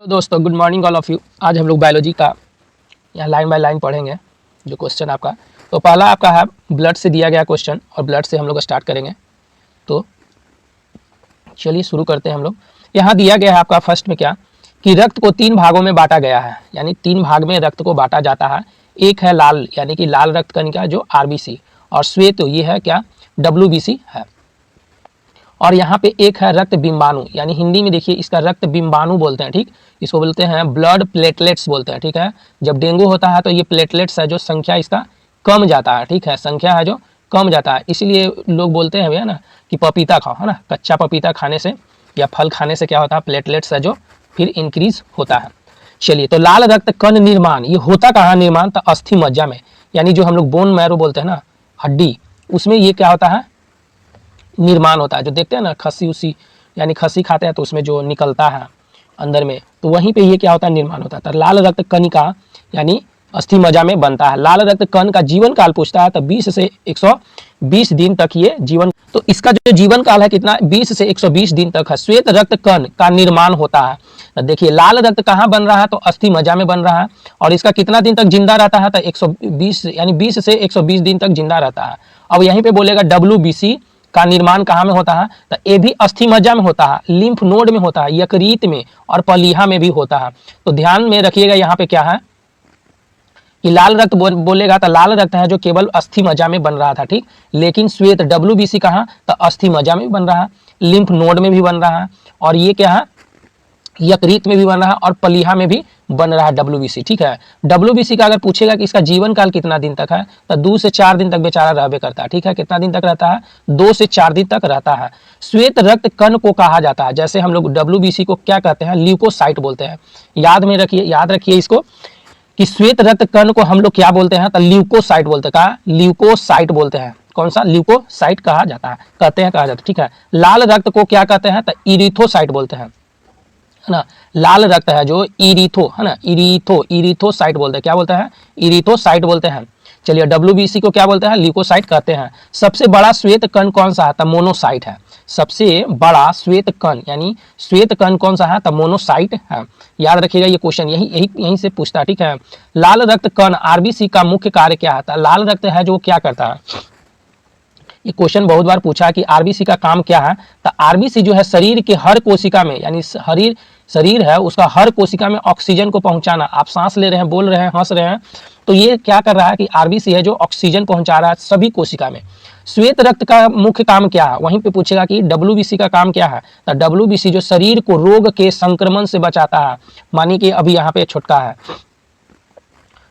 तो दोस्तों good morning all of you. आज हम लोग बायोलॉजी का यहाँ लाइन बाय लाइन पढ़ेंगे जो क्वेश्चन आपका। तो पहला आपका है ब्लड से दिया गया क्वेश्चन और ब्लड से हम लोग स्टार्ट करेंगे। तो चलिए शुरू करते हैं हम लोग। यहाँ दिया गया है आपका फर्स्ट में क्या कि रक्त को 3 भागों में बांटा गया है, यानी 3 भाग में रक्त को बांटा जाता है। एक है लाल यानी कि लाल रक्त कणिका जो आरबीसी, और श्वेत ये है क्या डब्ल्यूबीसी है। और यहाँ पे एक है रक्त बिंबाणु, यानी हिंदी में देखिए इसका रक्त बिंबाणु बोलते हैं। ठीक, इसको बोलते हैं ब्लड प्लेटलेट्स बोलते हैं। ठीक है, जब डेंगू होता है तो ये प्लेटलेट्स है जो संख्या इसका कम जाता है। ठीक है, संख्या है जो कम जाता है, इसीलिए लोग बोलते हैं भैया ना कि पपीता खाओ, है ना, कच्चा पपीता खाने से या फल खाने से क्या होता है, प्लेटलेट्स है जो फिर इंक्रीज होता है। चलिए, तो लाल रक्त कण निर्माण ये होता कहाँ निर्माण, तो अस्थि मज्जा में, यानी जो हम लोग बोन मैरो बोलते हैं ना, हड्डी, उसमें ये क्या होता है निर्माण होता है। जो देखते हैं ना खस्सी उसी, यानी खस्सी खाते हैं तो उसमें जो निकलता है अंदर में, तो वहीं पे ये क्या होता है निर्माण होता है। तो लाल रक्त कणिका यानी अस्थि मज्जा में बनता है। लाल रक्त कण का जीवन काल पूछता है तो 20 से 120 दिन तक ये जीवन, तो इसका जो जीवन काल है कितना 20 से 120 दिन तक है। श्वेत रक्त कण का निर्माण होता है। तो देखिए लाल रक्त कहाँ बन रहा है, तो अस्थि मज्जा में बन रहा है, और इसका कितना दिन तक जिंदा रहता है, तो 120 यानी 20 से 120 दिन तक जिंदा रहता है। अब यहीं पे बोलेगा डब्ल्यूबीसी का निर्माण कहाँ में होता है, तो ये भी अस्थि मज्जा में होता है, लिम्फ नोड में होता है, यकृत में और पलीहा में भी होता है। तो ध्यान में रखिएगा यहाँ पे क्या है कि लाल रक्त बोलेगा तो लाल रक्त है जो केवल अस्थि मज्जा में बन रहा था। ठीक, लेकिन श्वेत डब्ल्यूबीसी कहाँ, तो अस्थि मज्जा में भी बन रहा है, लिम्फ नोड में भी बन रहा है, और ये क्या है यकृत में भी बन रहा है और पलीहा में भी बन रहा है डब्ल्यूबीसी। ठीक है, डब्ल्यूबीसी का अगर पूछेगा कि इसका जीवन काल कितना दिन तक है, तो 2 से 4 दिन तक बेचारा रहबे करता है। ठीक है, कितना दिन तक रहता है, 2 से 4 दिन तक रहता है। श्वेत रक्त कण को कहा जाता है, जैसे हम लोग डब्ल्यूबीसी को क्या कहते हैं, ल्यूकोसाइट बोलते हैं। याद रखिए इसको कि श्वेत रक्त कण को हम लोग क्या बोलते हैं, तो ल्यूकोसाइट बोलते हैं। कहा ल्यूकोसाइट बोलते हैं, कौन सा ल्यूकोसाइट कहा जाता है, कहा जाता है। ठीक है, लाल रक्त को क्या कहते हैं, तो इरिथोसाइट बोलते हैं, है ना। लाल रक्त है जो इरिथो, है ना, इरिथोसाइट बोलते हैं। क्या बोलते हैं, इरिथोसाइट बोलते हैं। चलिए डब्ल्यूबीसी को क्या बोलते हैं, ल्यूकोसाइट कहते हैं। सबसे बड़ा श्वेत कण कौन सा है, तो मोनोसाइट है। सबसे बड़ा श्वेत कण यानी श्वेत कण कौन सा है, तो मोनोसाइट है। याद रखिएगा ये क्वेश्चन यहीं से पूछता है। ठीक है, लाल रक्त कण आरबीसी का मुख्य कार्य क्या है, तो लाल रक्त है जो क्या करता है, ये क्वेश्चन बहुत बार पूछा है कि आरबीसी का काम क्या है। तो आरबीसी जो है शरीर के हर कोशिका में, यानी शरीर है उसका हर कोशिका में ऑक्सीजन को पहुंचाना। आप सांस ले रहे हैं, बोल रहे हैं, हंस रहे हैं, तो ये क्या कर रहा है कि आरबीसी है जो ऑक्सीजन पहुंचा रहा है सभी कोशिका में। श्वेत रक्त का मुख्य काम क्या है, वहीं पे पूछेगा कि डब्ल्यूबीसी का काम क्या है, तो डब्ल्यूबीसी जो शरीर को रोग के संक्रमण से बचाता है। मानिए कि अभी यहाँ पे छोटका है,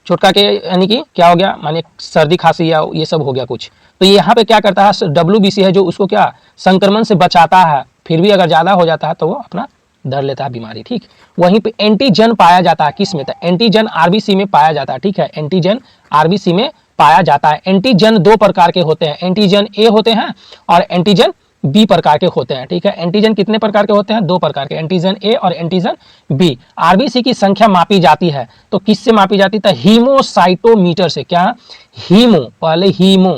छोटका के यानी कि क्या हो गया, मानिए सर्दी खांसी या ये सब हो गया कुछ, तो ये यहाँ पे क्या करता है, डब्ल्यूबीसी है जो उसको क्या संक्रमण से बचाता है। फिर भी अगर ज़्यादा हो जाता है तो वो अपना धर लेता है बीमारी। ठीक, वहीं पे एंटीजन पाया जाता है किस में, तो एंटीजन आरबीसी में पाया जाता है। ठीक है, एंटीजन आरबीसी में पाया जाता है। एंटीजन 2 प्रकार के होते हैं, एंटीजन ए होते हैं और एंटीजन बी प्रकार के होते हैं। ठीक है, एंटीजन कितने प्रकार के होते हैं, 2 प्रकार के, एंटीजन ए और एंटीजन बी। आरबीसी की संख्या मापी जाती है तो किससे मापी जाती है, हीमोसाइटोमीटर से। क्या, हीमो, पहले हीमो,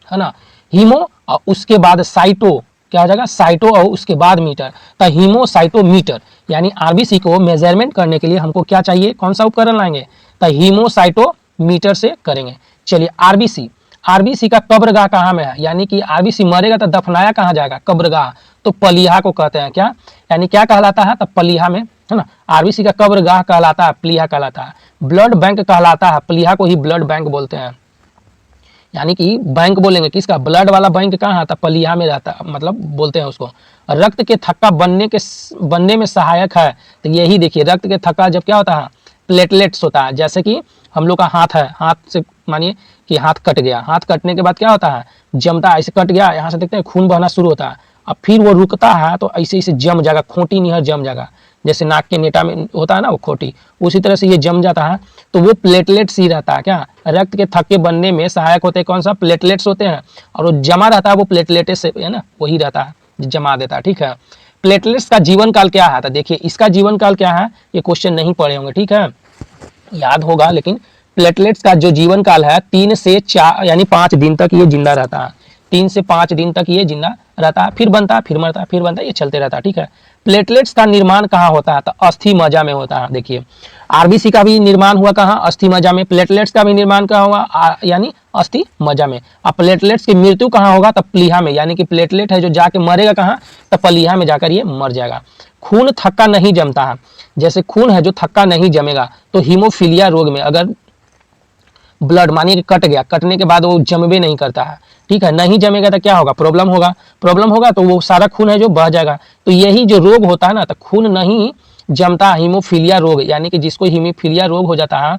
है ना, हीमो और उसके बाद साइटो, क्या हो जाएगा साइटो, और उसके बाद मीटर, तो हीमोसाइटोमीटर। यानी आरबीसी को मेजरमेंट करने के लिए हमको क्या चाहिए, कौन सा उपकरण लाएंगे, तो हीमोसाइटोमीटर से करेंगे। चलिए आरबीसी का कब्रगाह कहाँ में है, यानी कि आरबीसी मरेगा तो दफनाया कहाँ जाएगा, कब्रगाह, तो पलीहा को कहते हैं। क्या, यानी क्या कहलाता है, तो पलीहा में, है ना। आरबीसी का कब्रगाह कहलाता है, पलीहा कहलाता है। ब्लड बैंक कहलाता है, पलीहा को ही ब्लड बैंक बोलते हैं, यानी कि बैंक बोलेंगे किसका, ब्लड वाला बैंक कहाँ है, तो पलीहा में रहता है, मतलब बोलते हैं उसको। रक्त के थक्का बनने में सहायक है, तो यही देखिए रक्त के थक्का जब क्या होता है, प्लेटलेट्स होता है। जैसे कि हम लोग का हाथ है, हाथ से मानिए कि हाथ कट गया, हाथ कटने के बाद क्या होता है, जमता है, ऐसे कट गया, यहाँ से देखते हैं खून बहना शुरू होता है, अब फिर वो रुकता है तो ऐसे ऐसे जम जाएगा, खोटी निहर जम जाएगा, जैसे नाक के नेटा में होता है ना वो खोटी, उसी तरह से ये जम जाता है, तो वो प्लेटलेट्स ही रहता है। क्या, रक्त के थक्के बनने में सहायक होते हैं, कौन सा, प्लेटलेट्स होते हैं, और वो जमा रहता है, वो प्लेटलेट्स से, है ना, वही रहता है, जमा देता है। ठीक है, प्लेटलेट्स का जीवन काल क्या है, तो देखिए इसका जीवन काल क्या है, ये क्वेश्चन नहीं पढ़े होंगे। ठीक है, याद होगा, लेकिन प्लेटलेट्स का जो जीवन काल है 3 से 4 यानी 5 दिन तक ये जिंदा रहता है। 3 से 5 दिन तक ये जिंदा रहता है, फिर बनता है, फिर मरता है, फिर बनता है, ये चलते रहता है। ठीक है, प्लेटलेट्स का निर्माण कहाँ होता है? तो अस्थि मज्जा में होता है। देखिए आरबीसी का भी निर्माण हुआ कहाँ? अस्थि मज्जा में। प्लेटलेट्स का भी निर्माण कहाँ हुआ? यानी अस्थि मज्जा में। अब प्लेटलेट्स की मृत्यु कहाँ होगा? तो प्लीहा में, यानी कि प्लेटलेट है जो जाके मरेगा कहाँ? तो प्लीहा में जाकर ये मर जाएगा। खून थक्का नहीं जमता है, जैसे खून है जो थक्का नहीं जमेगा, तो हीमोफीलिया रोग में अगर ब्लड मानिए कि कट गया, कटने के बाद वो जमबे नहीं करता है, ठीक है, नहीं जमेगा तो क्या होगा? प्रॉब्लम होगा। प्रॉब्लम होगा तो वो सारा खून है जो बह जाएगा। तो यही जो रोग होता है ना, तो खून नहीं जमता, हीमोफीलिया रोग, यानी कि जिसको हीमोफीलिया रोग हो जाता है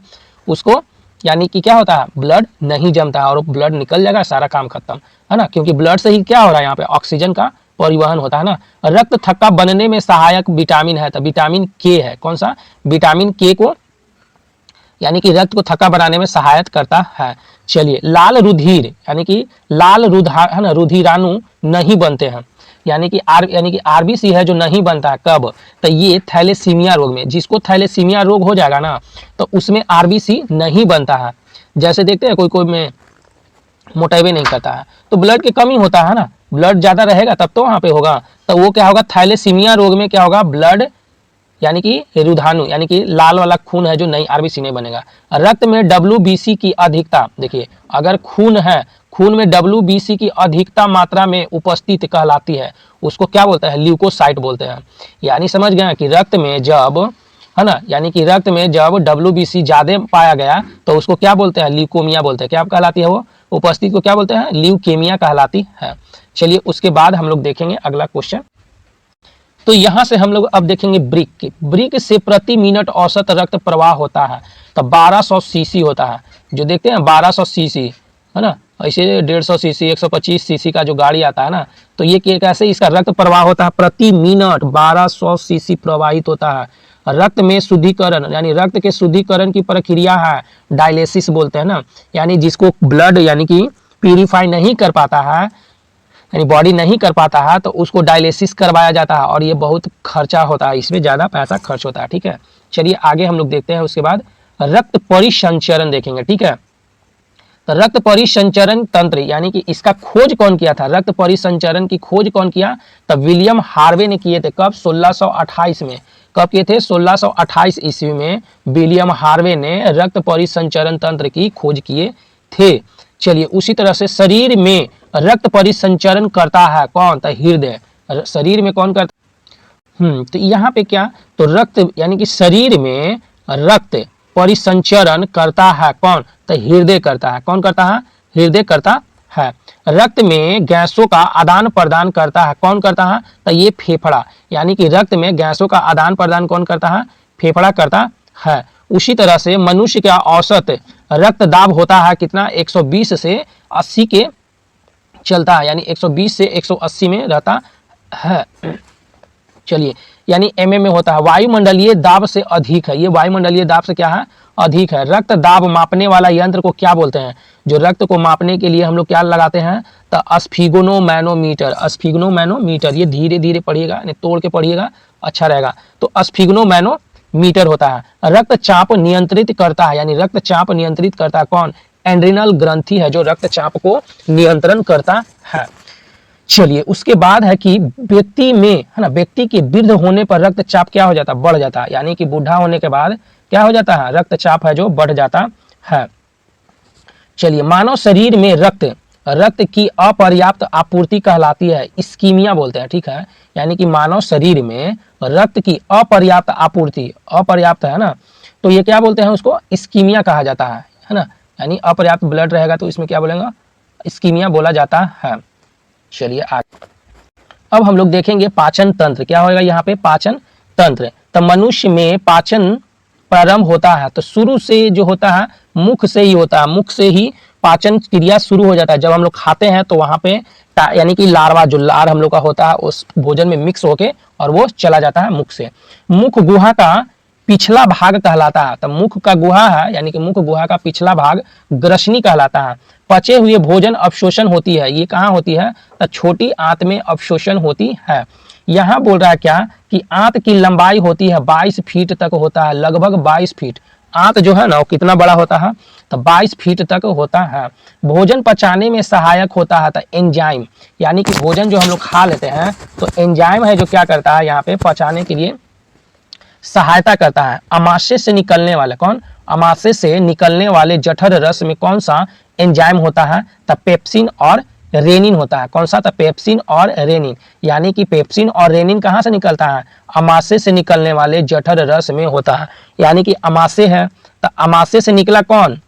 उसको यानी कि क्या होता है? ब्लड नहीं जमता है और ब्लड निकल जाएगा, सारा काम खत्म, है ना। क्योंकि ब्लड से ही क्या हो रहा है यहाँ पे? ऑक्सीजन का परिवहन होता है ना। रक्त थक्का बनने में सहायक विटामिन है, तो विटामिन के है। कौन सा? विटामिन के को यानी कि रक्त को थक्का बनाने में सहायता करता है। चलिए लाल रुधिर यानी कि लाल है ना, रुधिराणु नहीं बनते हैं, यानी कि आरबीसी है जो नहीं बनता है। कब? तो ये थैलेसीमिया रोग में। जिसको थैलेसीमिया रोग हो जाएगा ना, तो उसमें आरबीसी नहीं बनता है। जैसे देखते हैं कोई कोई में मोटाइवे नहीं करता है, तो ब्लड की कमी होता है ना, ब्लड ज़्यादा रहेगा तब तो वहाँ पे होगा। तो वो क्या होगा? थैलेसीमिया रोग में क्या होगा? ब्लड यानी कि रुधानु यानी कि लाल वाला खून है जो नहीं, आरबीसी नहीं बनेगा। रक्त में डब्ल्यूबीसी की अधिकता, देखिए अगर खून है, खून में डब्ल्यूबीसी की अधिकता मात्रा में उपस्थित कहलाती है, उसको क्या बोलते हैं? ल्यूकोसाइट बोलते हैं। यानी समझ गए कि रक्त में जब, है ना, यानी कि रक्त में जब डब्ल्यूबीसी ज्यादा पाया गया तो उसको क्या बोलते हैं? ल्यूकोमिया बोलते हैं। क्या कहलाती है वो उपस्थिति को? क्या बोलते हैं? ल्यूकेमिया कहलाती है। चलिए उसके बाद हम लोग देखेंगे अगला क्वेश्चन। तो यहां से हम लोग अब देखेंगे ब्रिक से प्रति मिनट औसत रक्त प्रवाह होता है, तो 1200 सीसी होता है। जो देखते हैं 1200 सीसी, है ना, ऐसे 150 सीसी 125 सीसी का जो गाड़ी आता है ना, तो ये कैसे इसका रक्त प्रवाह होता है? प्रति मिनट 1200 सीसी प्रवाहित होता है। रक्त में शुद्धिकरण यानी रक्त के शुद्धिकरण की प्रक्रिया है, डायलिसिस बोलते हैं ना, यानी जिसको ब्लड यानी कि प्यूरिफाई नहीं कर पाता है, यानी बॉडी नहीं कर पाता है, तो उसको डायलिसिस करवाया जाता है और ये बहुत खर्चा होता है, इसमें ज़्यादा पैसा खर्च होता है, ठीक है। चलिए आगे हम लोग देखते हैं। उसके बाद रक्त परिसंचरण देखेंगे, ठीक है। तो रक्त परिसंचरण तंत्र यानी कि इसका खोज कौन किया था? रक्त परिसंचरण की खोज कौन किया? तो विलियम हार्वे ने किए थे। कब? 1628 में। कब किए थे? 1628 ईस्वी में विलियम हार्वे ने रक्त परिसंचरण तंत्र की खोज किए थे। चलिए उसी तरह से शरीर में रक्त परिसंचरण करता है कौन? तो हृदय। शरीर में कौन करता? तो यहाँ पे क्या? तो रक्त यानी कि शरीर में रक्त परिसंचरण करता है कौन? तो हृदय करता है। कौन करता है? हृदय करता है। रक्त में गैसों का आदान प्रदान करता है कौन करता है? तो ये फेफड़ा, यानी कि रक्त में गैसों का आदान प्रदान कौन करता है? फेफड़ा करता है। उसी तरह से मनुष्य का औसत रक्त दाब होता है कितना? 120 से 80 के चलता है, यानी 120 से 180 में रहता है। चलिए यानी एमएम में होता है। वायुमंडलीय दाब से अधिक है, ये वायुमंडलीय दाब से क्या है? अधिक है। रक्त दाब मापने वाला यंत्र को क्या बोलते हैं? जो रक्त को मापने के लिए हम लोग क्या लगाते हैं? तो स्फिग्नोमैनोमीटर। स्फिग्नोमैनोमीटर, ये धीरे धीरे पढ़िएगा, तोड़ के पढ़िएगा, अच्छा रहेगा। तो स्फिग्नोमैनोमीटर होता है। रक्तचाप नियंत्रित करता है, यानी रक्तचाप नियंत्रित करता है कौन? एड्रिनल ग्रंथि है जो रक्तचाप को नियंत्रण करता है। चलिए उसके बाद है कि व्यक्ति में, है ना, व्यक्ति के वृद्ध होने पर रक्तचाप क्या हो जाता है? बढ़ जाता है, यानी कि बूढ़ा होने के बाद क्या हो जाता है? रक्तचाप है जो बढ़ जाता है। चलिए मानव शरीर में रक्त की अपर्याप्त आपूर्ति कहलाती है, इस्कीमिया बोलते हैं, ठीक है। यानी कि मानव शरीर में रक्त की अपर्याप्त आपूर्ति, अपर्याप्त है ना, तो ये क्या बोलते हैं? उसको इस्कीमिया कहा जाता है ना। यानी अपर्याप्त ब्लड रहेगा तो इसमें क्या बोलेंगे? इस्कीमिया बोला जाता है। चलिए आगे अब हम लोग देखेंगे पाचन तंत्र। क्या होगा यहाँ पे? पाचन तंत्र। तो मनुष्य में पाचन प्रारंभ होता है, तो शुरू से जो होता है मुख से ही होता है, मुख से ही पाचन क्रिया शुरू हो जाता है। जब हम लोग खाते हैं तो वहाँ पे यानी कि लार्वा, जो लार हम लोग का होता है उस भोजन में मिक्स होके और वो चला जाता है मुख से। मुख गुहा का पिछला भाग कहलाता है, तो मुख का गुहा है, यानी कि मुख गुहा का पिछला भाग ग्रसनी कहलाता है। पचे हुए भोजन अवशोषण होती है, ये कहाँ होती है? तो छोटी आंत में अवशोषण होती है। यहाँ बोल रहा है क्या कि आंत की लंबाई होती है 22 फीट तक होता है, लगभग 22 फीट। आंत जो है ना वो कितना बड़ा होता है? तो 22 फीट तक होता है। भोजन पचाने में सहायक होता है तो एंजाइम, यानी कि भोजन जो हम लोग खा लेते हैं तो एंजाइम है जो क्या करता है यहाँ पे पचाने के लिए सहायता करता है। अमाशय से निकलने वाले कौन, अमाशय से निकलने वाले जठर रस में कौन सा एंजाइम होता है तो पेप्सिन और रेनिन होता है। कौन सा, तो पेप्सिन और रेनिन, यानी कि पेप्सिन और रेनिन कहाँ से निकलता है, अमाशय से निकलने वाले जठर रस में होता है। यानी कि अमाशय है तो अमाशय से निकला कौन,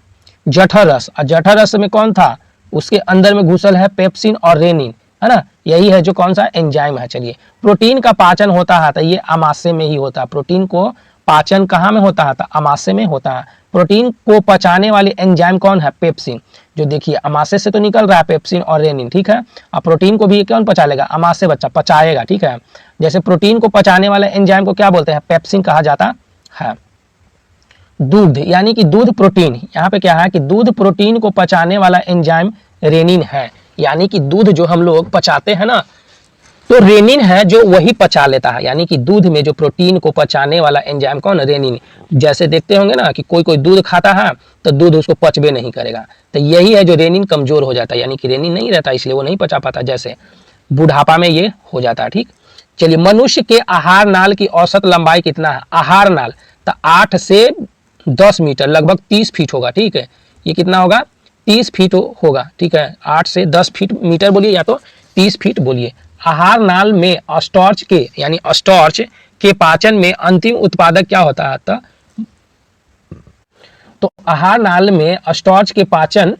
जठर रस, और जठर रस में कौन था, उसके अंदर में घुसल है पेप्सिन और रेनिन, है ना, यही है जो कौन सा एंजाइम है। चलिए, प्रोटीन का पाचन होता है तो ये अमाशय में ही होता है। प्रोटीन को पाचन कहाँ में होता है तो अमाशय में होता है। प्रोटीन को पचाने वाली एंजाइम कौन है, पेप्सिन, जो देखिए अमाशय से तो निकल रहा है पेप्सिन और रेनिन, ठीक है। अब प्रोटीन को भी कौन पचा लेगा, अमाशय बच्चा पचाएगा, ठीक है। जैसे प्रोटीन को पचाने वाले एंजाइम को क्या बोलते हैं, पेप्सिन कहा जाता है। दूध, यानी कि दूध प्रोटीन, यहाँ पे क्या है कि दूध प्रोटीन को पचाने वाला एंजाइम रेनिन है। यानी कि दूध जो हम लोग पचाते हैं ना तो रेनिन है जो वही पचा लेता है। यानी कि दूध में जो प्रोटीन को पचाने वाला एंजाइम कौन, रेनिन। जैसे देखते होंगे ना कि कोई कोई दूध खाता है तो दूध उसको पचबे नहीं करेगा, तो यही है जो रेनिन कमजोर हो जाता है, यानी कि रेनिन नहीं रहता इसलिए वो नहीं पचा पाता, जैसे बुढ़ापा में ये हो जाता है, ठीक। चलिए, मनुष्य के आहार नाल की औसत लंबाई कितना है, आहार नाल तो 8 से 10 मीटर, लगभग 30 फीट होगा, ठीक है। ये कितना होगा, 30 फीट होगा, ठीक है। 8 से 10 फीट मीटर बोलिए या तो 30 फीट बोलिए। आहार नाल में स्टार्च के, यानी स्टार्च के पाचन में अंतिम उत्पादक क्या होता है, तो आहार नाल में स्टार्च के पाचन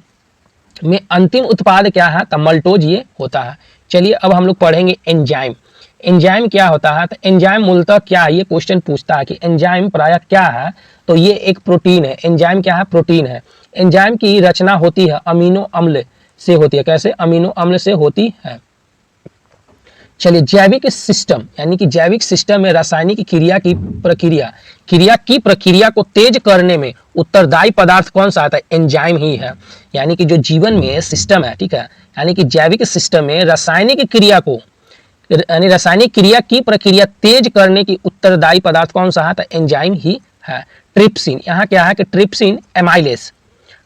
में अंतिम उत्पाद क्या है, तो मल्टोज ये होता है। चलिए, अब हम लोग पढ़ेंगे एंजाइम। एंजाइम क्या होता है, तो एंजाइम मूलतः क्या है, ये क्वेश्चन पूछता है कि एंजाइम प्रायः क्या है, तो ये एक प्रोटीन है। एंजाइम क्या है, प्रोटीन है। एंजाइम की रचना होती है अमीनो अम्ल से होती है। कैसे, अमीनो अम्ल से होती है। चलिए, जैविक सिस्टम, यानी कि जैविक सिस्टम में रासायनिक क्रिया की प्रक्रिया को तेज करने में उत्तरदायी पदार्थ कौन सा आता है, एंजाइम ही है। यानी कि जो जीवन में सिस्टम है, ठीक है, यानी कि जैविक सिस्टम में रासायनिक क्रिया को, यानी रासायनिक क्रिया की प्रक्रिया तेज करने की उत्तरदायी पदार्थ कौन सा है, तो एंजाइम ही है। ट्रिप्सिन, यहाँ क्या है कि ट्रिप्सिन एमाइलेस,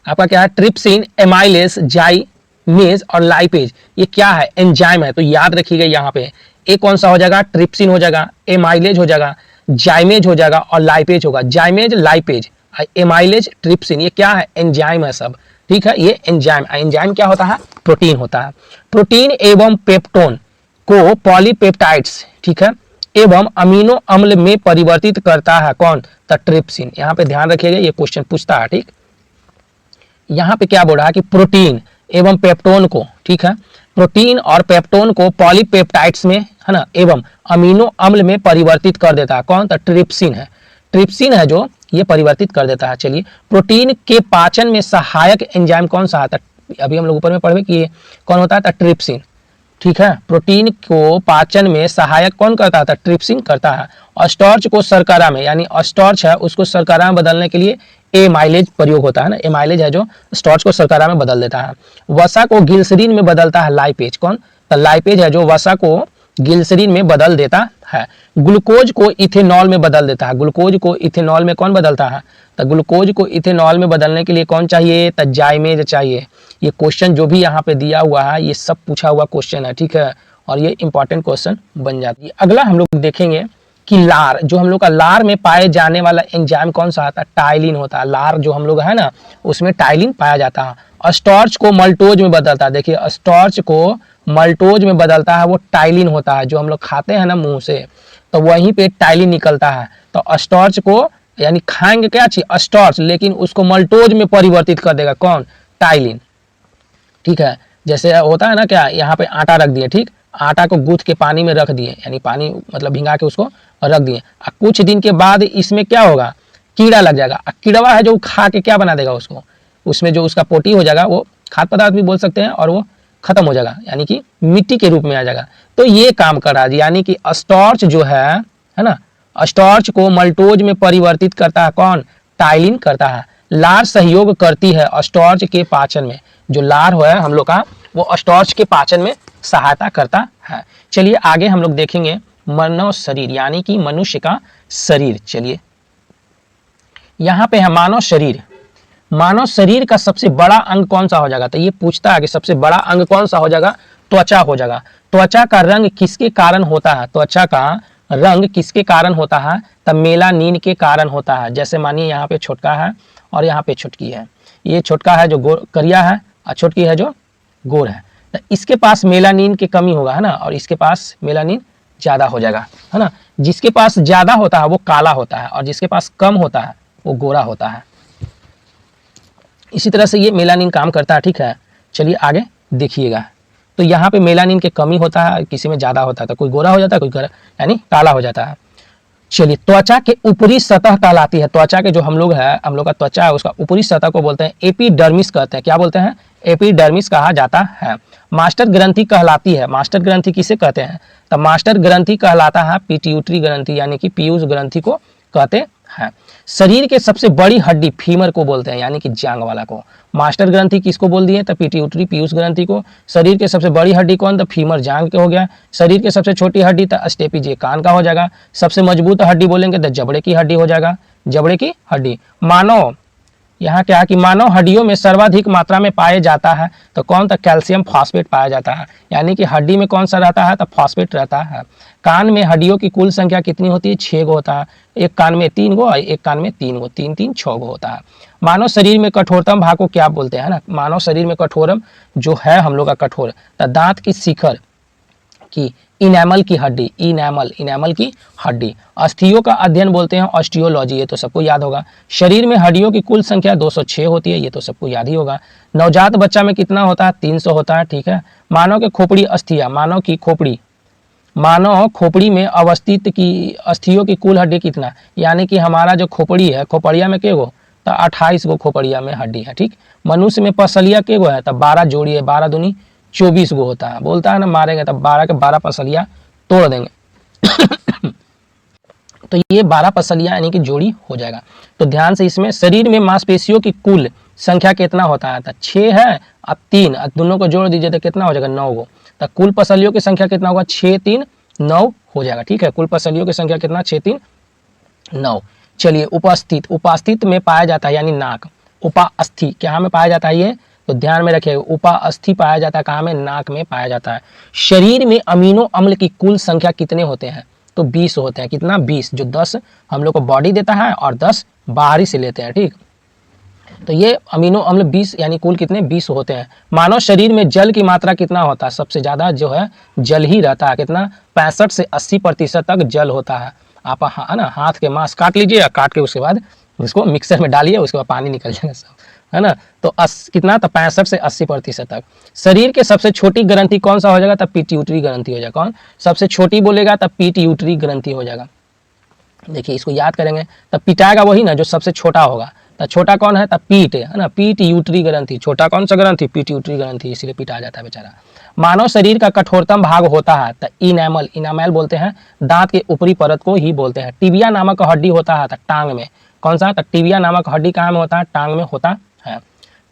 आपका क्या है, ट्रिप्सिन एमाइलेस जाइमेज और लाइपेज, ये क्या है, एंजाइम है। तो याद रखिएगा यहाँ पे ए कौन सा हो जाएगा, ट्रिप्सिन हो जाएगा, एमाइलेज हो जाएगा, जाइमेज हो जाएगा और लाइपेज होगा। जाइमेज, लाइपेज, एमाइलेज, ट्रिप्सिन, ये क्या है, एंजाइम है सब, ठीक है। ये एंजाइम, एंजाइम क्या होता है, प्रोटीन होता है। प्रोटीन एवं पेप्टोन को पॉलीपेप्टाइड्स, ठीक है, एवं अमीनो अम्ल में परिवर्तित करता है कौन, तो ट्रिप्सिन। यहाँ पे ध्यान रखिएगा, ये क्वेश्चन पूछता है, ठीक। यहाँ पे क्या बोल रहा है कि प्रोटीन एवं पेप्टोन को, ठीक है, प्रोटीन और पेप्टोन को पॉलीपेप्टाइड्स में, है ना, एवं अमीनो अम्ल में परिवर्तित कर देता है कौन, तो ट्रिप्सिन है। ट्रिप्सिन है जो ये परिवर्तित कर देता है। चलिए, प्रोटीन के पाचन में सहायक एंजाइम कौन सा आता है, अभी हम लोग ऊपर में पढ़े कि कौन होता है, तो ट्रिप्सिन, ठीक है। प्रोटीन को पाचन में सहायक कौन करता था, ट्रिप्सिन करता है। और स्टार्च को शर्करा में, यानी स्टार्च है उसको शर्करा में बदलने के लिए एमाइलेज प्रयोग होता है ना, एमाइलेज है जो स्टार्च को शर्करा में बदल देता है। वसा को गिल्सरीन में बदलता है लाइपेज, कौन, तो लाइपेज है जो वसा को गिल्सरीन में बदल देता है। ग्लूकोज को इथेनॉल में बदल देता है। ग्लूकोज को इथेनॉल में कौन बदलता है, तो ग्लूकोज को इथेनॉल में बदलने के लिए कौन चाहिए, तो जाइमेज चाहिए। ये क्वेश्चन जो भी यहाँ पे दिया हुआ है ये सब पूछा हुआ क्वेश्चन है, ठीक है, और ये इंपॉर्टेंट क्वेश्चन बन जाती है। अगला हम लोग देखेंगे कि लार, जो हम लोग का लार में पाए जाने वाला एंजाइम कौन सा आता है, टाइलिन होता है। लार जो हम लोग है ना उसमें टाइलिन पाया जाता है। स्टार्च को मल्टोज में बदलता है, देखिए स्टार्च को मल्टोज में बदलता है, वो टाइलिन होता है। जो हम लोग खाते हैं ना मुंह से तो वहीं पे टाइलिन निकलता है। तो स्टार्च को, यानी खाएंगे क्या चीज, स्टार्च, लेकिन उसको मल्टोज में परिवर्तित कर देगा कौन, टाइलिन, ठीक है। जैसे होता है ना क्या, यहाँ पे आटा रख दिए, ठीक, आटा को गूंथ के पानी में रख दिए, यानी पानी मतलब भिंगा के उसको रख दिए। कुछ दिन के बाद इसमें क्या होगा, कीड़ा लग जाएगा। कीड़वा है जो खा के क्या बना देगा उसको, उसमें जो उसका पोटी हो जाएगा वो खाद्य पदार्थ भी बोल सकते हैं, और वो खत्म हो जाएगा, यानी कि मिट्टी के रूप में आ जाएगा। तो ये काम कर रहा है, यानी कि स्टार्च जो है ना, स्टार्च को मल्टोज में परिवर्तित करता है कौन, टाइलिन करता है। लार सहयोग करती है स्टार्च के पाचन में। जो लार है हम लोग का वो स्टार्च के पाचन में सहायता करता है। चलिए आगे हम लोग देखेंगे मानव शरीर, यानी कि मनुष्य का शरीर। चलिए यहाँ पे है मानव शरीर। मानव शरीर का सबसे बड़ा अंग कौन सा हो जाएगा, तो ये पूछता है कि सबसे बड़ा अंग कौन सा हो जाएगा, त्वचा हो जाएगा। त्वचा का रंग किसके कारण होता है, त्वचा का रंग किसके कारण होता है, तब मेलानिन के कारण होता है। जैसे मानिए यहाँ पे छोटका है और यहाँ पे छुटकी है, ये छोटका है जो करिया है और छुटकी है जो गोर है, तो इसके पास मेलानिन की कमी होगा, है ना, और इसके पास मेलानिन ज़्यादा हो जाएगा, है ना। जिसके पास ज़्यादा होता है वो काला होता है और जिसके पास कम होता है वो गोरा होता है। इसी तरह से ये मेलानिन काम करता है, ठीक है। चलिए आगे देखिएगा, तो यहाँ पे मेलानिन की कमी होता है, किसी में ज़्यादा होता है, तो कोई गोरा हो जाता है, कोई यानी काला हो जाता है। चलिए, त्वचा के ऊपरी सतह कहलाती है, त्वचा के जो हम लोग का त्वचा है उसका ऊपरी सतह को बोलते हैं एपिडर्मिस कहते हैं। क्या बोलते हैं, एपिडर्मिस कहा जाता है। मास्टर ग्रंथि कहलाती है, मास्टर ग्रंथि किसे कहते हैं, तो मास्टर ग्रंथि कहलाता है पिट्यूटरी ग्रंथि यानी कि पीयूष ग्रंथि को कहते हैं। शरीर के सबसे बड़ी हड्डी फीमर को बोलते हैं यानी कि जांग वाला को। मास्टर ग्रंथि किसको बोल दिए, तो पिट्यूटरी पीयूष ग्रंथि को। शरीर के सबसे बड़ी हड्डी कौन, तो फीमर जांग के हो गया। शरीर के सबसे छोटी हड्डी तो स्टेपिज कान का हो जाएगा। सबसे मजबूत हड्डी बोलेंगे तो जबड़े की हड्डी हो जाएगा, जबड़े की हड्डी। मानव यहाँ क्या है कि मानव हड्डियों में सर्वाधिक मात्रा में पाए जाता है, तो कौन, तो कैल्शियम फॉस्फेट पाया जाता है, यानी कि हड्डी में कौन सा रहता है, तो फॉस्फेट रहता है। कान में हड्डियों की कुल संख्या कितनी होती है, 6 गो होता है। एक कान में 3 गो और एक कान में 3 गो, 3 3 6 गो होता है। मानव शरीर में कठोरतम भाग को क्या बोलते हैं ना, मानव शरीर में कठोरम जो है हम लोग का कठोर, तो दांत की शिखर की इनेमल की हड्डी, इनेमल की हड्डी। अस्थियों का अध्ययन बोलते हैं ऑस्टियोलॉजी, ये तो सबको याद होगा। शरीर में हड्डियों की कुल संख्या 206 होती है, ये तो सबको याद ही होगा। नवजात बच्चा में कितना होता है, 300 होता है, ठीक है। मानव के खोपड़ी अस्थियां, मानव खोपड़ी में अवस्थित की अस्थियों की कुल हड्डी कितना, यानी कि हमारा जो खोपड़ी है, खोपड़िया में के गो, तो 28 गो खोपड़िया में हड्डी है, ठीक। मनुष्य में पसलिया के गो है, तब 12 जोड़ी है, 12 दूनी 24 गो होता है। बोलता है ना मारेंगे तब 12 के 12 पसलियाँ तोड़ देंगे तो ये 12 पसलियाँ यानी कि जोड़ी हो जाएगा। तो ध्यान से इसमें शरीर में मांसपेशियों की कुल संख्या कितना होता है, तो 6 है, अब 3, अब दोनों को जोड़ दीजिए तो कितना हो जाएगा, 9 गो। तो कुल पसलियों की संख्या कितना होगा, 6 3 9 हो जाएगा, ठीक है। कुल पसलियों की संख्या कितना, 6 3 9। चलिए, उपास्थित में पाया जाता है यानी नाक, उपास्थि क्या में पाया जाता है, ये तो ध्यान में रखिएगा। उपास्थि पाया जाता है कहाँ में, नाक में पाया जाता है। शरीर में अमीनो अम्ल की कुल संख्या कितने होते हैं, तो 20 होते हैं। कितना, 20, जो 10 हम लोग को बॉडी देता है और 10 बाहरी से लेते हैं, ठीक। तो ये अमीनो अम्ल 20 यानी कुल कितने, 20 होते हैं। मानव शरीर में जल की मात्रा कितना होता है, सबसे ज़्यादा जो है जल ही रहता है। कितना, 65 से 80% तक जल होता है। आप है ना हाथ के मांस काट लीजिए, काट के उसके बाद उसको मिक्सर में डालिए, उसके बाद पानी निकल जाएगा सब, है ना। तो कितना, तो 65 से 80% तक। शरीर के सबसे छोटी ग्रंथि कौन सा हो जाएगा, तब पिट्यूटरी ग्रंथि हो जाएगा। कौन सबसे छोटी बोलेगा तब पिट्यूटरी ग्रंथि हो जाएगा। देखिए इसको याद करेंगे, तब पिटाएगा वही ना जो सबसे छोटा होगा। तो छोटा कौन है, तब पीट है ना, पिट्यूटरी ग्रंथि। छोटा कौन सा ग्रंथि, पिट्यूटरी ग्रंथि, इसीलिए पिटा जाता है बेचारा। मानव शरीर का कठोरतम भाग होता है, तो इनामेल बोलते हैं, दांत के ऊपरी परत को ही बोलते हैं। टिबिया नामक हड्डी होता है तो टांग में, कौन सा, तो टिबिया नामक हड्डी कहाँ में होता है, टांग में होता है।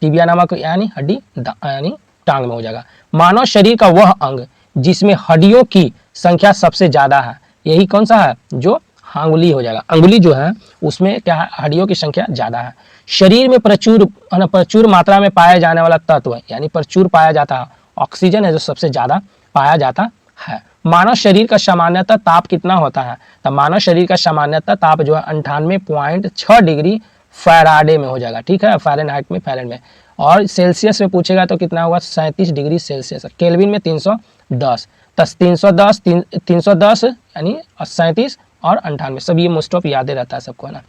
टिबिया नामक यानी हड्डी यानी टांग में हो जाएगा। मानव शरीर का वह अंग जिसमें हड्डियों की संख्या सबसे ज्यादा है, यही कौन सा है, जो अंगुली हो जाएगा। अंगुली जो है उसमें क्या है, हड्डियों की संख्या ज्यादा है। शरीर में प्रचुर मात्रा में पाया जाने वाला तत्व यानी प्रचुर पाया जाता है, ऑक्सीजन है जो सबसे ज्यादा पाया जाता है। मानव शरीर का सामान्यतः ताप कितना होता है, तो मानव शरीर का सामान्यतः ताप जो है 98.6 डिग्री फ़ारेनहाइट में हो जाएगा, ठीक है। फ़ारेनहाइट में, फ़ारेनहाइट में, और सेल्सियस में पूछेगा तो कितना होगा, 37 डिग्री सेल्सियस। केल्विन में 310, 310 यानी 37 और 98, सब ये मोस्ट ऑफ यादें रहता है सबको, है ना।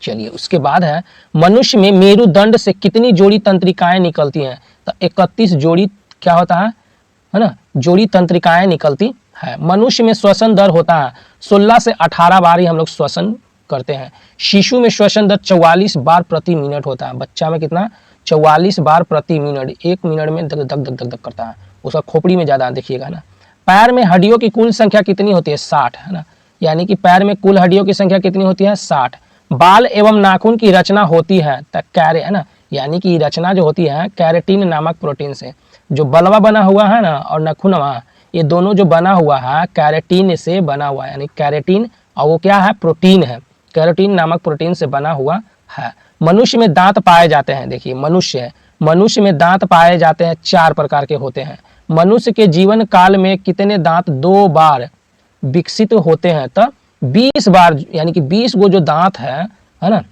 चलिए उसके बाद है, मनुष्य में मेरुदंड से कितनी जोड़ी तंत्रिकाएं निकलती हैं, तो 31 जोड़ी क्या होता है ना, जोड़ी तंत्रिकाएं निकलती है। मनुष्य में श्वसन दर होता है 16 से 18 बार ही हम लोग श्वसन करते हैं। शिशु में श्वसन दर 44 बार प्रति मिनट होता है। बच्चा में कितना, 44 बार प्रति मिनट, 1 मिनट में धक धक धक धक करता है। उसका खोपड़ी में ज़्यादा देखिएगा ना। पैर में हड्डियों की कुल संख्या कितनी होती है, 60, है ना, यानी कि पैर में कुल हड्डियों की संख्या कितनी होती है, 60। बाल एवं नाखून की रचना होती है, है ना, यानी कि रचना जो होती है कैरेटीन नामक प्रोटीन से। जो बलवा बना हुआ है ना और नखुनवा, ये दोनों जो बना हुआ है कैरेटीन से बना हुआ है, यानी कैरेटीन, और वो क्या है, प्रोटीन है। कैरोटीन नामक प्रोटीन से बना हुआ है। मनुष्य में दांत पाए जाते हैं, देखिए मनुष्य में दांत पाए जाते हैं 4 प्रकार के होते हैं। मनुष्य के जीवन काल में कितने दांत 2 बार विकसित होते हैं? तो 20 बार, यानी कि 20 गो जो दांत है ना,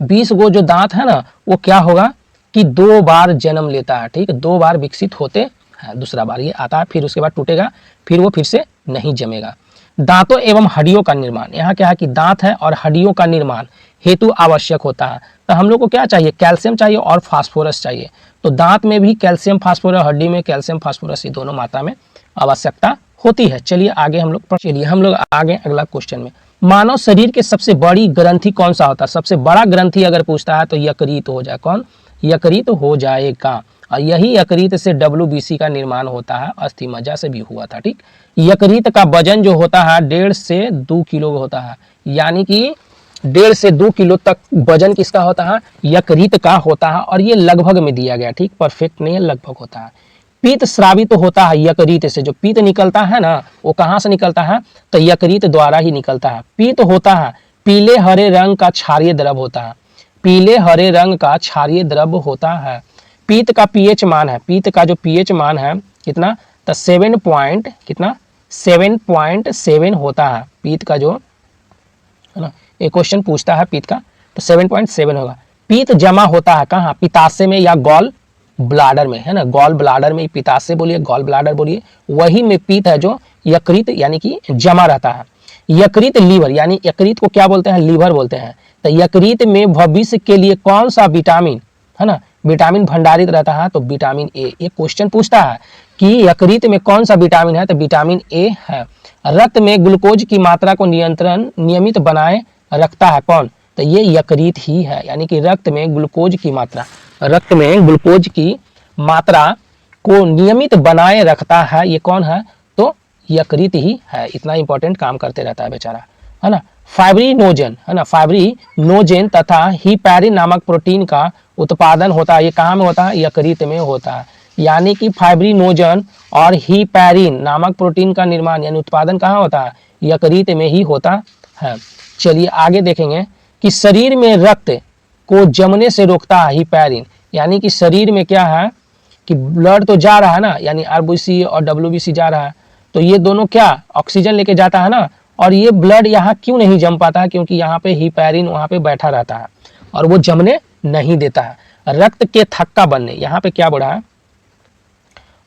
20 गो जो दांत है ना, वो क्या होगा कि 2 बार जन्म लेता है, ठीक है, 2 बार विकसित होते हैं, दूसरा बार ये आता है, फिर उसके बाद टूटेगा, फिर वो फिर से नहीं जमेगा। दांतों एवं हड्डियों का निर्माण, यहाँ क्या है कि दांत है और हड्डियों का निर्माण हेतु आवश्यक होता है। तो हम लोग को क्या चाहिए? कैल्शियम चाहिए और फास्फोरस चाहिए। तो दांत में भी कैल्शियम फास्फोरस, हड्डी में कैल्शियम फास्फोरस, ये दोनों मात्रा में आवश्यकता होती है। चलिए आगे हम लोग आगे अगला क्वेश्चन में, मानव शरीर के सबसे बड़ी ग्रंथि कौन सा होता है? सबसे बड़ा ग्रंथि अगर पूछता है तो यकृत हो जाए, कौन? यकृत हो जाएगा। और यही यकृत से WBC का निर्माण होता है, अस्थि मज्जा से भी हुआ था, ठीक। यकृत का वजन जो होता है 1.5 से 2 किलो होता है, यानी कि 1.5 से 2 किलो तक वजन किसका होता है? यकृत का होता है। और ये लगभग में दिया गया, ठीक, परफेक्ट नहीं है, लगभग होता है। पीत स्रावित तो होता है यकृत से, जो पीत निकलता है ना, वो कहाँ से निकलता है? तो यकृत द्वारा ही निकलता है। पीत होता है पीले हरे रंग का क्षारीय द्रव होता है, पीले हरे रंग का क्षारीय द्रव होता है। पीत का पीएच मान है, पीत का जो पीएच मान है कितना? तो 7.7 होता है पीत का, जो है ना, एक क्वेश्चन पूछता है पीत का, तो 7.7 होगा। पीत जमा होता है कहाँ? पित्ताशय में या गॉल ब्लाडर में, है ना, गॉल ब्लाडर में, पित्ताशय बोलिए, गॉल ब्लाडर बोलिए, वही में पीत है जो यकृत यानी कि जमा रहता है। यकृत लीवर, यानी यकृत को क्या बोलते हैं? लीवर बोलते हैं। तो यकृत में भविष्य के लिए कौन सा विटामिन, है ना, विटामिन भंडारित रहता है? तो विटामिन ए। ये क्वेश्चन पूछता है कि यकृत में कौन सा विटामिन है? तो विटामिन ए है। रक्त में ग्लूकोज की मात्रा को नियमित बनाए रखता है कौन? तो ये यकृत ही है, यानी कि रक्त में ग्लूकोज की मात्रा को नियमित बनाए रखता है, ये कौन है? तो यकृत ही है। इतना इंपॉर्टेंट काम करते रहता है बेचारा, है ना। फाइब्रिनोजन, है ना, फाइब्रिनोजन तथा हिपैरिन नामक प्रोटीन का उत्पादन होता है, ये कहाँ में होता है? यकृत में होता है। यानी कि फाइब्रिनोजन और हिपैरिन नामक प्रोटीन का निर्माण यानी उत्पादन कहाँ होता है? यकृत में ही होता है। चलिए आगे देखेंगे कि शरीर में रक्त को जमने से रोकता है हिपैरिन, यानी कि शरीर में क्या है कि ब्लड तो जा रहा है ना, यानी RBC और WBC जा रहा है, तो ये दोनों क्या ऑक्सीजन लेके जाता है ना, और ये ब्लड यहाँ क्यों नहीं जम पाता है? क्योंकि यहाँ पे हिपैरिन वहाँ पे बैठा रहता है और वो जमने नहीं देता है। रक्त के थक्का बनने, यहाँ पे क्या बोला है?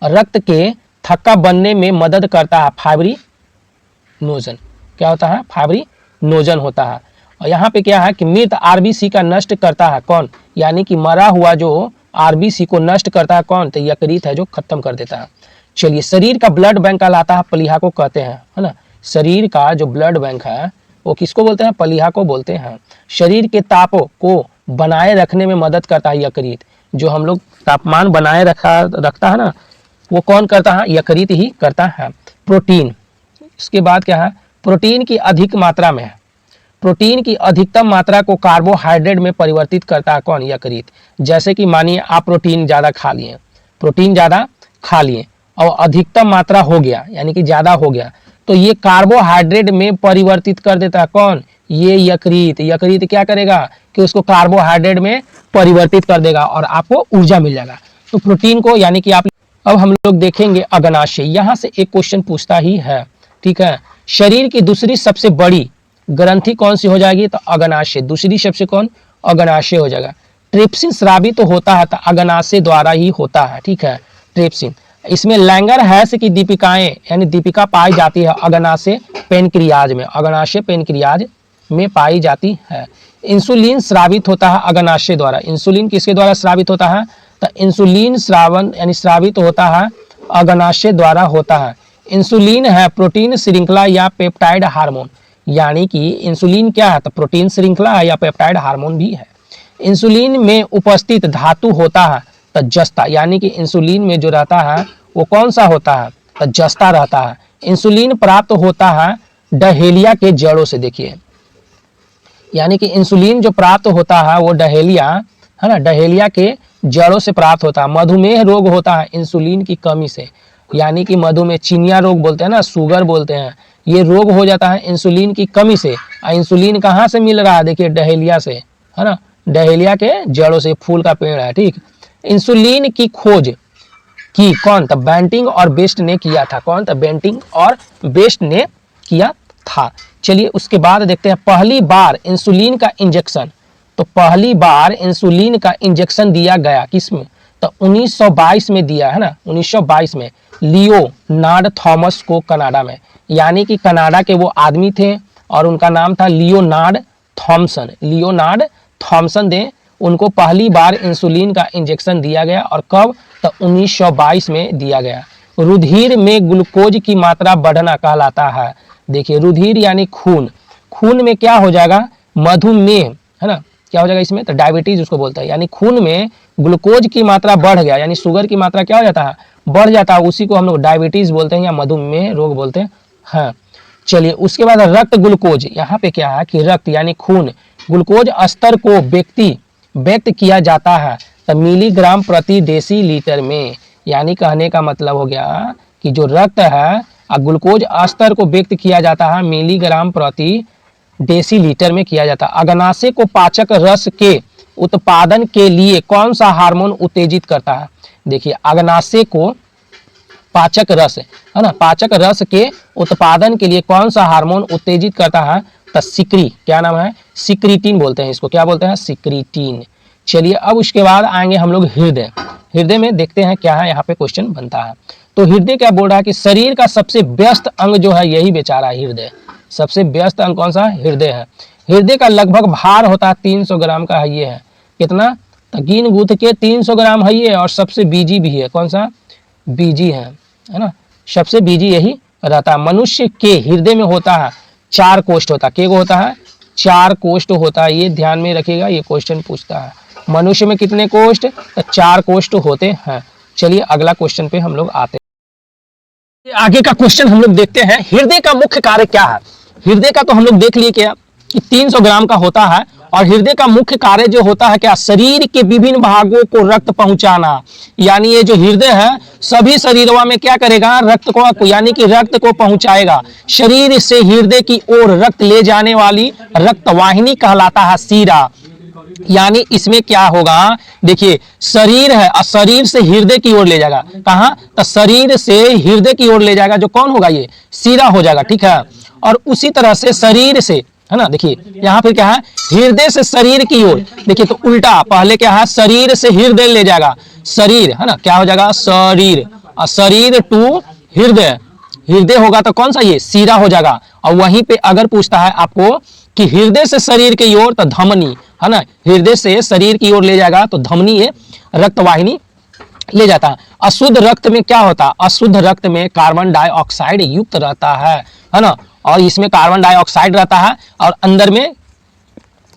रक्त के थक्का बनने में मदद करता है फाइब्रिनोजन। क्या होता है? फाइब्रिनोजन होता है। और यहाँ पे क्या है कि मृत RBC का नष्ट करता है कौन? यानी कि मरा हुआ जो RBC को नष्ट करता है कौन? तो यकृत है जो खत्म कर देता है। चलिए, शरीर का ब्लड बैंक कहलाता है प्लीहा को कहते हैं, है ना। शरीर का जो ब्लड बैंक है वो किसको बोलते हैं? प्लीहा को बोलते हैं। शरीर के तापों को बनाए रखने में मदद करता है यकृत, जो हम लोग तापमान बनाए रखता है ना, वो कौन करता है? यकृत ही करता है। प्रोटीन, इसके बाद क्या है? प्रोटीन की अधिक मात्रा में है, प्रोटीन की अधिकतम मात्रा को कार्बोहाइड्रेट में परिवर्तित करता है कौन? यकृत। जैसे कि मानिए आप प्रोटीन ज़्यादा खा लिए और अधिकतम मात्रा हो गया, यानी कि ज़्यादा हो गया, तो ये कार्बोहाइड्रेट में परिवर्तित कर देता है कौन? ये यकृत। यकृत क्या करेगा कि उसको कार्बोहाइड्रेट में परिवर्तित कर देगा और आपको ऊर्जा मिल जाएगा। तो प्रोटीन को, यानी कि आप, अब हम लोग देखेंगे अग्नाशय। यहाँ से एक क्वेश्चन पूछता ही है, ठीक है। शरीर की दूसरी सबसे बड़ी ग्रंथि कौन सी हो जाएगी? तो अग्नाशय। दूसरी सबसे कौन? अग्नाशय हो जाएगा। ट्रिप्सिन स्रावित तो होता है तो अग्नाशय द्वारा ही होता है, ठीक है, ट्रिप्सिन। इसमें लैंगरहैस की दीपिकाएं यानी दीपिका पाई जाती है अग्नाशय पेनक्रियाज में, अग्नाशय पेनक्रियाज में पाई जाती है। इंसुलिन स्रावित होता है अग्नाशय द्वारा। इंसुलिन किसके द्वारा स्रावित होता है? तो इंसुलिन श्रावण यानी स्रावित होता है अग्नाशय द्वारा होता है। इंसुलिन है प्रोटीन श्रृंखला या पेप्टाइड हार्मोन, यानी कि इंसुलिन क्या है? तो प्रोटीन श्रृंखला है या पेप्टाइड हार्मोन भी है। इंसुलिन में उपस्थित धातु होता है तो जस्ता, यानी कि इंसुलिन में जो रहता है वो कौन सा होता है? तो जस्ता रहता है। इंसुलिन प्राप्त होता है डहेलिया के जड़ों से, देखिए, यानी कि इंसुलिन जो प्राप्त होता है वो डहेलिया, है ना, डहेलिया के जड़ों से प्राप्त होता है। मधुमेह रोग होता है इंसुलिन की कमी से, यानी कि मधुमेह, चिनिया रोग बोलते हैं ना, शुगर बोलते हैं, ये रोग हो जाता है इंसुलिन की कमी से। इंसुलिन कहाँ से मिल रहा है, देखिए डहेलिया से, है ना, डहेलिया के जड़ों से, फूल का पेड़ है, ठीक। इंसुलिन की खोज की कौन था, बेंटिंग और बेस्ट ने किया था। कौन था, बेंटिंग और बेस्ट ने किया था। चलिए उसके बाद देखते हैं पहली बार इंसुलिन का इंजेक्शन। तो पहली बार इंसुलिन का इंजेक्शन दिया गया किसमें, तो 1922 में दिया है ना, 1922 में लियोनार्ड थॉमस को कनाडा में। यानी कि कनाडा के वो आदमी थे और उनका नाम था लियोनार्ड थॉमसन। लियोनार्ड थॉमसन ने उनको पहली बार इंसुलिन का इंजेक्शन दिया गया। और कब, तो 1922 में दिया गया। रुधिर में ग्लूकोज की मात्रा बढ़ना कहलाता है। देखिए रुधिर यानी खून, खून में क्या हो जाएगा, मधुमेह, है ना, क्या हो जाएगा इसमें, तो डायबिटीज उसको बोलता है। यानी खून में ग्लूकोज की मात्रा बढ़ गया, यानी शुगर की मात्रा क्या हो जाता है, बढ़ जाता है, उसी को हम लोग डायबिटीज बोलते हैं या मधुमेह रोग बोलते हैं। हाँ चलिए उसके बाद रक्त ग्लूकोज, यहाँ पे क्या है कि रक्त यानी खून ग्लूकोज स्तर को व्यक्त किया जाता है तो मिलीग्राम प्रति डेसीलीटर में। यानी कहने का मतलब हो गया कि जो रक्त है ग्लूकोज स्तर को व्यक्त किया जाता है मिलीग्राम प्रति डेसीलीटर में किया जाता है। अग्नाशय को पाचक रस के उत्पादन के लिए कौन सा हार्मोन उत्तेजित करता है। देखिए अग्नाशय को पाचक रस, है ना, पाचक रस के उत्पादन के लिए कौन सा हार्मोन उत्तेजित करता है, तो सिक्री, क्या नाम है, सिक्रीटिन बोलते हैं इसको, क्या बोलते हैं, सिक्रीटिन। चलिए अब उसके बाद आएंगे हम लोग हृदय। हृदय में देखते हैं क्या है, यहाँ पे क्वेश्चन बनता है। तो हृदय क्या बोल रहा है कि शरीर का सबसे व्यस्त अंग जो है यही बेचारा हृदय। सबसे व्यस्त अंग कौन सा है, हृदय है। हृदय का लगभग भार होता है 300 ग्राम का है, ये है कितना, तो गिन गुथ के 300 ग्राम है ये। और सबसे बीजी भी है, कौन सा, बीजी है ना, सबसे बीजी यही रहता है। मनुष्य के हृदय में होता है 4 कोष्ठ होता है, क्या होता है, 4 कोष्ठ होता है, ये ध्यान में रखिएगा, ये क्वेश्चन पूछता है। मनुष्य में कितने कोष्ठ, तो 4 कोष्ठ होते हैं। चलिए अगला क्वेश्चन पे हम लोग आते हैं। आगे का क्वेश्चन हम लोग देखते हैं, हृदय का मुख्य कार्य क्या है। हृदय का तो हम लोग देख लिए क्या कि 300 ग्राम का होता है। और हृदय का मुख्य कार्य जो होता है क्या, शरीर के विभिन्न भागों को रक्त पहुंचाना। यानी ये जो हृदय है सभी शरीरों में क्या करेगा, रक्त को, यानी कि रक्त को पहुंचाएगा। शरीर से हृदय की ओर रक्त ले जाने वाली रक्तवाहिनी कहलाता है सीरा। यानी इसमें क्या होगा, देखिए शरीर है और शरीर से हृदय की ओर ले जाएगा, कहाँ, तो शरीर से हृदय की ओर ले जाएगा, जो कौन होगा, ये सीरा हो जाएगा, ठीक है। और उसी तरह से शरीर से, है ना, देखिए यहाँ पर क्या है, हृदय से शरीर की ओर, देखिए तो उल्टा, पहले क्या है, शरीर से हृदय ले जाएगा, शरीर, है ना, क्या हो जाएगा, शरीर, और शरीर टू हृदय, हृदय होगा तो कौन सा, ये सीरा हो जाएगा। और वहीं पे अगर पूछता है आपको कि हृदय से शरीर की ओर, तो धमनी, है ना, हृदय से शरीर की ओर ले जाएगा तो धमनी, ये रक्तवाहिनी ले जाता है। अशुद्ध रक्त में क्या होता है, अशुद्ध रक्त में कार्बन डाइऑक्साइड युक्त रहता है ना, और इसमें कार्बन डाइऑक्साइड रहता है और अंदर में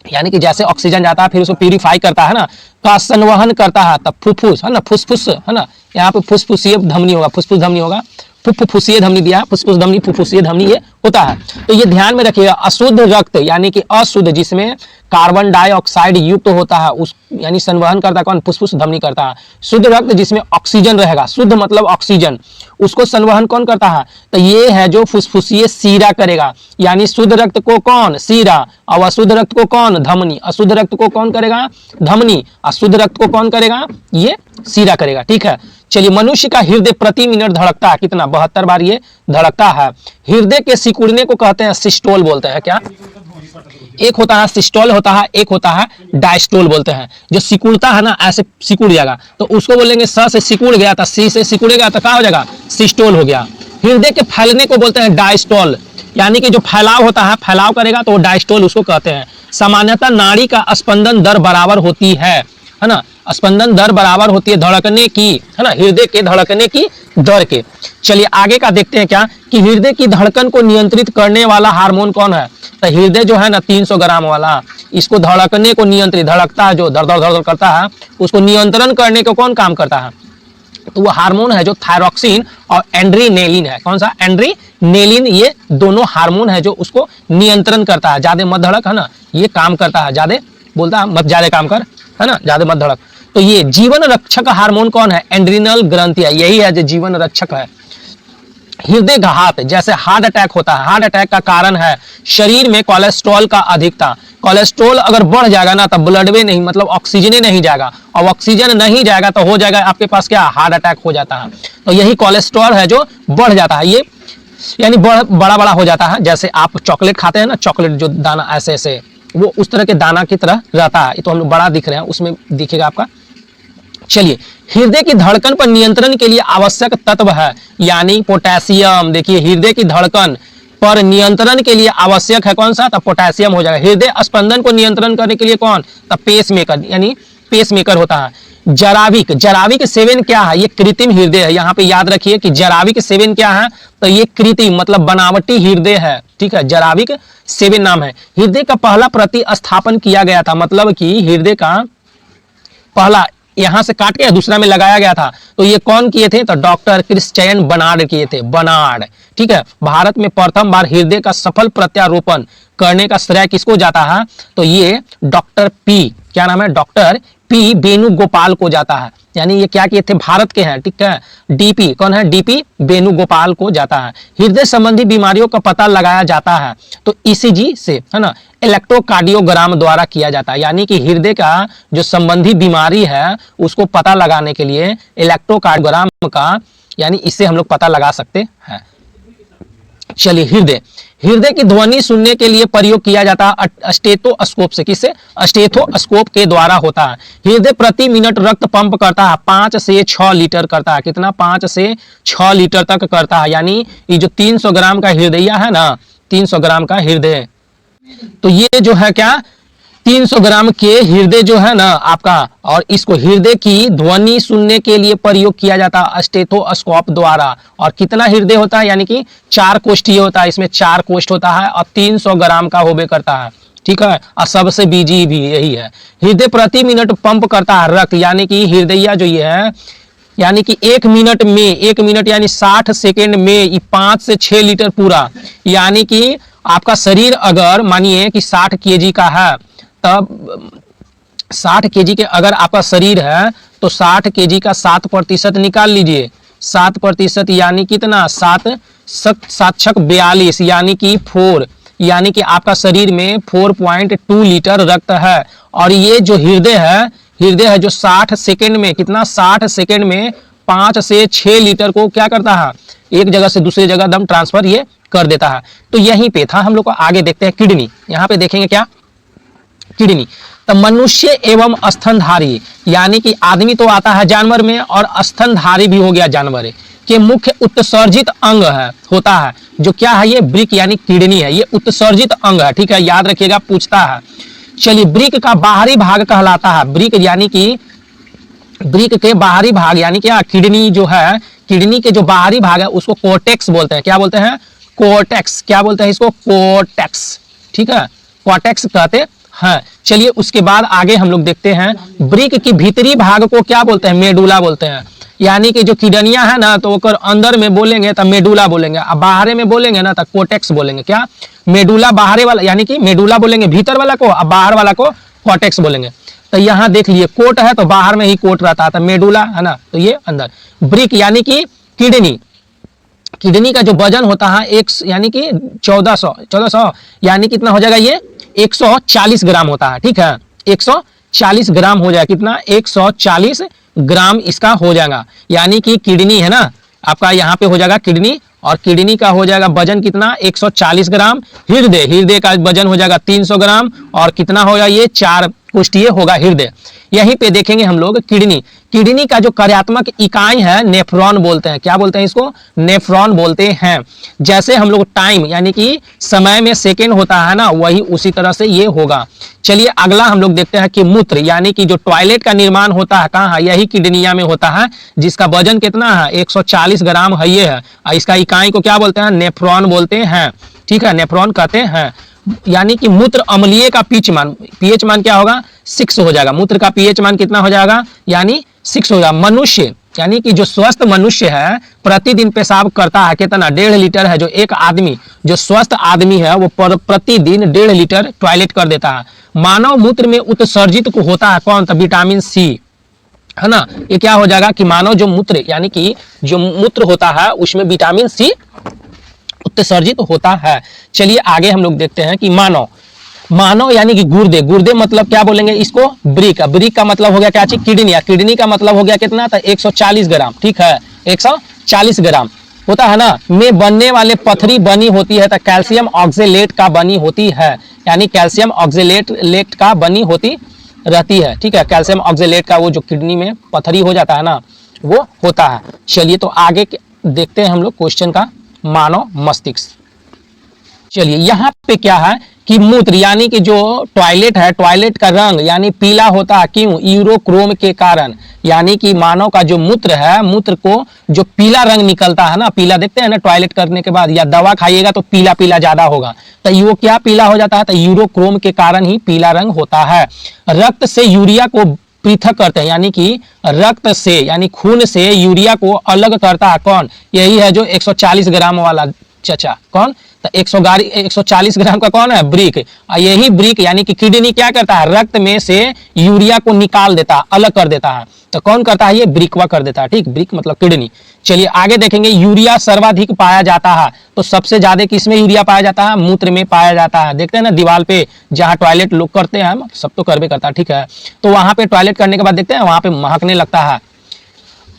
यानी कि जैसे ऑक्सीजन जाता है फिर उसको प्यूरिफाई करता है ना, का संवहन करता है, तब फुफ्फुस, है ना, फुसफुस, है ना, यहाँ पे फुसफुसीय धमनी होगा, फुसफुस धमनी होगा, फुफ्फुसीय धमनी दिया, फुसफुस धमनी, फुफ्फुसीय धमनी ये होता है। तो ये ध्यान में रखिएगा, अशुद्ध रक्त यानी कि अशुद्ध, जिसमें कार्बन डाइऑक्साइड युक्त होता है, उस यानी संवहन करता है कौन, फुसफुस धमनी करता है। शुद्ध रक्त जिसमें ऑक्सीजन रहेगा, शुद्ध मतलब ऑक्सीजन, उसको संवहन कौन करता है, तो ये है जो फुसफुसीय सीरा करेगा। यानी शुद्ध रक्त को कौन, सीरा, और अशुद्ध रक्त को कौन, धमनी। अशुद्ध रक्त को कौन करेगा, धमनी, और शुद्ध रक्त को कौन करेगा, ये सीरा करेगा, ठीक है। चलिए मनुष्य का हृदय प्रति मिनट धड़कता है कितना, 72 बार ये धड़कता है। हृदय के सिकुड़ने को कहते हैं सिस्टोल बोलते हैं, क्या, एक होता है सिस्टोल होता है, एक होता है डायस्टोल बोलते हैं। जो सिकुड़ता है ना, ऐसे सिकुड़ जाएगा तो उसको बोलेंगे स से सिकुड़ गया, तो सी से सिकुड़ेगा तो क्या हो जाएगा, सिस्टोल हो गया। हृदय के फैलने को बोलते हैं डायस्टोल, यानी कि जो फैलाव होता है, फैलाव करेगा तो वो डायस्टोल उसको कहते हैं। सामान्यतः नाड़ी का स्पंदन दर बराबर होती है ना, स्पंदन दर बराबर होती है धड़कने की, है ना, हृदय के धड़कने की दर के। चलिए आगे का देखते हैं क्या, कि हृदय की धड़कन को नियंत्रित करने वाला हार्मोन कौन है। तो हृदय जो है ना 300 ग्राम वाला, इसको धड़कने को नियंत्रित, धड़कता है जो धड़ धड़ धड़ करता है, उसको नियंत्रण करने को कौन काम करता है, तो वो हार्मोन है जो थायरॉक्सिन और एंड्रीनेलिन है। कौन सा, एंड्रीनेलिन, ये दोनों हार्मोन है जो उसको नियंत्रण करता है। ज्यादा मत धड़क, है ना, ये काम करता है, ज्यादा बोलता है मत ज्यादा काम कर, है ना, ज्यादा मत धड़क। तो ये जीवन रक्षक हार्मोन कौन है, एंड्रिनल ग्रंथि है, यही है जो जीवन रक्षक है। हृदय घात, जैसे हार्ट अटैक होता है, हार्ट अटैक का कारण है शरीर में कोलेस्ट्रॉल का अधिकता। कोलेस्ट्रॉल अगर बढ़ जाएगा ना, तब ब्लड में नहीं, मतलब ऑक्सीजन नहीं जाएगा, और ऑक्सीजन नहीं जाएगा तो हो जाएगा आपके पास क्या, हार्ट अटैक हो जाता है। तो यही कोलेस्ट्रॉल है जो बढ़ जाता है, ये यानी बड़ा बड़ा हो जाता है। जैसे आप चॉकलेट खाते हैं ना, चॉकलेट जो दाना ऐसे ऐसे, वो उस तरह के दाना की तरह रहता है। तो हम लोग बड़ा दिख रहे हैं, उसमें दिखेगा आपका। चलिए, हृदय की धड़कन पर नियंत्रण के लिए आवश्यक तत्व है, यानी पोटेशियम। देखिए, हृदय की धड़कन पर नियंत्रण के लिए आवश्यक है कौन सा, तब पोटेशियम हो जाएगा। हृदय स्पंदन को नियंत्रण करने के लिए कौन, तब पेसमेकर, यानी पेसमेकर होता है। जराविक, जराविक सेवन क्या है, ये कृत्रिम हृदय है। यहाँ पे याद रखिए कि जराविक सेवन क्या है, तो ये कृत्रिम मतलब बनावटी हृदय है, ठीक है, जराविक सेवन नाम है। हृदय का पहला प्रतिस्थापन किया गया था, मतलब कि हृदय का पहला यहां से काट के दूसरा में लगाया गया था। तो ये कौन किए थे, तो डॉक्टर क्रिश्चियन बर्नार्ड किए थे, बर्नार्ड, ठीक है। भारत में प्रथम बार हृदय का सफल प्रत्यारोपण करने का श्रेय किसको जाता है, तो ये डॉक्टर पी, क्या नाम है, डॉक्टर पी वेणुगोपाल को जाता है। यानी ये क्या किए थे, भारत के हैं, ठीक है। डीपी कौन है, डीपी वेणुगोपाल को जाता है। हृदय संबंधी बीमारियों का पता लगाया जाता है तो ईसीजी से, है ना, इलेक्ट्रोकार्डियोग्राम द्वारा किया जाता है। यानी कि हृदय का जो संबंधी बीमारी है उसको पता लगाने के लिए इलेक्ट्रोकार्डियोग्राम का, यानी इससे हम लोग पता लगा सकते हैं। चलिए, हृदय, हृदय की ध्वनि सुनने के लिए प्रयोग किया जाता है स्टेथोस्कोप से। किससे, स्टेथोस्कोप के द्वारा होता है। हृदय प्रति मिनट रक्त पंप करता है 5 से 6 लीटर करता है। कितना, 5 से 6 लीटर तक करता है। यानी ये जो 300 ग्राम का हृदय है ना, 300 ग्राम का हृदय, तो ये जो है क्या, 300 ग्राम के हृदय जो है ना आपका, और इसको हृदय की ध्वनि सुनने के लिए प्रयोग किया जाता है स्टेथोस्कोप द्वारा। और कितना हृदय होता है, यानी कि 4 कोष्ठीय होता है, इसमें 4 कोष्ठ होता है और 300 ग्राम का होबे करता है, ठीक है। और सबसे बीजी भी यही है। हृदय प्रति मिनट पंप करता है रक्त, यानी कि हृदय जो ये है, यानी कि 1 मिनट में, 1 मिनट यानी 60 सेकेंड में 5 से 6 लीटर पूरा। यानी कि आपका शरीर अगर मानिए कि 60 केजी का है, तब 60 केजी के अगर आपका शरीर है तो 60 केजी का 7% निकाल लीजिए। 7% यानी कितना, 7 छक 42, यानी कि 4, यानी कि आपका शरीर में 4.2 लीटर रक्त है। और ये जो हृदय है जो 60 सेकेंड में, कितना, 60 सेकेंड में 5 से 6 लीटर को क्या करता है, एक जगह से दूसरी जगह दम ट्रांसफर ये कर देता है। तो यहीं पे था, हम लोग को आगे देखते हैं किडनी। यहाँ पे देखेंगे क्या, किडनी। तो मनुष्य एवं स्तनधारी, यानी कि आदमी तो आता है जानवर में, और स्तनधारी भी हो गया जानवर के मुख्य उत्सर्जित अंग है, होता है, जो क्या है, ये ब्रिक यानी किडनी है, ये उत्सर्जित अंग है, ठीक है, याद रखिएगा, पूछता है। चलिए, ब्रिक का बाहरी भाग कहलाता है, ब्रिक यानी कि ब्रिक के बाहरी भाग, यानी क्या, किडनी जो है, किडनी के जो बाहरी भाग है उसको कोर्टेक्स बोलते हैं। क्या बोलते हैं, कोर्टेक्स, क्या बोलते हैं इसको, कोर्टेक्स, ठीक है, कोर्टेक्स कहते हैं। चलिए, उसके बाद आगे हम लोग देखते हैं, ब्रिक की भीतरी भाग को क्या बोलते हैं, मेडुला बोलते हैं। यानी कि जो किडनियां है ना, तो ओकर अंदर में बोलेंगे तो मेडुला बोलेंगे, अब बाहर में बोलेंगे ना तो कोर्टेक्स बोलेंगे। क्या, मेडुला बाहरी वाला, यानी कि मेडुला बोलेंगे भीतर वाला को, अब बाहर वाला को कोर्टेक्स बोलेंगे। तो यहाँ देख लिए, कोट है तो बाहर में ही कोट रहता था, मेडुला है ना, तो ये अंदर। ब्रिक यानी कि किडनी, किडनी का जो वजन होता है एक, यानी कि 1400 यानी कितना हो जाएगा, ये 140 ग्राम होता है, ठीक है, 140 ग्राम हो जाएगा। कितना, 140 ग्राम इसका हो जाएगा। यानी कि किडनी है ना आपका, यहाँ पे हो जाएगा किडनी, और किडनी का हो जाएगा वजन कितना, 140 ग्राम। हृदय का वजन हो जाएगा 300 ग्राम, और कितना होगा, ये 4 कोष्ठीय होगा हृदय। यहीं पे देखेंगे हम लोग किडनी, किडनी का जो कार्यात्मक इकाई है नेफ्रॉन बोलते हैं। क्या बोलते हैं इसको, नेफ्रॉन बोलते हैं। जैसे हम लोग टाइम यानी कि समय में सेकेंड होता है ना, वही उसी तरह से ये होगा। चलिए, अगला हम लोग देखते हैं कि मूत्र, यानी कि जो टॉयलेट का निर्माण होता है कहाँ है, यही किडनिया में होता है, जिसका वजन कितना है, 140 ग्राम है ये है। इसका इकाई को क्या बोलते हैं, नेफ्रॉन बोलते हैं, ठीक है, नेफ्रॉन कहते हैं। यानी कि मूत्र अम्लीय का पीएच मान क्या होगा, 6 हो जाएगा। मूत्र का पीएच मान कितना हो जाएगा, यानी 6 हो जाएगा। मनुष्य यानी कि जो स्वस्थ मनुष्य है प्रतिदिन पेशाब करता है कितना, 1.5 लीटर है। जो एक आदमी, जो स्वस्थ आदमी है वो प्रतिदिन 1.5 लीटर टॉयलेट कर देता है। मानव मूत्र में उत्सर्जित को होता है कौन, तो विटामिन सी, है ना। ये क्या हो जाएगा कि मानव जो मूत्र, यानी कि जो मूत्र होता है उसमें विटामिन सी उत्सर्जित होता है। चलिए आगे हम लोग देखते हैं कि मानव, मानव यानी कि गुर्दे, गुर्दे मतलब क्या बोलेंगे इसको, ब्रिक, ब्रिक का मतलब हो गया क्या चीज, किडनी, किडनी का मतलब हो गया कितना, तो 140 ग्राम, ठीक है 140 ग्राम होता है ना, में बनने वाले पथरी बनी होती है, तो कैल्शियम ऑक्जेलेट का बनी होती है, यानी कैल्शियम ऑक्जेलेट का बनी होती रहती है, ठीक है, कैल्शियम ऑक्जेलेट का वो जो किडनी में पथरी हो जाता है ना वो होता है। चलिए तो आगे देखते हैं हम लोग क्वेश्चन का, मानव मस्तिष्क। चलिए यहाँ पे क्या है कि मूत्र यानी कि जो टॉयलेट है, टॉयलेट का रंग यानी पीला होता है, क्यों, यूरोक्रोम के कारण, यानी कि मानव का जो मूत्र है, मूत्र को जो पीला रंग निकलता है ना, पीला देखते हैं ना टॉयलेट करने के बाद, या दवा खाइएगा तो पीला पीला ज्यादा होगा, तो वो क्या पीला हो जाता है, तो यूरोक्रोम के कारण ही पीला रंग होता है। रक्त से यूरिया को पृथक करते हैं, यानी कि रक्त से यानी खून से यूरिया को अलग करता है कौन, यही है जो 140 ग्राम वाला चचा, कौन, तो 140 ग्राम का कौन है, ब्रिक। यही ब्रिक यानी कि किडनी क्या करता है, रक्त में से यूरिया को निकाल देता है, अलग कर देता है, तो कौन करता है, ये ब्रिकवा कर देता है, ठीक, ब्रिक मतलब किडनी। चलिए आगे देखेंगे, यूरिया सर्वाधिक पाया जाता है, तो सबसे ज्यादा किसमें यूरिया पाया जाता है, मूत्र में पाया जाता है। देखते हैं ना दीवार पे जहाँ टॉयलेट लोग करते हैं, सब तो करबे करता है, ठीक है, तो वहां पे टॉयलेट करने के बाद देखते हैं वहां पे महकने लगता है,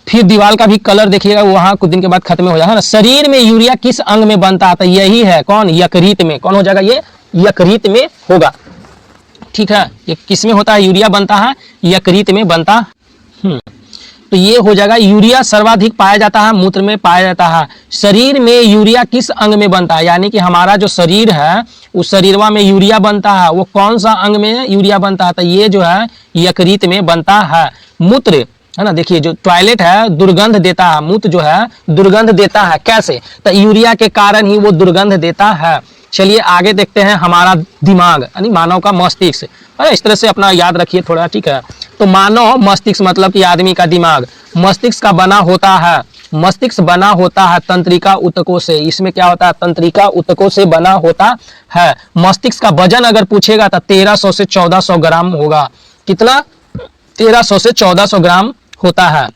फिर दीवार का भी कलर देखिएगा वहां कुछ दिन के बाद खत्म हो जाता है ना। शरीर में यूरिया किस अंग में बनता है, तो यही है कौन, यकृत में, कौन हो जाएगा, ये यकृत में होगा, ठीक है, ये किस में होता है, यूरिया बनता है यकृत में बनता। तो ये हो जाएगा, यूरिया सर्वाधिक पाया जाता है, मूत्र में पाया जाता है। शरीर में यूरिया किस अंग में बनता है, यानी कि हमारा जो शरीर है उस शरीरवा में यूरिया बनता है, वो कौन सा अंग में यूरिया बनता है, तो ये जो है यकृत में बनता है। मूत्र है ना, देखिए जो टॉयलेट है दुर्गंध देता है, मूत्र जो है दुर्गंध देता है, कैसे, तो यूरिया के कारण ही वो दुर्गंध देता है। चलिए आगे देखते हैं, हमारा दिमाग यानी मानव का मस्तिष्क, अरे इस तरह से अपना याद रखिए थोड़ा, ठीक है, तो मानव मस्तिष्क मतलब कि आदमी का दिमाग, मस्तिष्क का बना होता है, मस्तिष्क बना होता है तंत्रिका ऊतकों से, इसमें क्या होता है, तंत्रिका ऊतकों से बना होता है। मस्तिष्क का वजन अगर पूछेगा तो 1300 से 1400 ग्राम होगा, कितना, 1300 से 1400 ग्राम होता है।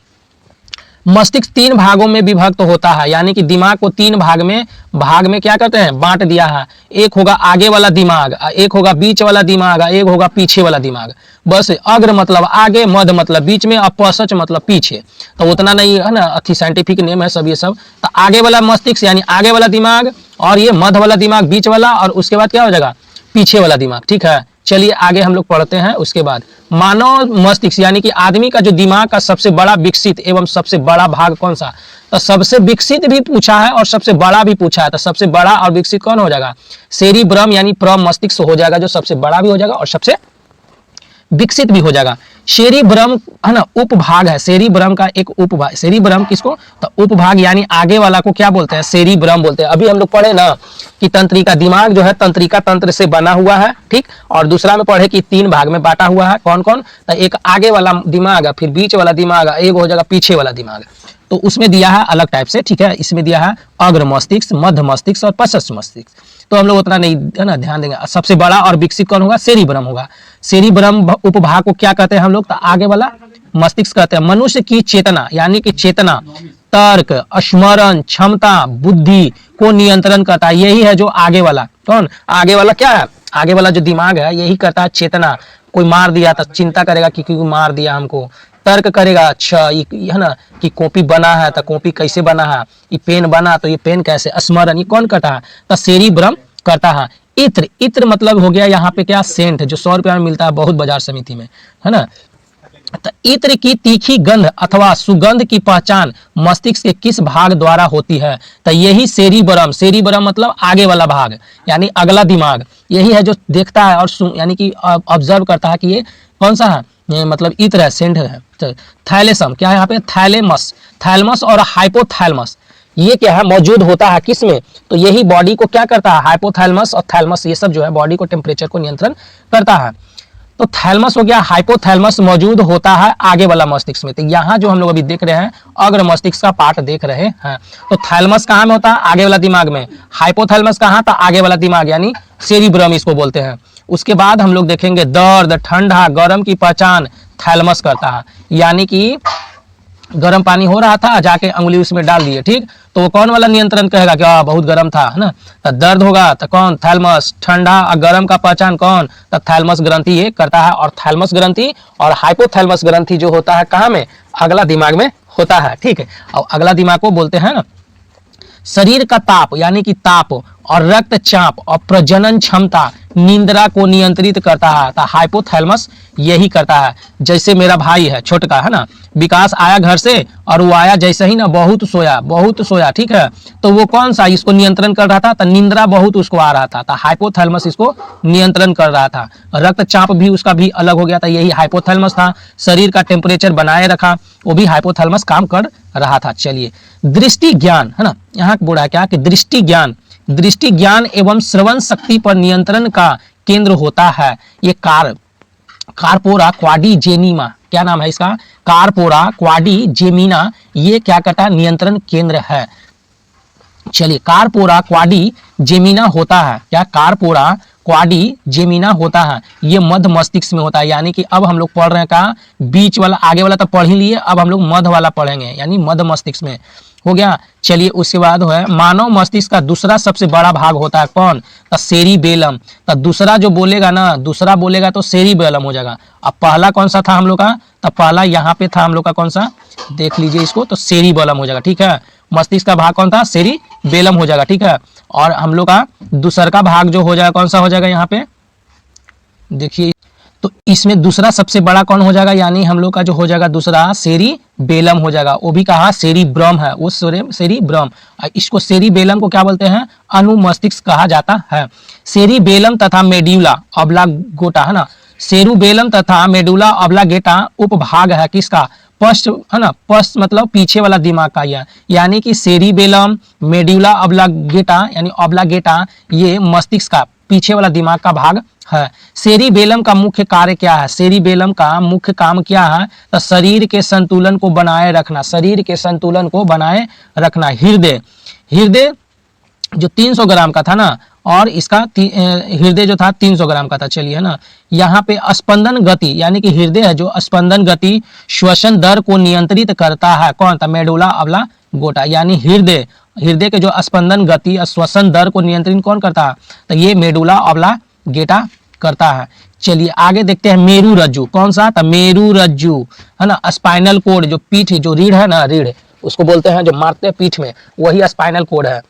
मस्तिष्क 3 भागों में विभक्त होता है, यानी कि दिमाग को 3 भाग में क्या करते हैं, बांट दिया है। एक होगा आगे वाला दिमाग, एक होगा बीच वाला दिमाग, एक होगा पीछे वाला दिमाग। बस अग्र मतलब आगे, मध्य मतलब बीच में, और पश्च मतलब पीछे, तो उतना नहीं है ना, अति साइंटिफिक नेम है सब ये सब। तो आगे वाला मस्तिष्क यानी आगे वाला दिमाग, और ये मध्य वाला दिमाग बीच वाला, और उसके बाद क्या हो जाएगा, पीछे वाला दिमाग, ठीक है। चलिए आगे हम लोग पढ़ते हैं। उसके बाद मानव मस्तिष्क यानी कि आदमी का जो दिमाग का सबसे बड़ा विकसित एवं सबसे बड़ा भाग कौन सा, तो सबसे विकसित भी पूछा है और सबसे बड़ा भी पूछा है, तो सबसे बड़ा और विकसित कौन हो जाएगा, सेरिब्रम यानी प्रमस्तिष्क हो जाएगा, जो सबसे बड़ा भी हो जाएगा और सबसे विकसित भी हो जाएगा। सेरिब्रम है ना उपभाग है, सेरिब्रम का एक उपभाग, सेरिब्रम किसको, तो उपभाग यानी आगे वाला को क्या बोलते हैं, सेरिब्रम बोलते हैं। अभी हम लोग पढ़े ना कि तंत्रिका, दिमाग जो है तंत्रिका तंत्र से बना हुआ है, ठीक, और दूसरा में पढ़े कि 3 भाग में बांटा हुआ है, कौन कौन, तो एक आगे वाला दिमाग है, फिर बीच वाला दिमाग है, एक हो जाएगा पीछे वाला दिमाग, तो उसमें दिया है अलग टाइप से, ठीक है। इसमें दिया है अग्र मस्तिष्क, मध्य मस्तिष्क और पश्च मस्तिष्क, तो हम लोग उतना नहीं है ना ध्यान देंगे। सबसे बड़ा और विकसित कौन होगा, सेरिब्रम होगा। सेरिब्रम उपभाग को क्या कहते हैं हम लोग, तो आगे वाला मस्तिष्क कहते हैं। मनुष्य की चेतना यानी कि चेतना, तर्क, स्मरण क्षमता, बुद्धि को नियंत्रण करता है, यही है जो आगे वाला, कौन, आगे वाला क्या है, आगे वाला जो दिमाग है यही करता है चेतना। कोई मार दिया तो चिंता करेगा कि क्यों मार दिया हमको, तर्क करेगा, अच्छा ये है ना कि कॉपी बना है तो कॉपी कैसे बना है, ये पेन बना तो ये पेन कैसे, स्मरण ये कौन करता है, तो सेरिब्रम करता है। इत्र, इत्र मतलब हो गया यहाँ पे क्या, सेंट, जो 100 रुपया में मिलता है बहुत बाजार समिति में, है ना। तो इत्र की तीखी गंध अथवा सुगंध की पहचान मस्तिष्क के किस भाग द्वारा होती है, तो यही सेरिब्रम, सेरिब्रम मतलब आगे वाला भाग यानी अगला दिमाग, यही है जो देखता है और यानी कि ऑब्जर्व करता है कि ये कौन सा है, ये मतलब इत्र है, सेंट है। थैलेसम क्या है यहाँ पे, थैलेमस, थैलमस और हाइपोथैलमस, ये क्या है मौजूद होता है किसमें, तो यही बॉडी को क्या करता है, हाइपोथैलमस और थैलमस, ये सब जो है बॉडी को टेम्परेचर को नियंत्रण करता है। तो थैलमस हो गया, हाइपोथैलमस मौजूद होता है आगे वाला मस्तिष्क में। तो यहाँ जो हम लोग अभी देख रहे हैं अग्र मस्तिष्क का पार्ट देख रहे हैं। तो थैलमस कहाँ में होता है, आगे वाला दिमाग में। हाइपोथैलमस कहाँ था, आगे वाला दिमाग यानी सेरिब्रम इसको बोलते हैं। उसके बाद हम लोग देखेंगे दर्द, ठंडा, गर्म की पहचान थैलमस करता है, यानी कि गर्म पानी हो रहा था, जाके अंगुली उसमें डाल दिए, ठीक, तो वो कौन वाला नियंत्रण कहेगा कि बहुत गर्म था, है ना। तो दर्द होगा तो कौन, थैलमस। ठंडा और गर्म का पहचान कौन, तो थैलमस ग्रंथि ये करता है। और थैलमस ग्रंथि और हाइपोथैलमस ग्रंथि जो होता है कहाँ में, अगला दिमाग में होता है, ठीक है। और अगला दिमाग को बोलते हैं ना शरीर का ताप यानी कि ताप और रक्तचाप और प्रजनन क्षमता निंद्रा को नियंत्रित करता है, तो हाइपोथैलेमस यही करता है। जैसे मेरा भाई है छोटका, है ना, विकास आया घर से और वो आया जैसे ही ना बहुत सोया, ठीक है, तो वो कौन सा इसको नियंत्रण कर रहा था, तो निंद्रा बहुत उसको आ रहा था, तो हाइपोथैलेमस इसको नियंत्रण कर रहा था। रक्तचाप भी उसका भी अलग हो गया था, यही हाइपोथैलेमस था। शरीर का टेम्परेचर बनाए रखा, वो भी हाइपोथैलेमस काम कर रहा था। चलिए, दृष्टि ज्ञान, है ना, यहाँ बोल रहा है क्या कि दृष्टि ज्ञान एवं श्रवण शक्ति पर नियंत्रण का केंद्र होता है। ये कार्पोरा क्वाड्रिजेमिना, क्या नाम है इसका, कार्पोरा क्वाड्रिजेमिना, ये क्या करता है, नियंत्रण केंद्र है। चलिए, कार्पोरा क्वाड्रिजेमिना होता है क्या, कार्पोरा क्वाड्रिजेमिना होता है, ये मध्य मस्तिष्क में होता है। यानी कि अब हम लोग पढ़ रहे हैं का बीच वाला, आगे वाला तो पढ़ ही लिए, अब हम लोग मध्य वाला पढ़ेंगे, यानी मध्य मस्तिष्क में हो गया। चलिए, उसके बाद है मानव मस्तिष्क का दूसरा सबसे बड़ा भाग होता है कौन, तो सेरिबेलम। तो दूसरा जो बोलेगा ना, दूसरा बोलेगा तो सेरिबेलम हो जाएगा। अब पहला कौन सा था हम लोग का, तो पहला यहाँ पे था हम लोग का कौन सा, देख लीजिए इसको, तो सेरिबेलम हो जाएगा, ठीक है। मस्तिष्क का भाग कौन था, सेरिबेलम हो जाएगा, ठीक है। और हम लोग का दूसरा का भाग जो हो जाएगा कौन सा हो जाएगा, यहाँ पे देखिए, तो इसमें दूसरा सबसे बड़ा कौन हो जाएगा, यानी हम लोग का जो हो जाएगा दूसरा सेरिबेलम हो जाएगा। वो भी कहा सेरिब्रम है, वो सेरिब्रम। इसको सेरिबेलम को क्या बोलते हैं, अनुमस्तिष्क कहा जाता है। सेरिबेलम तथा मेडुला ऑब्लांगेटा, है ना, सेरुबेलम तथा मेडुला ऑब्लांगेटा उपभाग है किसका, पश्च, है ना, पश्च मतलब पीछे वाला दिमाग का, यह यानी कि सेरिबेलम, मेडुला ऑब्लांगेटा यानी ऑब्लांगेटा, ये मस्तिष्क का पीछे वाला दिमाग का भाग है। सेरिबेलम का मुख्य कार्य क्या है, सेरिबेलम का मुख्य काम क्या है, तो शरीर के संतुलन को बनाए रखना, शरीर के संतुलन को बनाए रखना। हृदय जो 300 ग्राम का था ना, और इसका हृदय जो था 300 ग्राम का था। चलिए, है ना, यहाँ पे स्पंदन गति यानी कि हृदय है जो स्पंदन गति श्वसन दर को नियंत्रित करता है, कौन था, मेडुला ऑब्लांगेटा। यानी हृदय के जो स्पंदन गति श्वसन दर को नियंत्रित कौन करता है, तो ये मेडुला ऑब्लांगेटा करता है। चलिए आगे देखते हैं मेरू रज्जु, कौन सा था, मेरू रज्जु, है ना, स्पाइनल कोड जो पीठ जो रीढ़ है ना, रीढ़ उसको बोलते हैं जो मारते हैं पीठ में, वही स्पाइनल कोड है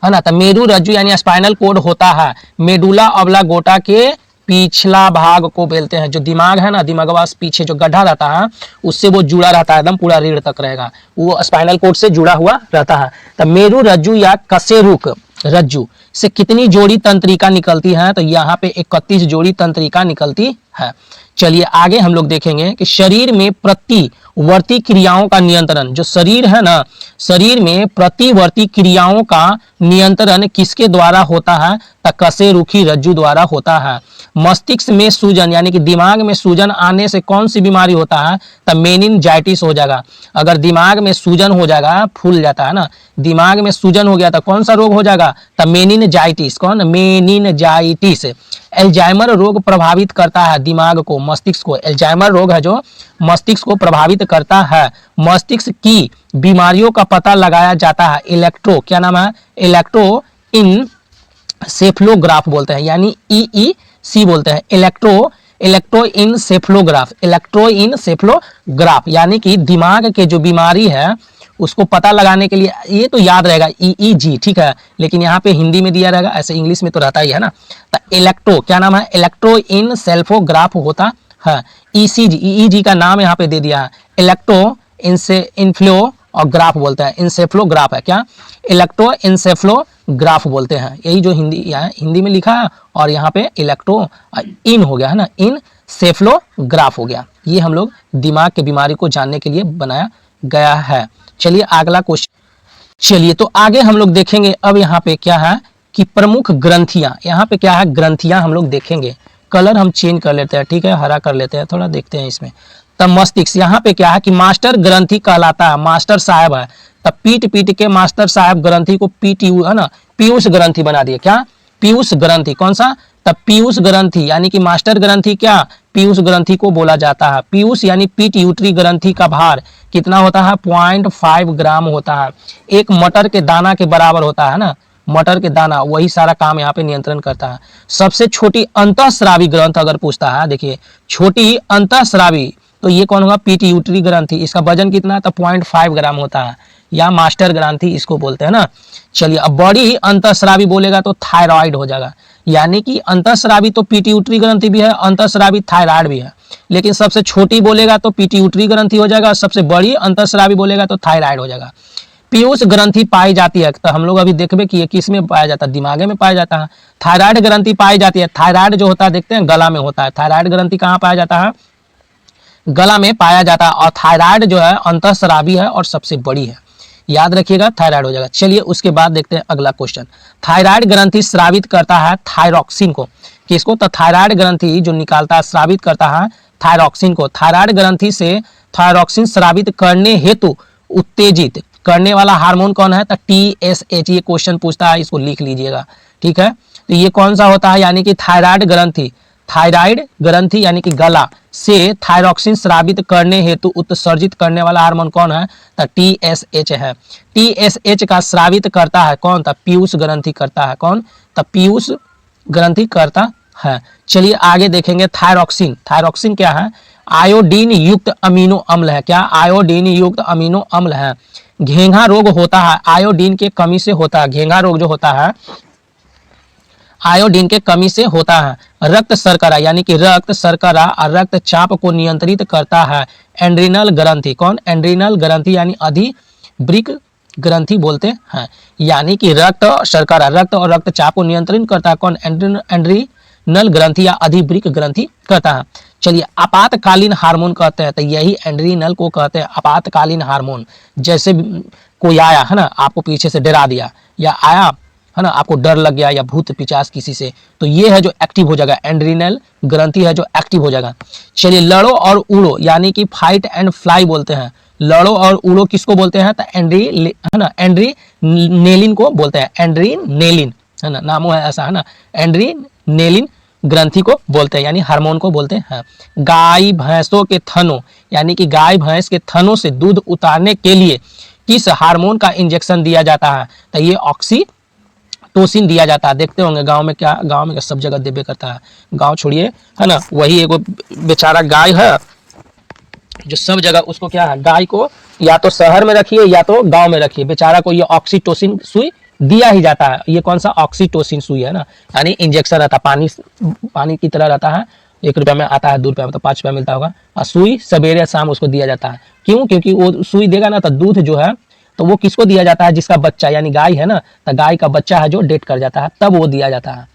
ना। तो मेरू रज्जु यानी स्पाइनल कोड होता है मेडुला ऑब्लांगेटा के पिछला भाग को बोलते हैं। जो दिमाग है ना, दिमाग पीछे जो गड्ढा रहता है उससे वो जुड़ा रहता है, एकदम पूरा रीढ़ तक रहेगा, वो स्पाइनल कोड से जुड़ा हुआ रहता है। तो मेरू रज्जु या कशेरुक रज्जु से कितनी जोड़ी तंत्रिका निकलती है, तो यहाँ पे 31 जोड़ी तंत्रिका निकलती है। चलिए आगे हम लोग देखेंगे कि शरीर में प्रतिवर्ती क्रियाओं का नियंत्रण, जो शरीर है ना, शरीर में प्रतिवर्ती क्रियाओं का नियंत्रण किसके द्वारा होता है, तो कशेरुकी रज्जु द्वारा होता है। मस्तिष्क में सूजन यानी कि दिमाग में सूजन आने से कौन सी बीमारी होता है, तो मेनिनजाइटिस हो जाएगा। अगर दिमाग में सूजन हो जाएगा, फूल जाता है ना, दिमाग में सूजन हो गया तो कौन सा रोग हो जाएगा, तो मेनिनजाइटिस, कौन, मेनिनजाइटिस। एल्जाइमर रोग प्रभावित करता है दिमाग को, मस्तिष्क को, एल्जाइमर रोग है जो मस्तिष्क को प्रभावित करता है। मस्तिष्क की बीमारियों का पता लगाया जाता है इलेक्ट्रो, क्या नाम है, इलेक्ट्रो इनसेफलोग्राफ बोलते हैं, यानी EEC बोलते हैं, इलेक्ट्रो इनसेफलोग्राफ, यानी कि दिमाग के जो बीमारी है उसको पता लगाने के लिए, ये तो याद रहेगा EEG, ठीक है, लेकिन यहाँ पे हिंदी में दिया रहेगा, ऐसे इंग्लिश में तो रहता ही है ना। तो इलेक्ट्रो, क्या नाम है, इलेक्ट्रो इनसेफलोग्राफ होता है। EEG का नाम यहाँ पे दे दिया है, इलेक्ट्रो इनसेफलोग्राफ बोलते हैं, इंसेफ्लोग्राफ है क्या, इलेक्ट्रो इंसेफ्लोग्राफ बोलते हैं, यही जो हिंदी में लिखा है, और यहाँ पे इलेक्ट्रो इन हो गया है ना, इनसेफ्लोग्राफ हो गया। ये हम लोग दिमाग के बीमारी को जानने के लिए बनाया गया है। चलिए अगला क्वेश्चन, चलिए तो आगे हम लोग देखेंगे अब यहाँ पे क्या है कि प्रमुख ग्रंथियां, यहाँ पे क्या है, ग्रंथियां हम लोग देखेंगे। कलर हम चेंज कर लेते हैं, ठीक है, हरा कर लेते हैं, थोड़ा देखते हैं इसमें। तब मस्तिष्क, यहाँ पे क्या है कि मास्टर ग्रंथि कहलाता है, मास्टर साहब है, तब पीट के मास्टर साहब ग्रंथि को PTU, है ना, पीयूष ग्रंथि बना दिए, क्या, पीयूष ग्रंथि, कौन सा, तब पीयूष ग्रंथि यानी कि मास्टर ग्रंथि क्या, पीयूष ग्रंथि को बोला जाता है। पीयूष यानी पिट्यूटरी ग्रंथि का भार कितना होता है? 0.5 ग्राम होता है। एक मटर के दाना के बराबर होता है ना, मटर के दाना, वही सारा काम यहाँ पे नियंत्रण करता है। सबसे छोटी अंतःस्रावी ग्रंथ अगर पूछता है, देखिए छोटी अंतःस्रावी, तो ये कौन होगा? पिट्यूटरी ग्रंथि। इसका वजन कितना है? तो 0.5 ग्राम होता है, या मास्टर ग्रंथि इसको बोलते हैं ना। चलिए, अब बड़ी अंतःस्रावी बोलेगा तो थायराइड हो जाएगा। यानी कि अंतःस्रावी तो पिट्यूटरी ग्रंथि भी है, अंतःस्रावी थायराइड भी है, लेकिन सबसे छोटी बोलेगा तो पिट्यूटरी ग्रंथि हो जाएगा, सबसे बड़ी अंतःस्रावी बोलेगा तो थायराइड हो जाएगा। पीयूष ग्रंथि पाई जाती है, तो हम लोग अभी देखबे कि ये किस में पाया जाता है? दिमागे में पाया जाता है। थायराइड ग्रंथि पाई जाती है, थायराइड जो होता है देखते हैं गला में होता है। थायराइड ग्रंथि कहाँ पाया जाता है? गला में पाया जाता है। और थायराइड जो है अंतःस्रावी है और सबसे बड़ी है, याद रखिएगा, थायराइड हो जाएगा। चलिए उसके बाद देखते हैं अगला क्वेश्चन। थायराइड ग्रंथि स्रावित करता है थायरॉक्सिन को, किसको? तो थायराइड ग्रंथि जो निकालता है, स्रावित करता है थायरॉक्सिन को। थायराइड ग्रंथि से थायरॉक्सिन स्रावित करने हेतु उत्तेजित करने वाला हार्मोन कौन है? तो TSH। ये क्वेश्चन पूछता है, इसको लिख लीजिएगा, ठीक है। तो ये कौन सा होता है? यानी कि थायराइड ग्रंथि, थायराइड ग्रंथि यानी कि गला से थायरॉक्सिन स्रावित करने हेतु उत्सर्जित करने वाला हार्मोन कौन है? तो TSH है। TSH का स्रावित करता है कौन? तो पीयूष ग्रंथि करता है। कौन? तो पीयूष ग्रंथि करता है। चलिए आगे देखेंगे। थायरॉक्सिन, थायरॉक्सिन क्या है? आयोडीन युक्त अमीनो अम्ल है। क्या? आयोडीन युक्त अमीनो अम्ल है। घेंघा रोग होता है आयोडीन के कमी से होता है। घेंघा रोग जो होता है आयोडीन के कमी से होता है। रक्त शर्करा यानी कि रक्त शर्करा और रक्तचाप को नियंत्रित करता है एड्रिनल ग्रंथि। कौन? एड्रिनल ग्रंथि यानी अधिवृक्क ग्रंथि बोलते हैं। यानी कि रक्त शर्करा, रक्त और रक्तचाप को नियंत्रित करता है कौन? एड्रिनल ग्रंथि या अधिवृक्क ग्रंथि करता है। चलिए, आपातकालीन हार्मोन कहते हैं, तो यही एड्रिनल को कहते हैं आपातकालीन हार्मोन। जैसे कोई आया है ना, आपको पीछे से डरा दिया, या आया है ना, आपको डर लग गया, या भूत पिचास किसी से, तो ये है जो एक्टिव हो जाएगा, एड्रिनल ग्रंथि है जो एक्टिव हो जाएगा। चलिए, लड़ो और उड़ो यानी कि फाइट एंड फ्लाई बोलते हैं। लड़ो और उड़ो किसको बोलते हैं? तो एड्रीनेलिन को बोलते हैं। एड्रीनेलिन है ना, नामो है ऐसा, है ना। एड्रीनेलिन ग्रंथि को बोलते हैं, यानी हार्मोन को बोलते हैं। गाय भैंसों के थनों यानी कि गाय भैंस के थनों से दूध उतारने के लिए किस हार्मोन का इंजेक्शन दिया जाता है? तो ये ऑक्सीटोसिन दिया जाता है। देखते होंगे गांव में क्या, गांव में सब जगह देबे करता है। गांव छोड़िए, है ना, वही एगो बेचारा गाय है जो सब जगह, उसको क्या है, गाय को या तो शहर में रखिए या तो गांव में रखिए, बेचारा को ये ऑक्सीटोसिन सुई दिया ही जाता है। ये कौन सा? ऑक्सीटोसिन सुई है ना, यानी इंजेक्शन रहता है, पानी की तरह रहता है। 1 रुपया में आता है, 2 रुपया में, तो 5 रुपया मिलता होगा। और सुई सवेरे शाम उसको दिया जाता है। क्यों? क्योंकि वो सुई देगा ना तो दूध जो है, तो वो किसको दिया जाता है? जिसका बच्चा यानी गाय है ना, तो गाय का बच्चा है जो डेथ कर जाता है, तब वो दिया जाता है,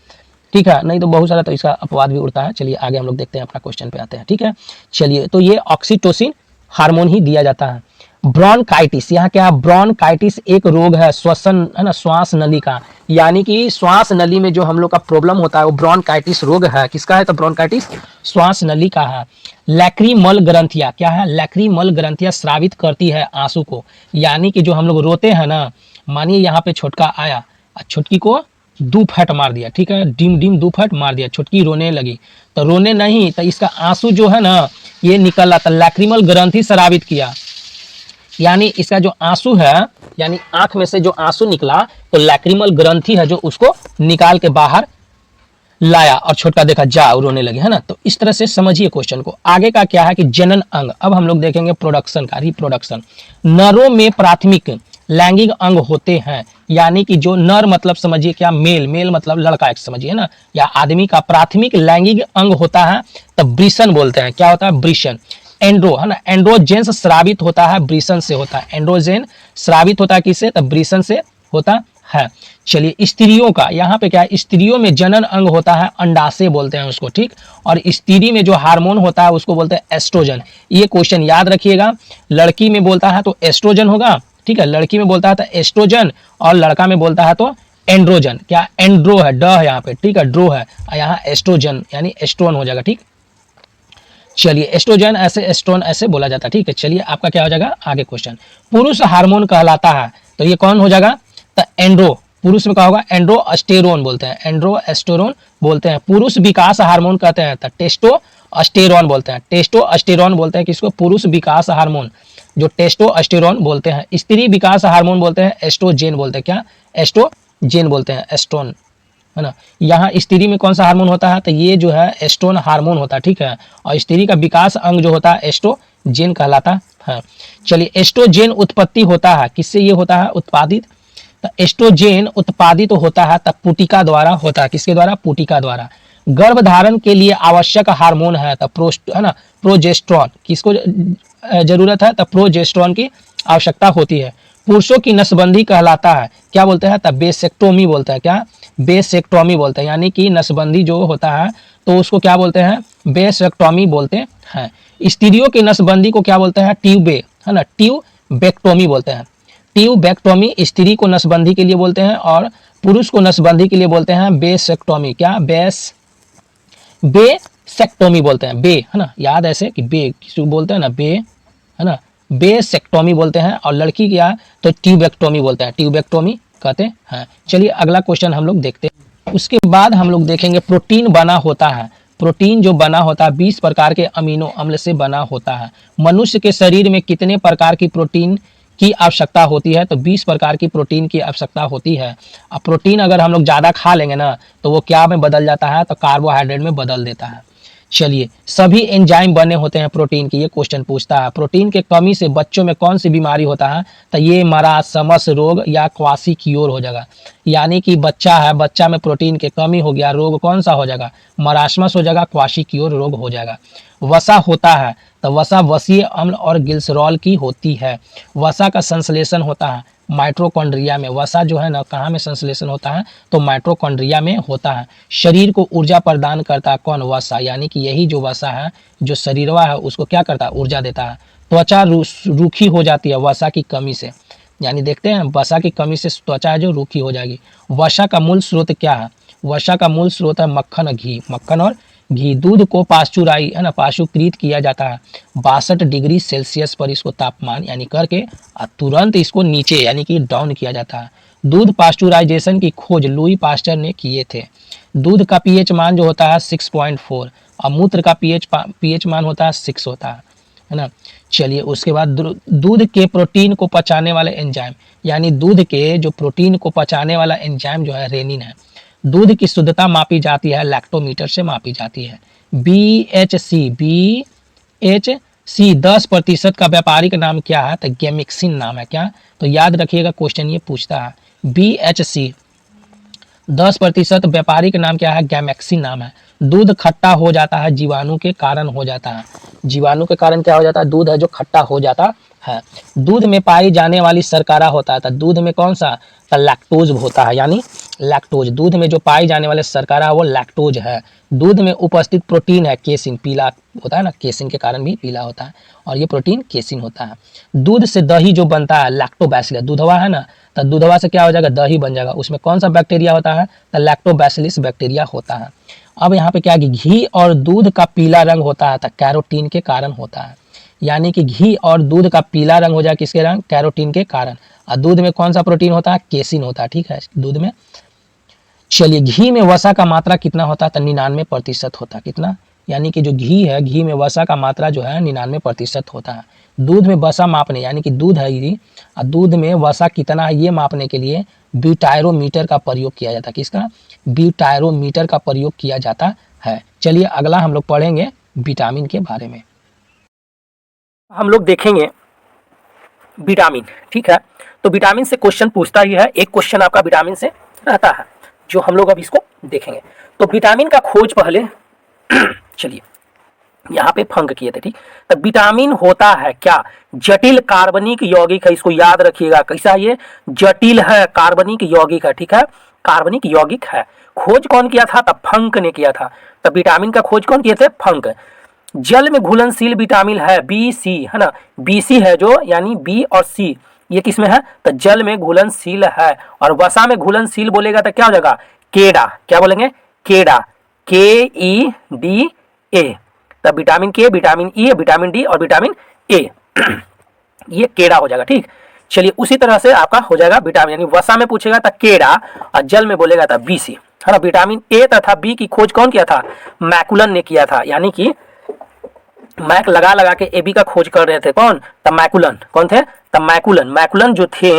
ठीक है। नहीं तो बहुत सारा तो इसका अपवाद भी उड़ता है। चलिए आगे हम लोग देखते हैं, अपना क्वेश्चन पे आते हैं, ठीक है। चलिए, तो ये ऑक्सीटोसिन हार्मोन ही दिया जाता है। ब्रोंकाइटिस, यहाँ क्या? ब्रोंकाइटिस एक रोग है श्वसन, है ना, श्वास नली का, यानी कि श्वास नली में जो हम लोग का प्रॉब्लम होता है वो ब्रोंकाइटिस रोग है। किसका है? तो ब्रोंकाइटिस श्वास नली का है। लैक्रीमल ग्रंथियां, क्या है? लैक्रीमल ग्रंथियां स्रावित करती है आंसू को, यानी कि जो हम लोग रोते हैं ना, मानिए यहाँ पे छोटका आया, छोटकी को 2 फैट मार दिया, ठीक है, डिम डिम 2 फैट मार दिया, छुटकी रोने लगी, तो रोने नहीं, तो इसका आंसू जो है ना ये निकल रहा था, लैक्रिमल ग्रंथि स्रावित किया, यानी इसका जो आंसू है, यानी आंख में से जो आंसू निकला तो लैक्रिमल ग्रंथि है जो उसको निकाल के बाहर लाया, और छोटका देखा जा रोने लगे, है ना। तो इस तरह से समझिए क्वेश्चन को। आगे का क्या है कि जनन अंग, अब हम लोग देखेंगे प्रोडक्शन का, रिप्रोडक्शन। नरों में प्राथमिक लैंगिक अंग होते हैं, यानी कि जो नर मतलब समझिए क्या, मेल, मेल मतलब लड़का एक समझिए ना, या आदमी का प्राथमिक लैंगिक अंग होता है तब वृषण बोलते हैं। क्या होता है? वृषण। एंड्रो, है ना, एंड्रोजेंस स्रावित होता है वृषण से होता है। एंड्रोजेन स्रावित होता है किससे? तब वृषण से होता है। चलिए, स्त्रियों का यहाँ पे क्या है, स्त्रियों में जनन अंग होता है अंडाशय बोलते हैं उसको, ठीक। और स्त्री में जो हार्मोन होता है उसको बोलते हैं एस्ट्रोजन। ये क्वेश्चन याद रखिएगा, लड़की में बोलता है तो एस्ट्रोजन होगा, ठीक है, लड़की में बोलता है तो एस्ट्रोजन, और लड़का में बोलता है तो एंड्रोजन। क्या? एंड्रो है, ड है यहाँ पे, ठीक है, ड्रो है, यहाँ एस्ट्रोजन यानी एस्ट्रोन हो जाएगा, ठीक। चलिए, एस्ट्रोजन ऐसे, एस्ट्रोन ऐसे बोला जाता है, ठीक है। चलिए, आपका क्या हो जाएगा आगे क्वेश्चन। पुरुष हार्मोन कहलाता है, तो ये कौन हो जाएगा? तो एंड्रो, पुरुष में क्या होगा, एंड्रोस्टेरोन बोलते हैं, एंड्रोस्टेरोन बोलते हैं। पुरुष विकास हार्मोन कहते हैं तो टेस्टोस्टेरोन बोलते हैं, टेस्टोस्टेरोन बोलते हैं किसको, पुरुष विकास हार्मोन जो टेस्टोस्टेरोन बोलते हैं। स्त्री विकास हार्मोन बोलते हैं एस्ट्रोजेन बोलते हैं, क्या, एस्ट्रोजेन बोलते हैं, एस्ट्रोन, है ना। यहाँ स्त्री में कौन सा हार्मोन होता है, तो ये जो है एस्ट्रोन हार्मोन होता है, ठीक है। और स्त्री का विकास अंग जो होता है एस्ट्रोजेन कहलाता है। चलिए, एस्ट्रोजेन उत्पत्ति होता है किससे, ये होता है उत्पादित, तो एस्ट्रोजेन उत्पादित तो होता है तब पुटिका द्वारा होता है, किसके द्वारा, पुटिका द्वारा। गर्भधारण के लिए आवश्यक हार्मोन है तब है ना, प्रोजेस्ट्रॉन, किसको जरूरत है, तब प्रोजेस्ट्रॉन की आवश्यकता होती है। पुरुषों की नसबंदी कहलाता है, क्या बोलते हैं, तब बेसेक्टोमी बोलते हैं, क्या, बेसेक्टोमी बोलते हैं, यानी कि नसबंदी जो होता है तो उसको क्या बोलते हैं, बेसेक्टोमी बोलते हैं। स्त्रियों की नसबंदी को क्या बोलते हैं, ट्यूबे, है ना, ट्यूबेक्टोमी बोलते हैं। ट्यूबेक्टोमी स्त्री को नसबंदी के लिए बोलते हैं और पुरुष को नसबंदी के लिए बोलते हैं बेसेक्टोमी, क्या, बेसेक्टोमी बोलते हैं, बे, है ना, याद ऐसे कि बे किसी बोलते हैं ना, बे, है ना, बेसेक्टोमी बोलते हैं। और लड़की क्या, तो ट्यूबेक्टोमी बोलते हैं, ट्यूबेक्टोमी कहते हैं। चलिए अगला क्वेश्चन हम लोग देखते हैं। उसके बाद हम लोग देखेंगे प्रोटीन बना होता है, प्रोटीन जो बना होता है 20 प्रकार के अमीनो अम्ल से बना होता है। मनुष्य के शरीर में कितने प्रकार की प्रोटीन की आवश्यकता होती है, तो 20 प्रकार की प्रोटीन की आवश्यकता होती है। अब प्रोटीन अगर हम लोग ज़्यादा खा लेंगे ना तो वो क्या में बदल जाता है, तो कार्बोहाइड्रेट में बदल देता है। चलिए, सभी एंजाइम बने होते हैं प्रोटीन की, ये क्वेश्चन पूछता है। प्रोटीन के कमी से बच्चों में कौन सी बीमारी होता है, तो ये मरासमस रोग या क्वासिक्योर हो जाएगा। यानी कि बच्चा है, बच्चा में प्रोटीन की कमी हो गया, रोग कौन सा हो जाएगा, मरासमस हो जाएगा, क्वासिक्योर रोग हो जाएगा। वसा होता है तो वसा वसीय अम्ल और ग्लिसरॉल की होती है। वसा का संश्लेषण होता है माइटोकॉन्ड्रिया में। वसा जो है ना कहाँ में संश्लेषण होता है, तो माइटोकॉन्ड्रिया में होता है। शरीर को ऊर्जा प्रदान करता है कौन, वसा, यानी कि यही जो वसा है जो शरीरवा है उसको क्या करता है, ऊर्जा देता है। त्वचा रूखी हो जाती है वसा की कमी से, यानी देखते हैं वसा की कमी से त्वचा जो रूखी हो जाएगी। वसा का मूल स्रोत क्या है, वसा का मूल स्रोत है मक्खन, घी, मक्खन और घी। दूध को पाश्चुराई, है ना, पाश्चुकृत किया जाता है 62 डिग्री सेल्सियस पर, इसको तापमान यानी करके तुरंत इसको नीचे यानी कि डाउन किया जाता है। दूध पाश्चुराइजेशन की खोज लुई पास्चर ने किए थे। दूध का पीएच मान जो होता है 6.4 और मूत्र का पीएच मान होता है 6 होता है ना। चलिए उसके बाद दूध के प्रोटीन को पचाने वाले एंजाइम, यानी दूध के जो प्रोटीन को पचाने वाला एंजाइम जो है रेनिन है। दूध की शुद्धता मापी जाती है लैक्टोमीटर से मापी जाती है। BHC 10% का व्यापारिक नाम क्या है, तो गैमिक्सिन नाम है, क्या, तो याद रखिएगा क्वेश्चन ये पूछता है। BHC 10% व्यापारिक नाम क्या है, गैमेक्सिन नाम है। दूध खट्टा हो जाता है जीवाणु के कारण हो जाता है। जीवाणु के कारण क्या हो जाता है, दूध है जो खट्टा हो जाता है। दूध में पाई जाने वाली शर्करा होता है, तो दूध में कौन सा, तो लैक्टोज होता है, यानी लैक्टोज। दूध में जो पाई जाने वाले शर्करा है वो लैक्टोज है। दूध में उपस्थित प्रोटीन है केसिन, पीला होता है ना, केसिन के कारण भी पीला होता है और ये प्रोटीन केसिन होता है। दूध से दही जो बनता है लैक्टोबैसिलस, दूधवा है ना, तो दूधवा से क्या हो जाएगा, दही बन जाएगा। उसमें कौन सा बैक्टीरिया होता है, तो लैक्टोबैसिलस बैक्टीरिया होता है। अब यहाँ पे क्या है, घी और दूध का पीला रंग होता है तो कैरोटीन के कारण होता है। यानी कि घी और दूध का पीला रंग हो जाए किसके रंग, कैरोटीन के कारण। और दूध में कौन सा प्रोटीन होता है, केसिन होता है, ठीक है, दूध में। चलिए, घी में वसा का मात्रा कितना होता है, तो 99% होता है, कितना, यानी कि जो घी है, घी में वसा का मात्रा जो है 99% होता है। दूध में वसा मापने, यानी कि दूध है ये, दूध में वसा कितना है ये मापने के लिए ब्यूटायरोमीटर का प्रयोग किया जाता है। किसका, ब्यूटायरोमीटर का प्रयोग किया जाता है। चलिए अगला हम लोग पढ़ेंगे विटामिन के बारे में। हम लोग देखेंगे विटामिन, ठीक है। तो विटामिन से क्वेश्चन पूछता ही है, एक क्वेश्चन आपका विटामिन से रहता है जो हम लोग अब इसको देखेंगे। तो विटामिन का खोज पहले चलिए यहाँ पे फंक किए थे, ठीक। तो विटामिन होता है क्या, जटिल कार्बनिक यौगिक है, इसको याद रखिएगा। कैसा, ये जटिल है, कार्बनिक यौगिक है, ठीक है, कार्बनिक यौगिक है। खोज कौन किया था, तब फंक ने किया था। तब विटामिन का खोज कौन किए थे, फंक। जल में घुलनशील विटामिन है BC, है ना, BC है जो, यानी B और C ये किसमें है, तो जल में घुलनशील है। और वसा में घुलनशील बोलेगा तो क्या हो जाएगा, केडा, क्या बोलेंगे, केडा, KEDA। तब विटामिन के, विटामिन E, विटामिन डी और विटामिन ए ये केडा हो जाएगा, ठीक। चलिए उसी तरह से आपका हो जाएगा विटामिन, यानी वसा में पूछेगा था केरा और जल में बोलेगा था बीसी, है ना। विटामिन ए तथा बी की खोज कौन किया था? मैकुलन ने किया था, यानी कि मैक लगा लगा के ए बी का खोज कर रहे थे कौन? तब मैकुलन। कौन थे? तब मैकुलन। मैकुलन जो थे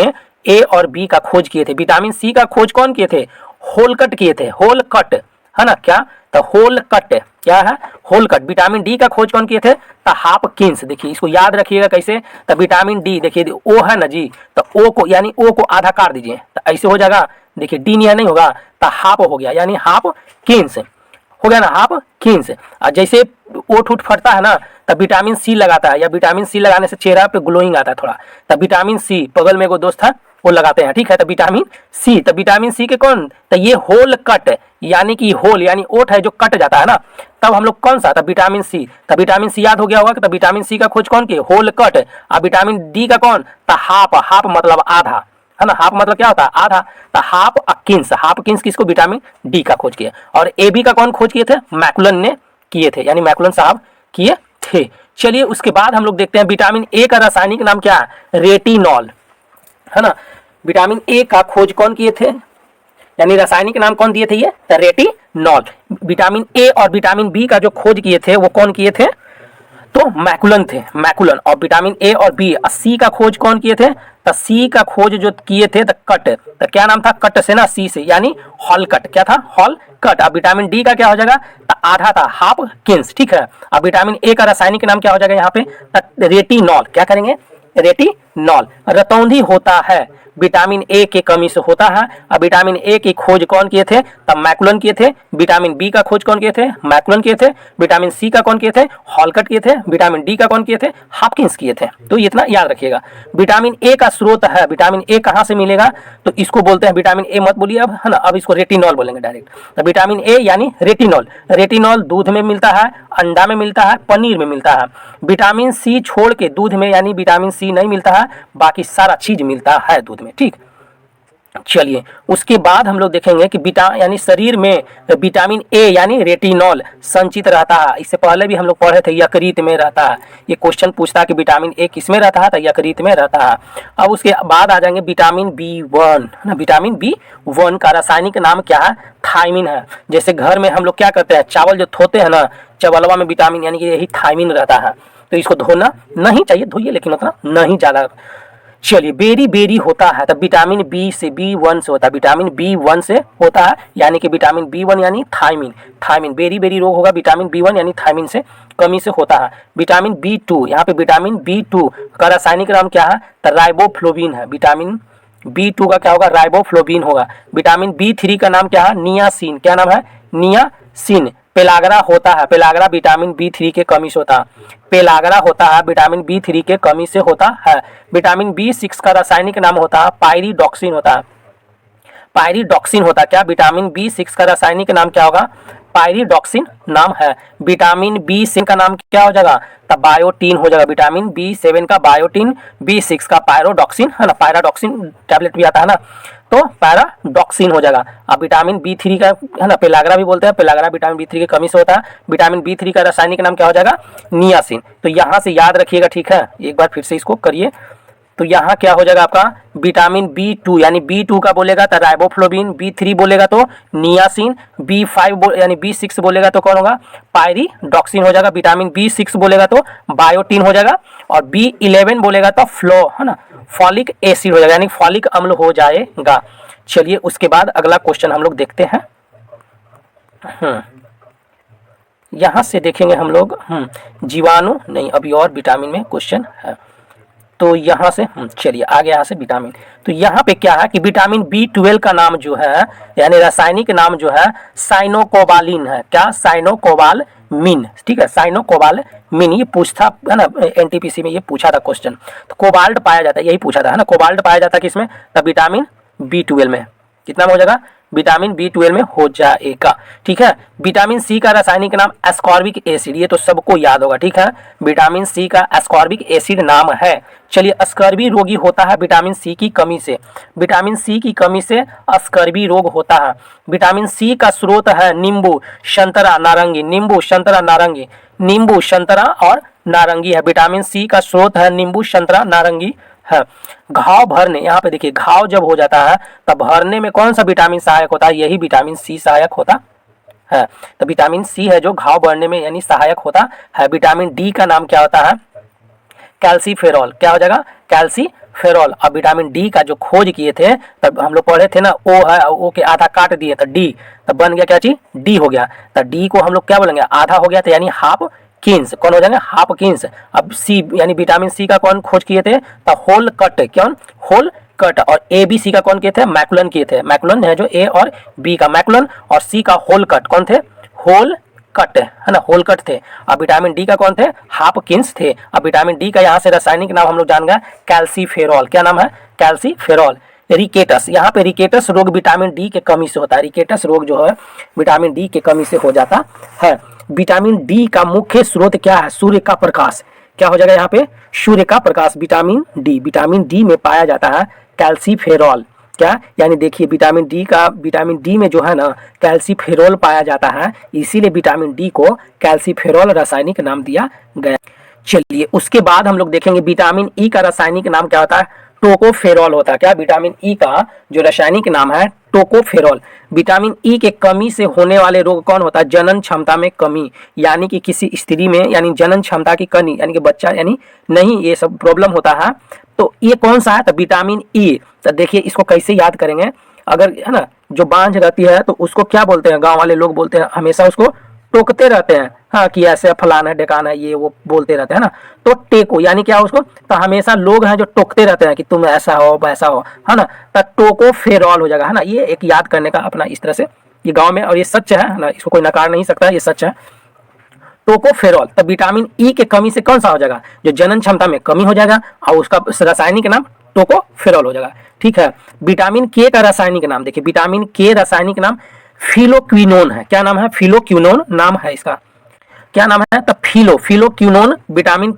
ए और बी का खोज किए थे। विटामिन सी का खोज कौन किए थे? होलकट किए थे, होलकट, है ना। क्या? तो होलकट क्या है? होलकट। विटामिन डी का खोज कौन किए थे? तो हापकिंस। देखिए इसको याद रखिएगा कैसे, तो विटामिन डी देखिए ओ है ना जी, तो ओ को यानी ओ को आधा काट दीजिए तो ऐसे हो जाएगा। देखिए डी नहीं होगा तो हाप हो गया, यानी हापकिंस हो गया ना, हापकिंस। और जैसे ओठ उठ फटता है ना तब विटामिन सी लगाता है, या विटामिन सी लगाने से चेहरा पे ग्लोइंग आता है थोड़ा, तब विटामिन सी, बगल में एगो दोस्त था वो लगाते हैं, ठीक है। तो विटामिन सी, तो विटामिन सी के कौन? तो ये होल कट, यानी कि होल यानी ओठ है जो कट जाता है ना, तब हम लोग कौन सा? तब विटामिन सी। तब विटामिन सी याद हो गया होगा कि तब विटामिन सी का खोज कौन किए? होल कट। और विटामिन डी का कौन? तो हाप, हाप मतलब आधा, है ना। हाफ मतलब क्या होता है? आधा। तो हापकिंस, हापकिंस किसको? विटामिन डी का खोज किए। और ए बी का कौन खोज किए थे? मैकुलन ने किए थे, यानी मैकुलन साहब किए थे। चलिए उसके बाद हम लोग देखते हैं विटामिन ए का रासायनिक नाम क्या है? रेटिनॉल, है ना। विटामिन ए का खोज कौन किए थे, यानी रासायनिक नाम कौन दिए थे? ये रेटिनॉल। विटामिन ए और विटामिन बी का जो खोज किए थे वो कौन किए थे? तो मैकुलन थे, मैकुलन। और विटामिन ए और बी, सी का खोज कौन किए थे? तो सी का खोज जो किए थे तो कट, तो क्या नाम था? कट से ना, सी से, यानी हॉलकट। क्या था? हॉलकट। अब विटामिन डी का क्या हो जाएगा? तो आधा था, हापकिंस, ठीक है। अब विटामिन ए का रासायनिक नाम क्या हो जाएगा यहाँ पे? तो रेटिनॉल। क्या करेंगे? रेटिनॉल। रतौंधी होता है, विटामिन ए के कमी से होता है। अब विटामिन ए की खोज कौन किए थे? तब मैकुलन किए थे। विटामिन बी का खोज कौन किए थे? मैकुलन किए थे। विटामिन सी का कौन किए थे? हॉलकट किए थे। विटामिन डी का कौन किए थे? हापकिंस किए थे। तो इतना याद रखिएगा। विटामिन ए का स्रोत है, विटामिन ए कहाँ से मिलेगा? तो इसको बोलते हैं, विटामिन ए मत बोलिए अब, है ना, अब इसको रेटिनॉल बोलेंगे डायरेक्ट। तो विटामिन ए यानी रेटिनॉल। रेटिनॉल दूध में मिलता है, अंडा में मिलता है, पनीर में मिलता है। विटामिन सी छोड़ के दूध में यानी विटामिन सी नहीं मिलता है, बाकी सारा चीज मिलता है दूध में, ठीक। चलिए उसके बाद हम लोग देखेंगे कि यानी शरीर में विटामिन ए यानी रेटिनॉल संचित रहता है। इससे पहले भी हम लोग पढ़े थे, यकृत में रहता है। ये क्वेश्चन पूछता है कि विटामिन ए किस में रहता है? तो यकृत में रहता है। अब उसके बाद आ जाएंगे विटामिन B1, है ना। विटामिन B1 का रासायनिक नाम क्या है? थायमिन है। जैसे घर में हम लोग क्या करते हैं, चावल जो धोते हैं ना, चावलवा में विटामिन यानी कि यही थायमिन रहता है, तो इसको धोना नहीं चाहिए, धोइए लेकिन उतना नहीं ज़्यादा। चलिए बेरी बेरी होता है, तब विटामिन बी से, B1 से होता है, विटामिन B1 से होता है, यानी कि विटामिन B1 यानी थायमिन। थायमिन बेरी बेरी रोग होगा विटामिन B1 यानी थायमिन से कमी से होता है। विटामिन B2, यहाँ पे विटामिन B2 का रासायनिक नाम क्या है? तो राइबोफ्लोविन है। विटामिन B2 का क्या होगा? राइबोफ्लोविन होगा। विटामिन B3 का नाम क्या है? नियासिन। क्या नाम है? नियासिन। पेलाग्रा होता है, पेलाग्रा विटामिन B3 के कमी से होता है। पेलाग्रा होता है विटामिन B3 के कमी से होता है। विटामिन B6 का रासायनिक नाम होता है पायरिडॉक्सिन होता है। पायरिडॉक्सिन होता है। क्या? विटामिन B6 का रासायनिक नाम क्या होगा? पायरिडॉक्सिन नाम है। विटामिन B7 का नाम क्या हो जाएगा? तब बायोटीन हो जाएगा। विटामिन B7 का बायोटीन, B6 का पायरोडॉक्सिन, है ना। पायराडॉक्सिन टैबलेट भी आता है ना, तो पैराडॉक्सिन हो जाएगा। अब विटामिन B3 का, है ना, पेलाग्रा भी बोलते हैं, पेलाग्रा विटामिन B3 की कमी से होता है। विटामिन B3 का रासायनिक नाम क्या हो जाएगा? नियासिन। तो यहाँ से याद रखिएगा, ठीक है, एक बार फिर से इसको करिए। तो यहाँ क्या हो जाएगा आपका? विटामिन B2 यानी B2 का बोलेगा तो राइबोफ्लोविन, B3 बोलेगा तो नियासिन, B5 यानी B6 बोलेगा तो कौन होगा? पायरिडॉक्सिन हो जाएगा। विटामिन B6 बोलेगा तो बायोटीन हो जाएगा, और B11 बोलेगा तो है ना, फॉलिक एसिड हो जाएगा, यानी फॉलिक अम्ल हो जाएगा। चलिए उसके बाद अगला क्वेश्चन हम लोग देखते हैं। यहाँ से देखेंगे हम लोग जीवाणु नहीं, अभी और विटामिन में क्वेश्चन है, तो यहाँ से चलिए आगे, यहाँ से विटामिन। तो यहाँ पे क्या है कि विटामिन B12 का नाम जो है, यानी रासायनिक नाम जो है साइनोकोबालिन है। क्या? साइनोकोबालमिन, ठीक है, साइनोकोबालमिन। ये पूछता है ना, NTPC में ये पूछा था क्वेश्चन। तो कोबाल्ट पाया जाता है, यही पूछा था, है ना, कोबाल्ट पाया जाता है किसमें? तब विटामिन B12 में। कितना में हो जाएगा? विटामिन B12 में हो जाएगा, ठीक है। विटामिन सी का रासायनिक नाम एस्कॉर्बिक एसिड, ये तो सबको याद होगा, ठीक है। विटामिन सी का एस्कॉर्बिक एसिड नाम है। चलिए स्कर्वी रोगी होता है विटामिन सी की कमी से। विटामिन सी की कमी से स्कर्वी रोग होता है। विटामिन सी का स्रोत है नींबू, संतरा, नारंगी। नींबू, संतरा, नारंगी। नींबू, संतरा और नारंगी है। विटामिन सी का स्रोत है नींबू, संतरा, नारंगी है। घाव भरने, यहाँ पे देखिए घाव जब हो जाता है तब भरने में कौन सा विटामिन सहायक होता है, यही विटामिन सी सहायक होता है। तो विटामिन सी है जो घाव भरने में यानी सहायक होता है। विटामिन डी का नाम क्या होता है, कैल्सीफेरॉल। क्या हो जाएगा, कैल्सीफेरॉल। अब विटामिन डी का जो खोज किए थे तब हम लोग पढ़े थे ना, ओ है, ओ के आधा काट दिए तो डी, तब बन गया क्या चीज, डी हो गया। तो डी को हम लोग क्या बोलेंगे, आधा हो गया तो यानी हाफ किन्स, कौन हो जाएंगे, हाफ किन्स। अब सी यानी विटामिन सी का कौन खोज किए थे, तो होल कट, कौन, होल कट। और ए बी सी का कौन किए थे, मैकुलन किए थे। मैकुलन है जो ए और बी का मैकुलन, और सी का होल कट कौन थे, होल कट है ना, होल कट थे। अब विटामिन डी का कौन थे, हाफकिंस थे। अब विटामिन डी का यहाँ से रासायनिक नाम हम लोग जान गए, कैल्सीफेरॉल। क्या नाम है, कैल्सीफेरॉल। रिकेटस, यहाँ पे रिकेटस रोग विटामिन डी के कमी से होता है। रिकेटस रोग जो है विटामिन डी के कमी से हो जाता है। विटामिन डी का मुख्य स्रोत क्या है, सूर्य का प्रकाश। क्या हो जाएगा यहाँ पे, सूर्य का प्रकाश। विटामिन डी में पाया जाता है कैल्सीफेरॉल। क्या, यानी देखिए विटामिन डी में जो है ना कैल्सीफेरॉल पाया जाता है, इसीलिए विटामिन डी को कैल्सीफेरॉल रासायनिक नाम दिया गया। चलिए उसके बाद हम लोग देखेंगे विटामिन ई का रासायनिक नाम क्या होता है, टोकोफेरॉल होता है। क्या, विटामिन ई का जो रासायनिक नाम है टोकोफेरॉल। विटामिन ई के कमी से होने वाले रोग कौन होता है, जनन क्षमता में कमी, यानी कि किसी स्त्री में यानी जनन क्षमता की कमी, यानी कि बच्चा यानी नहीं, ये सब प्रॉब्लम होता है। तो ये कौन सा है, तो विटामिन ई। तो देखिए इसको कैसे याद करेंगे, अगर है ना जो बांझ रहती है तो उसको क्या बोलते हैं, गांव वाले लोग बोलते हैं, हमेशा उसको टोकते रहते हैं, हाँ कि ऐसे फलाना है ढेकाना है, ये वो बोलते रहते हैं ना। तो टेको यानी क्या उसको, तो हमेशा लोग हैं जो टोकते रहते हैं कि तुम ऐसा हो वैसा हो, है ना, तो टोकोफेरॉल हो जाएगा, है ना। ये एक याद करने का अपना इस तरह से, ये गाँव में, और ये सच है ना, इसको कोई नकार नहीं सकता, ये सच है। टोकोफेरॉल। तब विटामिन ई के कमी से कौन सा हो जाएगा, जो जनन क्षमता में कमी हो जाएगा, और उसका रासायनिक नाम टोकोफेरॉल हो जाएगा। ठीक है। विटामिन के का रासायनिक नाम देखिए, विटामिन के रासायनिक नाम फिलोक्विनोन है। क्या नाम है, फिलोक्विनोन नाम है इसका। क्या नाम है, तब फिलोक्विनोन। विटामिन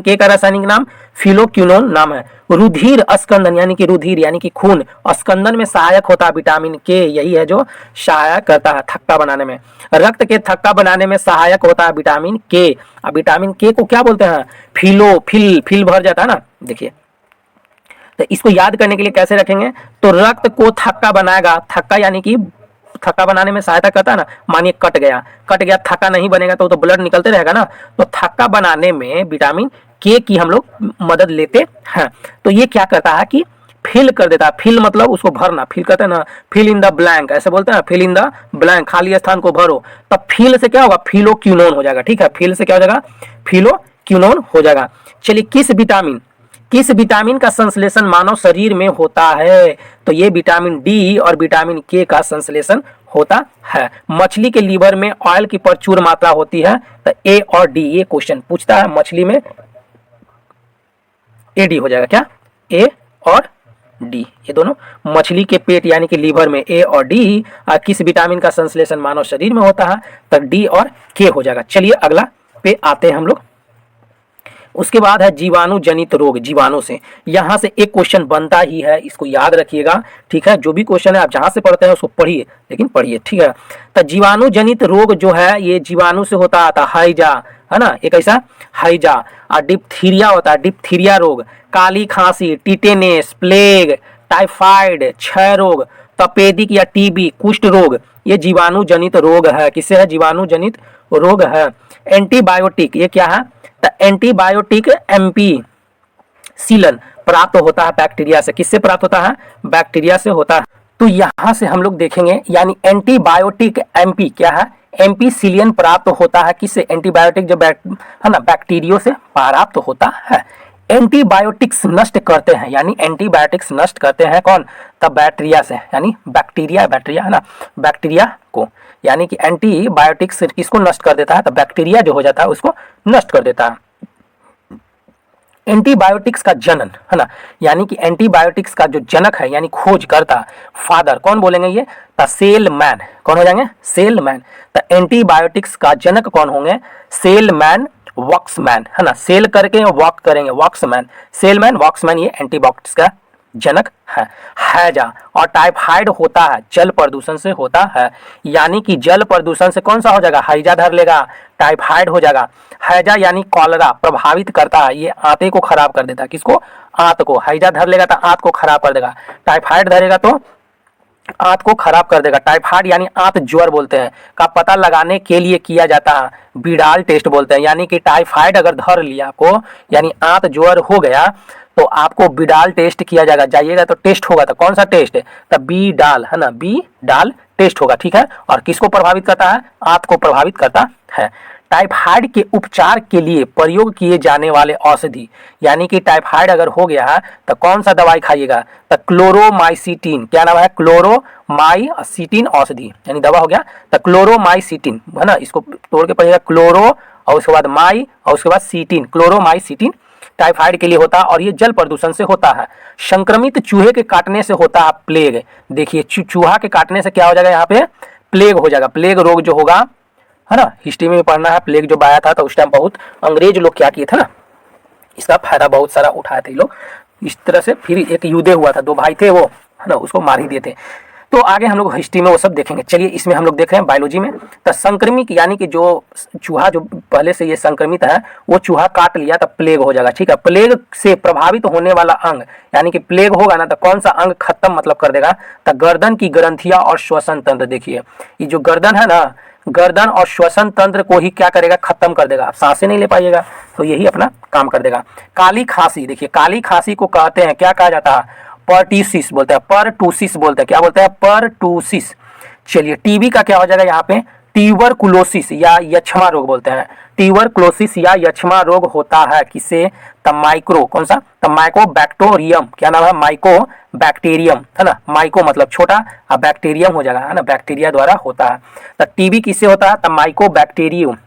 के का रासायनिक नाम फिलोक्विनोन नाम है। रुधिर अस्कंदन यानी कि रुधिर यानी कि खून अस्कंदन में सहायक होता है विटामिन के, यही है जो सहायक करता है थक्का बनाने में। रक्त के थक्का बनाने में सहायक होता है विटामिन के। अब विटामिन के को क्या बोलते हैं, फिल भर जाता है ना, देखिए। तो इसको याद करने के लिए कैसे रखेंगे, तो रक्त को थक्का बनाएगा, थक्का यानी कि थक्का बनाने में सहायता करता है ना। मानिए कट गया, थक्का नहीं बनेगा तो ब्लड निकलते रहेगा ना, तो थक्का बनाने में विटामिन के की हम लोग मदद लेते हैं। तो ये क्या करता है कि फिल कर देता है, फिल मतलब उसको भरना, फिल करते हैं ना, फिल इन द ब्लैंक, ऐसे बोलते हैं, फिल इन द ब्लैंक, खाली स्थान को भरो। तब फिल से क्या होगा, फिलोक्विनोन हो जाएगा। ठीक है, फिल से क्या हो जाएगा, फिलोक्विनोन हो जाएगा। चलिए किस विटामिन का संश्लेषण मानव शरीर में होता है, तो ये विटामिन डी और विटामिन के का संश्लेषण होता है। मछली के लीवर में ऑयल की प्रचुर मात्रा होती है, तो ए और डी, ये क्वेश्चन पूछता है मछली में, ए डी हो जाएगा। क्या, ए और डी, ये दोनों मछली के पेट यानी कि लीवर में ए और डी, किस विटामिन का संश्लेषण मानव शरीर में होता है, तब डी और के हो जाएगा। चलिए अगला पे आते हैं हम लोग। उसके बाद है जीवाणु जनित रोग, जीवाणु से, यहाँ से एक क्वेश्चन बनता ही है, इसको याद रखिएगा। ठीक है, जो भी क्वेश्चन है आप जहाँ से पढ़ते हैं उसको पढ़िए, लेकिन पढ़िए। ठीक है, तो जीवाणु जनित रोग जो है ये जीवाणु से होता आता, हैजा है ना, एक ऐसा हैजा। और डिप्थीरिया होता है, डिप्थीरिया रोग, काली खांसी, टिटेनेस, प्लेग, टाइफाइड, क्षय रोग, तपेदिक या टीबी, कुष्ठ रोग, ये जीवाणु जनित रोग है। किससे है, जीवाणु जनित रोग है। एंटीबायोटिक, ये क्या है, तो एंटीबायोटिक एम्पीसिलन प्राप्त होता है बैक्टीरिया से। किससे प्राप्त होता है, बैक्टीरिया से होता है। तो यहाँ से हम लोग देखेंगे, यानी एंटीबायोटिक एम्पी क्या है, एम्पीसिलियन प्राप्त होता है। किससे, एंटीबायोटिक जो है ना बैक्टीरियो से प्राप्त होता है। एंटीबायोटिक्स नष्ट करते हैं, यानी एंटीबायोटिक्स नष्ट करते हैं कौन, तब बैक्टीरिया से, यानी बैक्टीरिया है ना, बैक्टीरिया को, यानी कि एंटीबायोटिक्स किसको नष्ट कर देता है, तो बैक्टीरिया जो हो जाता है उसको नष्ट कर देता है। एंटीबायोटिक्स का जनन है ना, यानी कि एंटीबायोटिक्स का जो जनक है यानी खोज करता, फादर कौन बोलेंगे, ये द सेलमैन, कौन हो जाएंगे, सेलमैन। तो एंटीबायोटिक्स का जनक कौन होंगे, सेलमैन वॉक्समैन, है ना, सेल करके वॉक करेंगे, वॉक्समैन, सेलमैन वॉक्समैन, ये एंटीबायोटिक्स का जनक है। हैजा और टाइफाइड होता है जल प्रदूषण से होता है, यानी कि जल प्रदूषण से कौन सा हो जाएगा, हैजा धर लेगा, टाइफाइड हो जाएगा। हैजा यानी कॉलरा प्रभावित करता है, ये आंते को खराब कर देता है, किसको, आंत को। हैजा धर लेगा तो आंत को खराब कर देगा, टाइफाइड धरेगा तो आंत को खराब कर देगा। टाइफाइड यानी आंत ज्वर बोलते हैं, का पता लगाने के लिए किया जाता है बिडाल टेस्ट बोलते हैं, यानी कि टाइफाइड अगर धर लिया आपको, यानी आंत ज्वर हो गया तो आपको बिडाल टेस्ट किया जाएगा, जाइएगा तो टेस्ट होगा, तो कौन सा टेस्ट है, तो बी डाल है ना, बी डाल टेस्ट होगा, ठीक है। और किसको प्रभावित करता है, आंत को प्रभावित करता है। टाइफाइड के उपचार के लिए प्रयोग किए जाने वाले औषधि, यानी कि टाइफाइड अगर हो गया है तो कौन सा दवाई खाइएगा, तो क्लोरोमाइसिटिन, क्या नाम है, क्लोरोमाइसिटिन औषधि यानी दवा हो गया, तो क्लोरोमाइसिटिन है ना, इसको तोड़ के पढ़िएगा, क्लोरो और उसके बाद माई और उसके बाद सीटिन, क्लोरोमाइसिटिन टाइफाइड के लिए होता है और ये जल प्रदूषण से होता है। संक्रमित चूहे के काटने से होता है प्लेग, देखिए चूहा के काटने से क्या हो जाएगा, यहाँ पे प्लेग हो जाएगा। प्लेग रोग जो होगा है ना, हिस्ट्री में पढ़ना है, प्लेग जो आया था तो उस टाइम बहुत अंग्रेज लोग क्या किए थे ना, इसका फायदा बहुत सारा उठाए थे लोग, इस तरह से फिर एक युद्ध हुआ था, दो भाई थे वो है ना, उसको मार ही दिए थे। तो आगे हम लोग हिस्ट्री में वो सब देखेंगे। चलिए इसमें हम लोग देख रहे हैं बायोलॉजी में, तो संक्रमित यानी कि जो चूहा जो पहले से ये संक्रमित है वो चूहा काट लिया तो प्लेग हो जाएगा, ठीक है। प्लेग से प्रभावित होने वाला अंग, यानी कि प्लेग होगा ना तो कौन सा अंग खत्म मतलब कर देगा, तो गर्दन की ग्रंथियां और श्वसन तंत्र। देखिए ये जो गर्दन है ना, गर्दन और श्वसन तंत्र को ही क्या करेगा, खत्म कर देगा, आप सांसें नहीं ले पाइएगा, तो यही अपना काम कर देगा। काली खांसी, देखिए काली खांसी को कहते हैं, क्या कहा जाता है, पर्टूसिस बोलते हैं, परटूसिस बोलते हैं, क्या बोलते हैं, परटूसिस। चलिए टीबी का क्या हो जाएगा यहाँ पे, ट्यूबरकुलोसिस या यक्ष्मा रोग बोलते हैं, ट्यूबरकुलोसिस या यक्ष्मा रोग होता है किसे, माइक्रो, कौन सा, माइकोबैक्टीरियम, क्या नाम है, माइकोबैक्टीरियम है ना, माइको मतलब छोटा और बैक्टीरियम हो जाएगा है ना, बैक्टीरिया द्वारा होता है। तो टीबी किससे होता है, माइकोबैक्टीरियम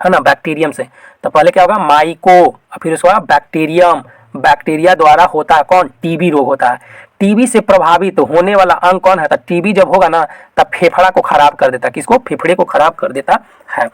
है ना, बैक्टीरियम से। तो पहले क्या होगा, माइको, फिर उसके बाद बैक्टीरियम, बैक्टीरिया द्वारा होता है कौन, टीबी रोग होता है। टीबी से प्रभावित होने वाला अंग कौन है, तो टीबी जब होगा ना तब फेफड़ा को खराब कर देता है, किसको, फेफड़े को खराब कर देता है।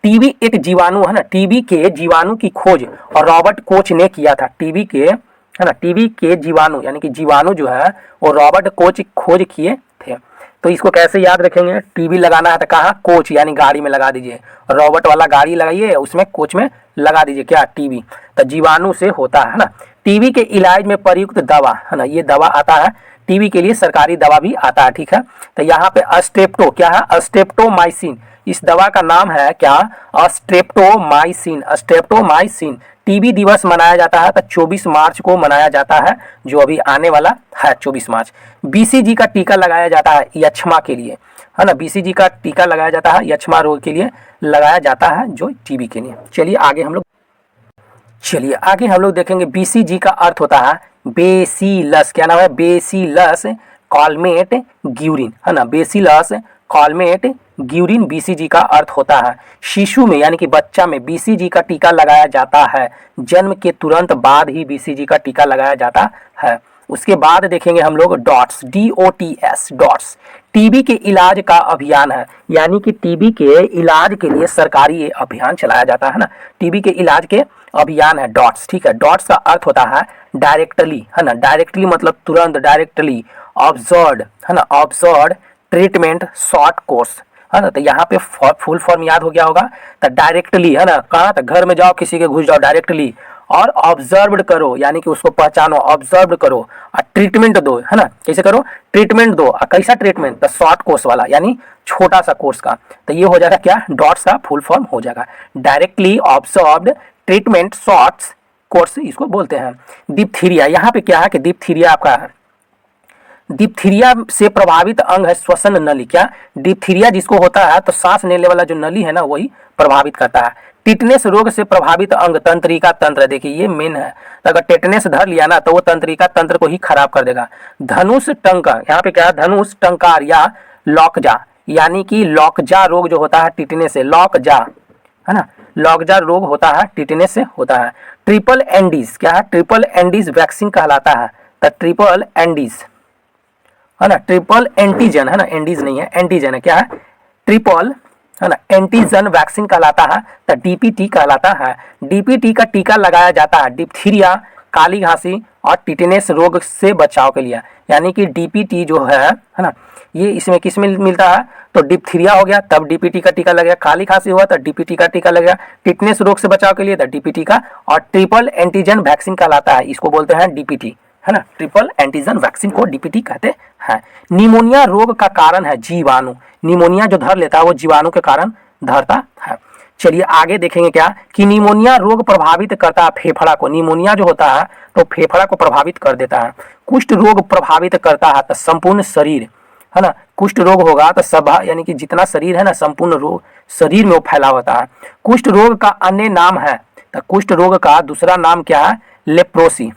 टीबी एक जीवाणु है ना, टीबी के जीवाणु की खोज और रॉबर्ट कोच ने किया था, टीबी के है ना, टीबी के जीवाणु यानी कि जीवाणु जो है वो रॉबर्ट कोच खोज किए थे। तो इसको कैसे याद रखेंगे, टीबी लगाना है तो कहाँ, कोच यानी गाड़ी में लगा दीजिए, रॉबर्ट वाला गाड़ी लगाइए उसमें कोच में लगा दीजिए, क्या, टीबी, तो जीवाणु से होता है ना। टीबी के इलाज में प्रयुक्त दवा है ना, ये दवा आता है टीबी के लिए, सरकारी दवा भी आता है, ठीक है। तो यहाँ पे अस्ट्रेप्टो, क्या है, अस्ट्रेप्टोमाइसिन, इस दवा का नाम है क्या, अस्ट्रेप्टोमाइसिन, अस्ट्रेप्टोमाइसिन। टीबी दिवस मनाया जाता है तो 24 मार्च को मनाया जाता है, जो अभी आने वाला है 24 मार्च। बीसीजी का टीका लगाया जाता है यक्ष्मा के लिए है ना, बीसीजी का टीका लगाया जाता है यक्ष्मा रोग के लिए लगाया जाता है, जो टीबी के लिए। चलिए आगे हम लोग देखेंगे, बीसीजी का अर्थ होता है बेसिलस, क्या नाम है, बेसिलस कॉलमेट ग्यूरिन है ना, बेसिलस कॉलमेट ग्यूरिन बीसीजी का अर्थ होता है। शिशु में यानी कि बच्चा में बीसीजी का टीका लगाया जाता है, जन्म के तुरंत बाद ही बीसीजी का टीका लगाया जाता है। उसके बाद देखेंगे हम लोग डॉट्स, DOTS, डॉट्स टीबी के इलाज का अभियान है, यानी कि टीबी के इलाज के लिए सरकारी ये अभियान चलाया जाता है ना, टीबी के इलाज के अभियान है डॉट्स, ठीक है। डॉट्स का अर्थ होता है डायरेक्टली है ना, डायरेक्टली मतलब तुरंत, डायरेक्टली ऑब्जर्व्ड है ना, ऑब्जर्व्ड ट्रीटमेंट शॉर्ट कोर्स है ना। तो यहाँ पे फुल फॉर्म याद हो गया होगा, तो डायरेक्टली है ना, कहाँ, तो घर में जाओ किसी के घुस जाओ डायरेक्टली, और ऑब्जर्व्ड करो यानी कि उसको पहचानो, ऑब्जर्व्ड करो और ट्रीटमेंट दो है ना, कैसे करो, ट्रीटमेंट दो, और कैसा ट्रीटमेंट, तो शॉर्ट कोर्स वाला यानी छोटा सा कोर्स का। तो ये हो जाएगा क्या, डॉट्स का फुल फॉर्म हो जाएगा, directly observed treatment short course इसको बोलते हैं। डिप्थीरिया, यहाँ पे क्या है कि डिप्थीरिया आपका है, डिप्थीरिया से प्रभावित अंग है श्वसन नली, क्या, डिप्थीरिया जिसको होता है तो सांस लेने वाला जो नली है ना वही प्रभावित करता है। टिटनेस रोग से प्रभावित अंग तंत्रिका तंत्र, देखिए ये मेन है, तो अगर टिटनेस धर लिया ना तो वो तंत्रिका तंत्र को ही खराब कर देगा। धनुष टंका, यहाँ पे क्या है, धनुष टंकार या लॉकजा, यानी कि लॉकजा रोग जो होता है टिटनेस से, लॉकजा है ना, लॉकजा रोग होता है टिटनेस से होता है। ट्रिपल एंडीज, क्या है, ट्रिपल एंडीज वैक्सीन कहलाता है, तो ट्रिपल एंडीज है ना, ट्रिपल एंटीजन है ना, एंडीज नहीं है, एंटीजन है, क्या है, ट्रिपल है ना, एंटीजन वैक्सीन कहलाता है, तो डीपीटी कहलाता है। डीपीटी का टीका लगाया जाता है डिप्थीरिया काली घासी और टिटेनस रोग से बचाव के लिए, यानी कि डीपीटी जो है ना, ये इसमें किस में मिलता है, तो डिप्थीरिया हो गया तब डीपीटी का टीका लगेगा, काली खांसी हुआ तो डीपीटी का टीका लगेगा, टिटनेस रोग से बचाव के लिए तो डीपीटी का, और ट्रिपल एंटीजन वैक्सीन कहलाता है, इसको बोलते हैं डीपीटी, है ना, ट्रिपल एंटीजन वैक्सीन को डीपीटी कहते हैं। निमोनिया रोग का कारण है जीवाणु, निमोनिया जो धर लेता है वो जीवाणु के कारण धरता है। चलिए आगे देखेंगे क्या कि निमोनिया रोग प्रभावित करता है फेफड़ा को, निमोनिया जो होता है तो फेफड़ा को प्रभावित कर देता है। कुष्ठ रोग प्रभावित करता है तो संपूर्ण शरीर, है ना, कुष्ठ रोग होगा तो सब, यानी कि जितना शरीर है ना, संपूर्ण रोग शरीर में वो फैला होता है। कुष्ठ रोग का अन्य नाम है, तो कुष्ठ रोग का दूसरा नाम क्या है, लेप्रोसी,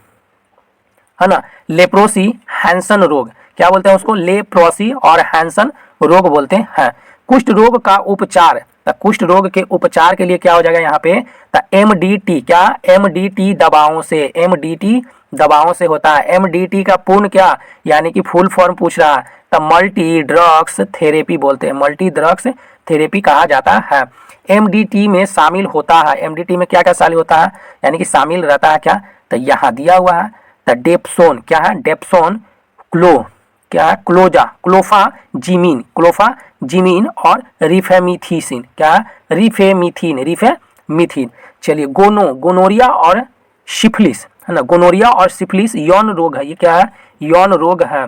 है ना, लेप्रोसी हैंसन रोग, क्या बोलते हैं उसको, लेप्रोसी और हैंसन रोग बोलते हैं। कुष्ठ रोग का उपचार, तो कुष्ठ रोग के उपचार के लिए क्या हो जाएगा यहाँ पे, तो एमडीटी, क्या, एमडीटी दवाओं से, एमडीटी दवाओं से होता है। एमडीटी का पूर्ण क्या, यानी कि फुल फॉर्म पूछ रहा है, तो मल्टी ड्रग्स थेरेपी बोलते हैं, मल्टी ड्रग्स थेरेपी कहा जाता है। एमडीटी में शामिल होता है, एमडीटी में क्या क्या शामिल होता है, यानी कि शामिल रहता है क्या, तो यहाँ दिया हुआ है, तो डेप्सोन, क्या है, डेप्सोन, क्लो, क्या है, क्लोजा, क्लोफाजिमीन, क्लोफाजिमीन और रिफेमिथीसिन, क्या है, रिफेमिथीन। चलिए गोनोरिया और सिफिलिस, है ना, गोनोरिया और सिफिलिस यौन रोग है, ये क्या है, यौन रोग है।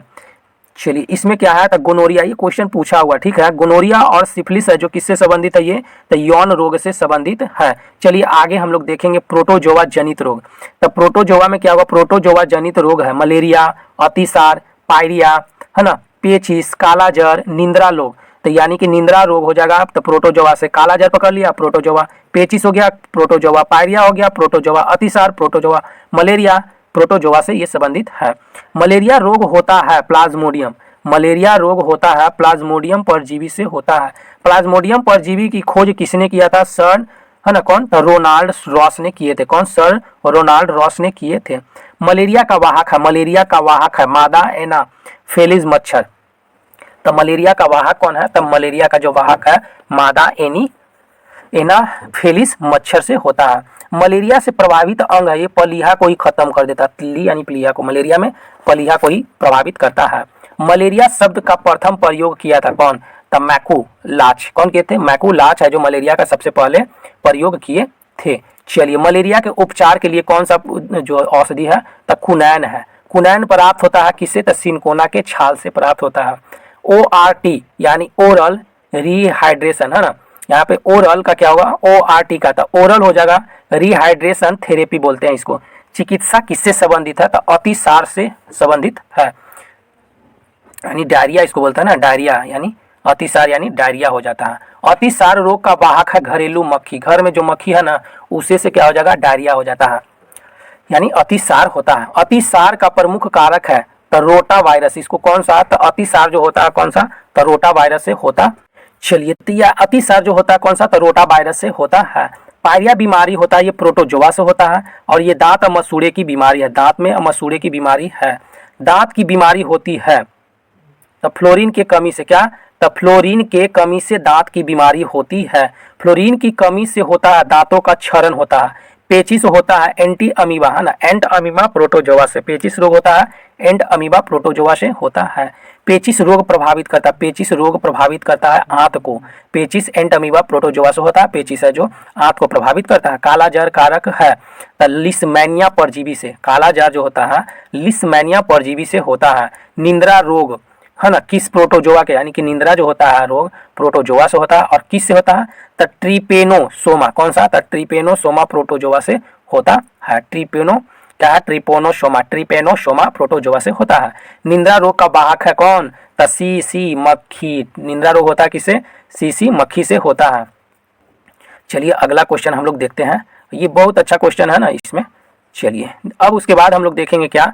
चलिए इसमें क्या है, तो गोनोरिया, ये क्वेश्चन पूछा हुआ, ठीक है, गोनोरिया और सिफिलिस है जो किससे संबंधित है, ये तो यौन रोग से संबंधित है। चलिए आगे हम लोग देखेंगे प्रोटोजोआ जनित रोग, तो प्रोटोजोआ में क्या होगा, प्रोटोजोआ जनित रोग है मलेरिया, अतिसार, पायरिया, है ना, पेचिस, कालाजर, निंद्रा रोग, तो यानी कि निंद्रा रोग हो जाएगा तो प्रोटोजोआ से, कालाजर पकड़ लिया प्रोटोजोआ, पेचिस हो गया प्रोटोजोआ, पायरिया हो गया प्रोटोजोआ, अतिसार प्रोटोजोआ, मलेरिया प्रोटोजोआ से ये संबंधित है। मलेरिया रोग होता है प्लाज्मोडियम, मलेरिया रोग होता है प्लाज्मोडियम परजीवी से होता है। प्लाज्मोडियम परजीवी की खोज किसने किया था, सर, है ना, कौन, तो रोनाल्ड रॉस ने किए थे, कौन, सर रोनाल्ड रॉस ने किए थे। मलेरिया का वाहक है, मलेरिया का वाहक है मादा एनाफेलिस मच्छर, तो मलेरिया का वाहक कौन है, तो मलेरिया का जो वाहक है मादा एनाफेलिस मच्छर से होता है। मलेरिया से प्रभावित अंग है, ये पलीहा को ही खत्म कर देता है, तिल्ली यानी प्लीहा को, मलेरिया में पलीहा को ही प्रभावित करता है। मलेरिया शब्द का प्रथम प्रयोग किया था कौन, तो मैकुलाच, कौन किए थे, मैकुलाच है जो मलेरिया का सबसे पहले प्रयोग किए थे। चलिए मलेरिया के उपचार के लिए कौन सा जो औषधि है, तो कुनैन है, कुनैन प्राप्त होता है किससे, तो सिनकोना के छाल से प्राप्त होता है। ORT यानी ओरल रिहाइड्रेशन, है ना, यहाँ पे ओरल का क्या होगा, ORT का, तो ओरल हो जाएगा रिहाइड्रेशन थेरेपी बोलते हैं इसको। चिकित्सा किससे संबंधित है, तो अतिसार से संबंधित है, यानी डायरिया इसको बोलते हैं ना, डायरिया यानी अतिसार यानी डायरिया हो जाता है। अतिसार रोग का वाहक है घरेलू मक्खी, घर में जो मक्खी है ना उसे से क्या हो जाएगा, डायरिया हो जाता है, यानी अतिसार होता है। अतिसार का प्रमुख कारक है तो रोटा वायरस, इसको कौन सा, तो अतिसार जो होता है कौन सा, तो रोटा वायरस से होता। चलिए तो यह अतिसार जो होता है कौन सा, तो रोटा वायरस से होता है। पायरिया बीमारी होता है, ये प्रोटोजोआ से होता है, और ये दांत मसूड़े की बीमारी है, दांत में मसूड़े की बीमारी है। दांत की बीमारी होती है तो फ्लोरीन के कमी से, क्या, तो फ्लोरीन के कमी से दांत की बीमारी होती है। फ्लोरीन की कमी से होता है दांतों का क्षरण होता है। पेचिस होता है एंटी अमीबा, है ना, एंट अमीबा प्रोटोजोआ से, पेचिस रोग होता है एंट अमीबा प्रोटोजोआ से होता है। पेचिस रोग प्रभावित करता है, पेचिस रोग प्रभावित करता है आंत को, पेचिस एंट अमीबा प्रोटोजोआ से होता है, पेचिस है जो आंत को प्रभावित करता है। कालाजार कारक है तो लिस्मैनिया परजीवी से, कालाजार जो होता है लिस्मैनिया परजीवी से होता है। निंद्रा रोग, है ना, किस प्रोटोजोआ के, यानी कि निंद्रा जो होता है रोग प्रोटोजोआ से होता है, और किस से होता है, तो ट्रिपेनोसोमा, कौन सा, तो ट्रिपेनोसोमा प्रोटोजोआ से होता है। ट्रिपेनो क्या है, ट्रिपोनोसोमा, ट्रिपेनोसोमा प्रोटोजोआ से होता है। निंद्रा रोग का वाहक है कौन, तो सीसी मक्खी, निंद्रा रोग होता है किससे, सीसी मक्खी से होता है। चलिए अगला क्वेश्चन हम लोग देखते हैं, ये बहुत अच्छा क्वेश्चन है ना इसमें। चलिए अब उसके बाद हम लोग देखेंगे क्या,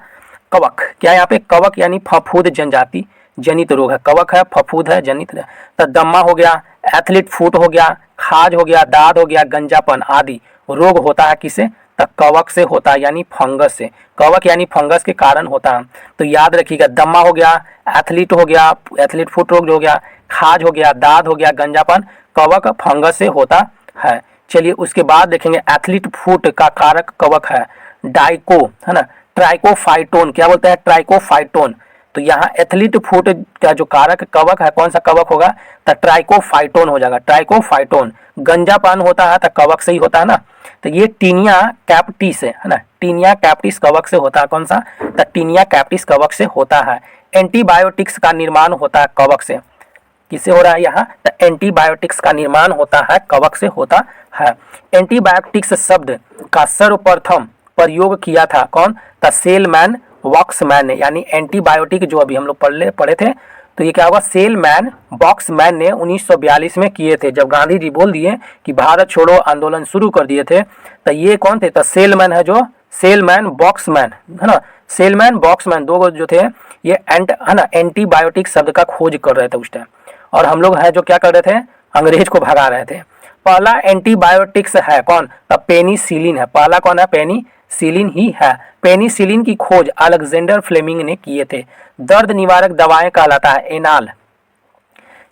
कवक, क्या यहाँ पे कवक यानी फफूंद जनजाति जनित रोग है, कवक है फफूंद है जनित, तो दम्मा हो गया, एथलीट फुट हो गया, खाज हो गया, दाद हो गया, गंजापन आदि रोग होता है किसे, तो कवक से होता है, यानी फंगस से। कवक यानी फंगस के कारण होता है, तो याद रखिएगा दम्मा हो गया, एथलीट हो गया, एथलीट फुट रोग हो गया, खाज हो गया, दाद हो गया, गंजापन कवक फंगस से होता है। चलिए उसके बाद देखेंगे एथलीट फुट का कारक कवक है, डाइको, है ना, ट्राइकोफाइटोन, क्या बोलते हैं, ट्राइकोफाइटोन। तो यहाँ एथलीट फुट का जो कारक कवक है, कौन सा कवक होगा, तो ट्राइकोफाइटोन हो जाएगा, ट्राइकोफाइटोन। गंजापान होता है तो कवक से ही होता है ना, तो ये टीनिया कैप्टिस है ना, टीनिया कैप्टिस कवक से होता है, कौन सा, तो टीनिया कैप्टिस कवक से होता है। एंटीबायोटिक्स का निर्माण होता है कवक से, किससे हो रहा है यहाँ, तो एंटीबायोटिक्स का निर्माण होता है कवक से होता है। एंटीबायोटिक्स शब्द का सर्वप्रथम प्रयोग किया था कौन, तो सेलमैन वॉक्समैन ने, यानी एंटीबायोटिक जो अभी हम लोग पढ़े थे, तो ये क्या होगा, सेलमैन वॉक्समैन ने 1942 में किए थे, जब गांधी जी बोल दिए कि भारत छोड़ो आंदोलन शुरू कर दिए थे, तो ये कौन थे, तो सेलमैन है, जो सेलमैन वॉक्समैन है ना, सेलमैन वॉक्समैन दो जो थे, ये है ना, एंटीबायोटिक शब्द का खोज कर रहे थे उस टाइम, और हम लोग है जो क्या कर रहे थे, अंग्रेज को भगा रहे थे। पहला एंटीबायोटिक्स है कौन, तो पेनिसिलिन है, पहला कौन है, पेनिसिलिन ही है। पेनिसिलिन की खोज अलेक्जेंडर फ्लेमिंग ने किए थे। दर्द निवारक दवाएं कहलाता है एनाल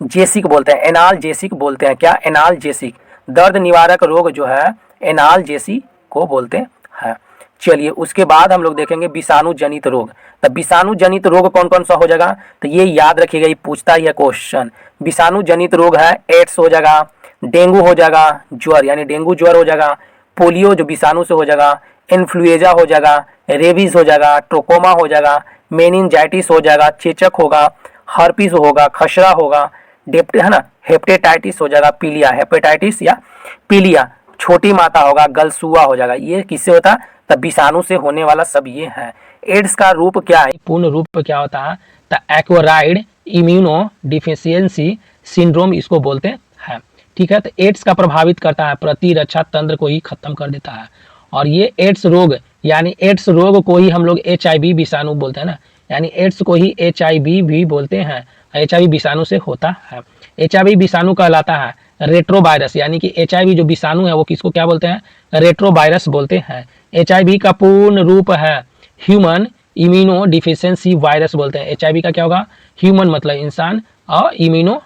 जेसिक बोलते हैं, एनाल जेसिक बोलते हैं, क्या, एनाल जेसिक। दर्द निवारक रोग जो है एनाल जेसिक को बोलते हैं। चलिए उसके बाद हम लोग देखेंगे विषाणु जनित रोग। तो विषाणु जनित रोग कौन कौन सा हो जाएगा, तो ये याद रखिएगा, ये पूछता ही है क्वेश्चन। विषाणु जनित रोग है, एड्स हो जाएगा, डेंगू हो जाएगा, ज्वर यानी डेंगू ज्वर हो जाएगा, पोलियो जो विषाणु से हो जाएगा, इन्फ्लुएजा हो जाएगा, रेबीज हो जाएगा, ट्रोकोमा हो जाएगा, मेनिंजाइटिस हो जाएगा, चेचक होगा, हर्पिस होगा, खसरा होगा, है ना, हेपेटाइटिस हो जाएगा, पीलिया, हेपेटाइटिस या पीलिया, छोटी माता होगा, गलसुआ हो जाएगा। ये किससे होता है, तब विषाणु से होने वाला सब ये है। एड्स का रूप क्या है, पूर्ण रूप क्या होता है, तो एक्वायर्ड इम्यूनो डिफिशियंसी सिंड्रोम इसको बोलते हैं। ठीक है, तो एड्स का प्रभावित करता है, प्रतिरक्षा तंत्र को ही खत्म कर देता है। और ये एड्स रोग यानी एड्स रोग को ही हम लोग HIV विषाणु बोलते हैं ना, यानी एड्स को ही HIV भी बोलते हैं, HIV विषाणु से होता है। HIV विषाणु कहलाता है रेट्रोवायरस, यानी कि HIV जो विषाणु है वो किसको क्या बोलते हैं, रेट्रोवायरस बोलते हैं। HIV का पूर्ण रूप है ह्यूमन इम्यूनो डिफिशियंसी वायरस बोलते हैं। HIV का क्या होगा, ह्यूमन मतलब इंसान, और इम्यूनो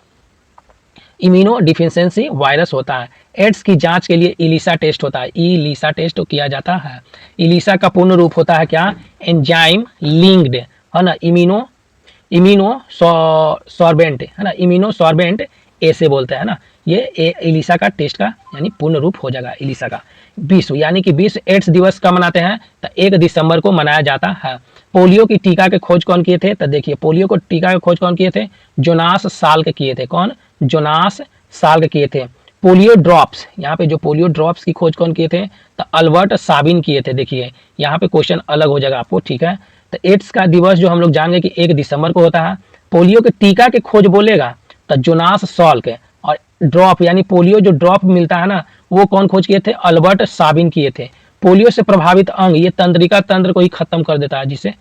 डिफिशियंसी वायरस होता है। एड्स की जांच के लिए इलिसा टेस्ट होता है, इलिसा टेस्ट किया जाता है। इलिसा का पूर्ण रूप होता है क्या, एंजाइम लिंक्ड, है ना, इम्यूनो सॉर्बेंट, है ना, इम्यूनो सॉर्बेंट ऐसे बोलते हैं ना। ये इलिसा का टेस्ट का यानी पूर्ण रूप हो जाएगा इलिसा का। विश्व यानी कि विश्व एड्स दिवस का मनाते हैं, तो 1 दिसंबर को मनाया जाता है। पोलियो की टीका के खोज कौन किए थे, तो देखिए पोलियो को टीका के खोज कौन किए थे, जोनास साल्क किए थे, कौन, जोनास साल्क किए थे। पोलियो ड्रॉप्स, यहाँ पे जो पोलियो ड्रॉप्स की खोज कौन किए थे, तो अल्बर्ट साबिन किए थे। देखिए यहाँ पे क्वेश्चन अलग हो जाएगा आपको, ठीक है। तो एड्स का दिवस जो हम लोग जानेंगे कि 1 दिसंबर को होता है। पोलियो के टीका के खोज बोलेगा तो जोनास साल्क, और ड्रॉप यानी पोलियो जो ड्रॉप मिलता है ना, वो कौन खोज किए थे, अल्बर्ट साबिन किए थे। पोलियो से प्रभावित अंग ये तंत्रिका तंत्र को ही खत्म कर देता है, जिससे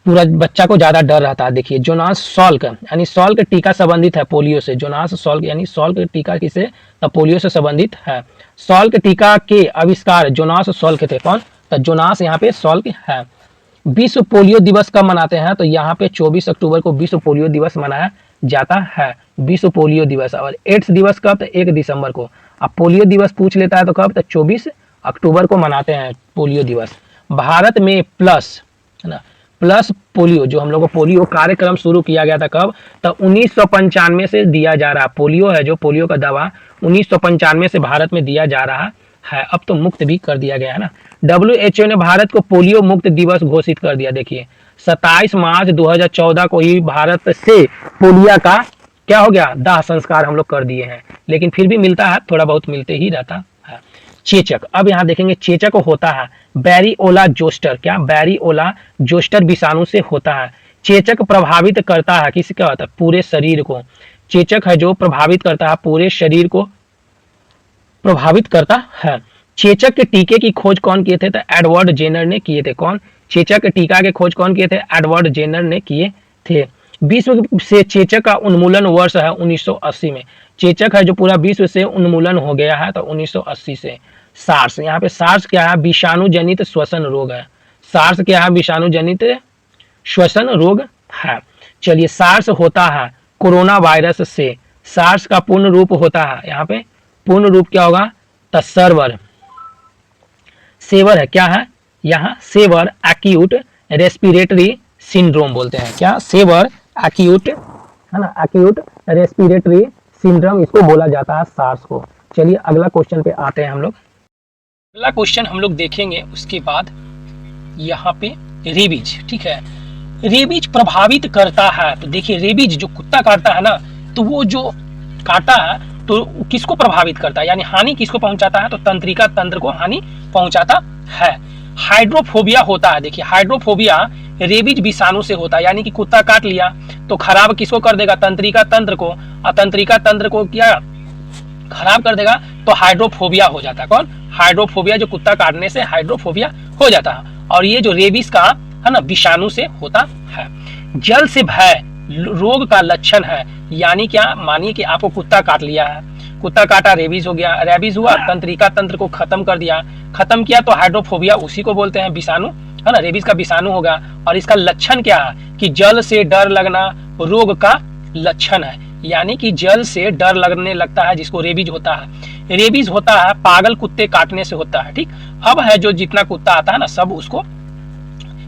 पूरा बच्चा को ज्यादा डर रहता है। देखिए जोनास सॉल्क यानी सॉल्क टीका संबंधित है पोलियो से, जोनास सॉल्क यानी सॉल्क टीका किसे, तो पोलियो से संबंधित है। सॉल्क टीका के आविष्कार जोनास सॉल्क थे, कौन, तो जोनास यहाँ पे सॉल्क है। विश्व पोलियो दिवस कब मनाते हैं, तो यहाँ पे 24 अक्टूबर को विश्व पोलियो दिवस मनाया जाता है, विश्व पोलियो दिवस। और एड्स दिवस कब, तो 1 दिसंबर को। अब पोलियो दिवस पूछ लेता है तो कब, तो 24 अक्टूबर को मनाते हैं पोलियो दिवस। भारत में प्लस, है ना, प्लस पोलियो जो हम लोग को पोलियो कार्यक्रम शुरू किया गया था कब, तो 1995 से दिया जा रहा। पोलियो है जो पोलियो का दवा 1995 से भारत में दिया जा रहा है, अब तो मुक्त भी कर दिया गया है ना। WHO ने भारत को पोलियो मुक्त दिवस घोषित कर दिया। देखिए 27 मार्च 2014 को ही भारत से पोलियो का क्या हो गया, दाह संस्कार हम लोग कर दिए हैं, लेकिन फिर भी मिलता है, थोड़ा बहुत मिलते ही रहता है। चेचक, अब यहाँ देखेंगे चेचक होता है बैरिओला जोस्टर, क्या, बैरिओला जोस्टर विषाणु से होता है। चेचक प्रभावित करता है किसी क्या होता है, पूरे शरीर को। चेचक है जो प्रभावित करता है, पूरे शरीर को प्रभावित करता है। चेचक के टीके की खोज कौन किए थे, तो एडवर्ड जेनर ने किए थे, कौन, चेचक के टीका के खोज कौन किए थे, एडवर्ड जेनर ने किए थे। विश्व से चेचक का उन्मूलन वर्ष है 1980 में। चेचक है जो पूरा विश्व से उन्मूलन हो गया है, तो 1980 से। सार्स, यहाँ पे सार्स क्या है, विषाणु जनित श्वसन रोग है। सार्स क्या है, विषाणु जनित श्वसन रोग है। चलिए सार्स होता है कोरोना वायरस से। सार्स का पूर्ण रूप होता है, यहाँ पे पूर्ण रूप क्या होगा, तो सर्वर, सेवर है, क्या है, यहाँ सेवर एक्यूट रेस्पिरेटरी सिंड्रोम बोलते हैं। क्या? सेवर एक्यूट, है ना, एक्यूट रेस्पिरेटरी सिंड्रोम इसको बोला जाता है, सार्स को। चलिए अगला क्वेश्चन पे आते हैं हम लोग। अगला क्वेश्चन हम लोग देखेंगे, उसके बाद यहाँ पे रेबीज, ठीक है। रेबीज प्रभावित करता है, तो देखिए रेबीज जो कुत्ता काटता है ना, तो वो जो काटा है तो किसको प्रभावित करता है, यानी हानि किसको पहुंचाता है, तो तंत्रिका तंत्र को हानि पहुंचाता है। हाइड्रोफोबिया होता है, देखिए हाइड्रोफोबिया रेबीज विषाणु से होता है, यानी कि कुत्ता काट लिया तो खराब किसको कर देगा, तंत्रिका तंत्र को, और तंत्रिका तंत्र को क्या खराब कर देगा, तो हाइड्रोफोबिया हो जाता है। कौन? हाइड्रोफोबिया, जो कुत्ता काटने से हाइड्रोफोबिया हो जाता है। और ये जो रेबीज का है ना विषाणु से होता है। जल से भय रोग का लक्षण है, यानी क्या, मानिए कि आपको कुत्ता काट लिया है, कुत्ता काटा, रेबीज हो गया, रेबीज हुआ, तंत्रिका तंत्र को खत्म कर दिया, खत्म किया, तो हाइड्रोफोबिया उसी को बोलते हैं, विषाणु, है ना, रेबीज का विषाणु होगा। और इसका लक्षण क्या है कि जल से डर लगना रोग का लक्षण है, यानी कि जल से डर लगने लगता है जिसको रेबीज होता है। रेबीज होता है पागल कुत्ते काटने से होता है, ठीक। अब है जो जितना कुत्ता आता है ना, सब उसको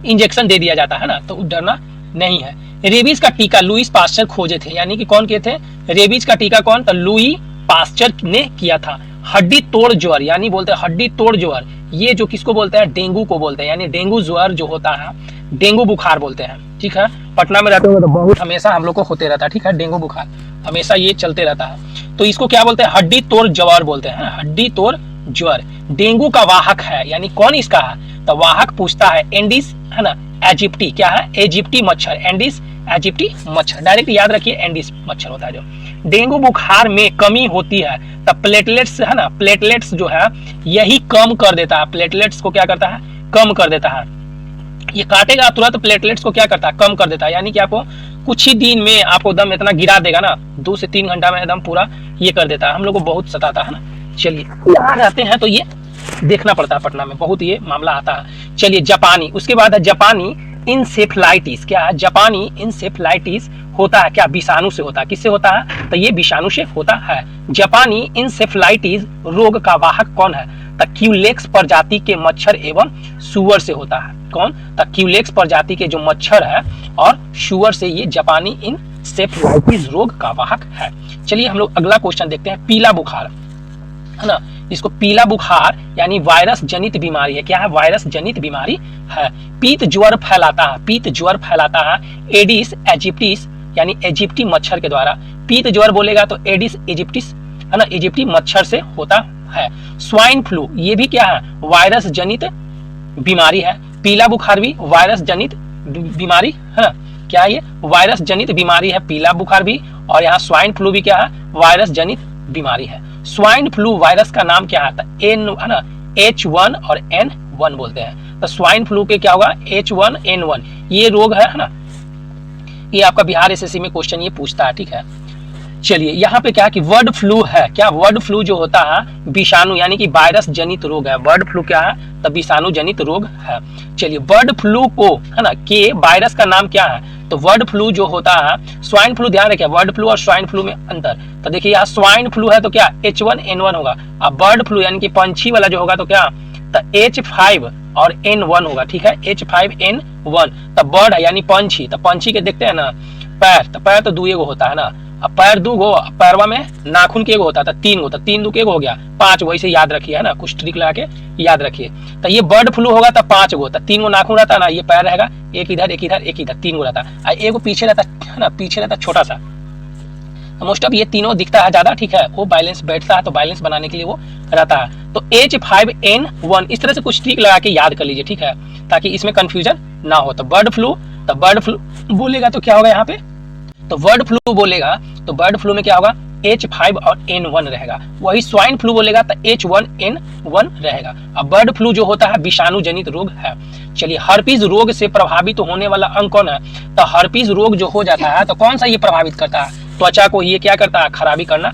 इंजेक्शन दे दिया जाता है ना, तो डरना नहीं है। रेबीज का टीका लुईस पास्चर खोजे थे, यानी कि कौन किए थे, रेबीज का टीका कौन, तो लुई पास्चर ने किया था। हड्डी तोड़ ज्वर, यानी बोलते हैं हड्डी तोड़ ज्वर, ये जो किसको बोलते हैं, डेंगू को बोलते हैं, यानी डेंगू ज्वर जो होता है, डेंगू बुखार बोलते हैं, ठीक है। पटना में रहते हुए तो बहुत हमेशा हम लोग को होते रहता है, ठीक है, डेंगू बुखार हमेशा ये चलते रहता है। तो इसको क्या बोलते हैं, हड्डी तोड़ ज्वर बोलते हैं, हड्डी तोड़ ज्वर। डेंगू का वाहक है, यानी कौन इसका है, तो वाहक पूछता है एंडीज, है ना, एजिप्टी, क्या है, एजिप्टी मच्छर, एंडीज एजिप्टी मच्छर, डायरेक्ट याद रखिए एंडीज मच्छर होता है जो। डेंगू बुखार में कमी होती है, तब प्लेटलेट्स, है ना, प्लेटलेट्स जो है यही कम कर देता है, प्लेटलेट्स को क्या करता है, कम कर देता है। ये काटेगा तुरंत, प्लेटलेट्स को क्या करता है, कम कर देता है, यानी कि आपको कुछ ही दिन में आपको दम इतना गिरा देगा ना, 2 से 3 घंटा में एकदम पूरा ये कर देता है। हम लोग को बहुत सताता है ना। चलिए यहाँ रहते हैं तो ये देखना पड़ता है, पटना में बहुत ये मामला आता है। चलिए जापानी, उसके बाद है जापानी इंसेफ्लाइटिस, क्या है, जापानी इंसेफ्लाइटिस होता है क्या, विषाणु से होता है, किससे होता है, तो ये विषाणु से होता है। जापानी इंसेफ्लाइटिस रोग का वाहक कौन है, तो क्यूलेक्स प्रजाति के मच्छर एवं सुअर से होता है। कौन, तो क्यूलेक्स प्रजाति के जो मच्छर है और सुअर से ये जापानी इंसेफ्लाइटिस रोग का वाहक है। चलिए हम लोग अगला क्वेश्चन देखते हैं, पीला बुखार, है ना, इसको पीला बुखार यानी वायरस जनित बीमारी है, क्या है, वायरस जनित बीमारी है। पीत ज्वर फैलाता है, पीत ज्वर फैलाता है एडिस एजिप्टिस, यानी इजिप्टी मच्छर के द्वारा। पीत ज्वर बोलेगा तो एडिस इजिप्टिस, है ना, इजिप्टी मच्छर से होता है। स्वाइन फ्लू ये भी क्या है, वायरस जनित बीमारी है। पीला बुखार भी वायरस जनित बीमारी है ना, क्या ये वायरस जनित बीमारी है, पीला बुखार भी। और यहाँ स्वाइन फ्लू भी क्या है, वायरस जनित बीमारी है। स्वाइन फ्लू वायरस का नाम क्या है, एन, है ना, H1 और N1 बोलते हैं। तो स्वाइन फ्लू के क्या होगा, H1N1 ये रोग है ना, ये आपका बिहार एसएससी में क्वेश्चन ये पूछता है, ठीक है। चलिए यहाँ पे क्या कि बर्ड फ्लू है, क्या, बर्ड फ्लू जो होता है विषाणु यानी कि वायरस जनित रोग है। बर्ड फ्लू क्या है, तो विषाणु जनित रोग है। चलिए बर्ड फ्लू को, है ना, के वायरस का नाम क्या है, तो बर्ड फ्लू जो होता है, स्वाइन फ्लू ध्यान रखिए, बर्ड फ्लू और स्वाइन फ्लू में अंतर। तो देखिए यहाँ स्वाइन फ्लू है तो क्या H1N1 होगा, अब बर्ड फ्लू यानी कि पंछी वाला जो होगा तो क्या, तो H5 और N1 होगा, ठीक है, H5N1। तब बर्ड है यानी पंछी, तो पंछी के देखते हैं ना पैर, तो पैर तो 2 गो होता है ना, अब पैर 2 गो, पैरवा में नाखून के 1 होता है, तो 3 गो, तो 3 2 के 1 हो गया, 5 गो, ऐसे याद रखिए, है ना, कुछ ट्रिक लगा के याद रखिए। तो ये बर्ड फ्लू होगा तो 5 गो, तो 3 गो नाखून रहता है ना, ये पैर रहेगा, एक इधर एक इधर एक इधर, 3 गो रहता है, एक पीछे रहता है ना, पीछे रहता छोटा सा। मोस्ट ऑफ ये तीनों दिखता है ज्यादा, ठीक है, वो बैलेंस बैठता है, तो बैलेंस बनाने के लिए वो रहता है। तो H5N1 इस तरह से कुछ ट्रिक लगा के याद कर लीजिए, ठीक है, ताकि इसमें कंफ्यूजन ना हो। तो बर्ड फ्लू बोलेगा तो क्या होगा यहाँ पे, तो बर्ड फ्लू बोलेगा तो बर्ड फ्लू में क्या होगा, H5 और N1 रहेगा। वही स्वाइन फ्लू बोलेगा तो H1N1 रहेगा। अब बर्ड फ्लू जो होता है विषाणु जनित रोग है। चलिए हर्पीज रोग से प्रभावित होने वाला अंग कौन है, तो हर्पीज रोग जो हो जाता है तो कौन सा ये प्रभावित करता है, त्वचा को ये क्या करता है, खराबी करना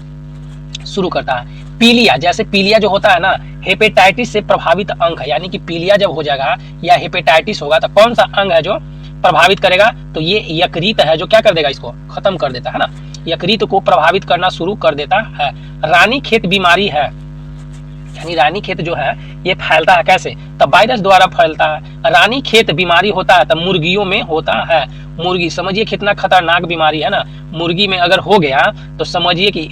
शुरू करता है। पीलिया, जैसे पीलिया जो होता है ना, हेपेटाइटिस से प्रभावित अंग है, यानी कि पीलिया जब हो जाएगा या हेपेटाइटिस होगा तो कौन सा अंग है जो प्रभावित करेगा, तो ये यकृत है जो क्या कर देगा, इसको खत्म कर देता है ना, यकृत को प्रभावित करना शुरू कर देता है। रानीखेत बीमारी है, यानी रानीखेत जो है ये फैलता है कैसे? तब वायरस द्वारा फैलता है। रानीखेत बीमारी होता है तब मुर्गियों में होता है। मुर्गी, समझिए कितना खतरनाक बीमारी है ना। मुर्गी में अगर हो गया तो समझिए कि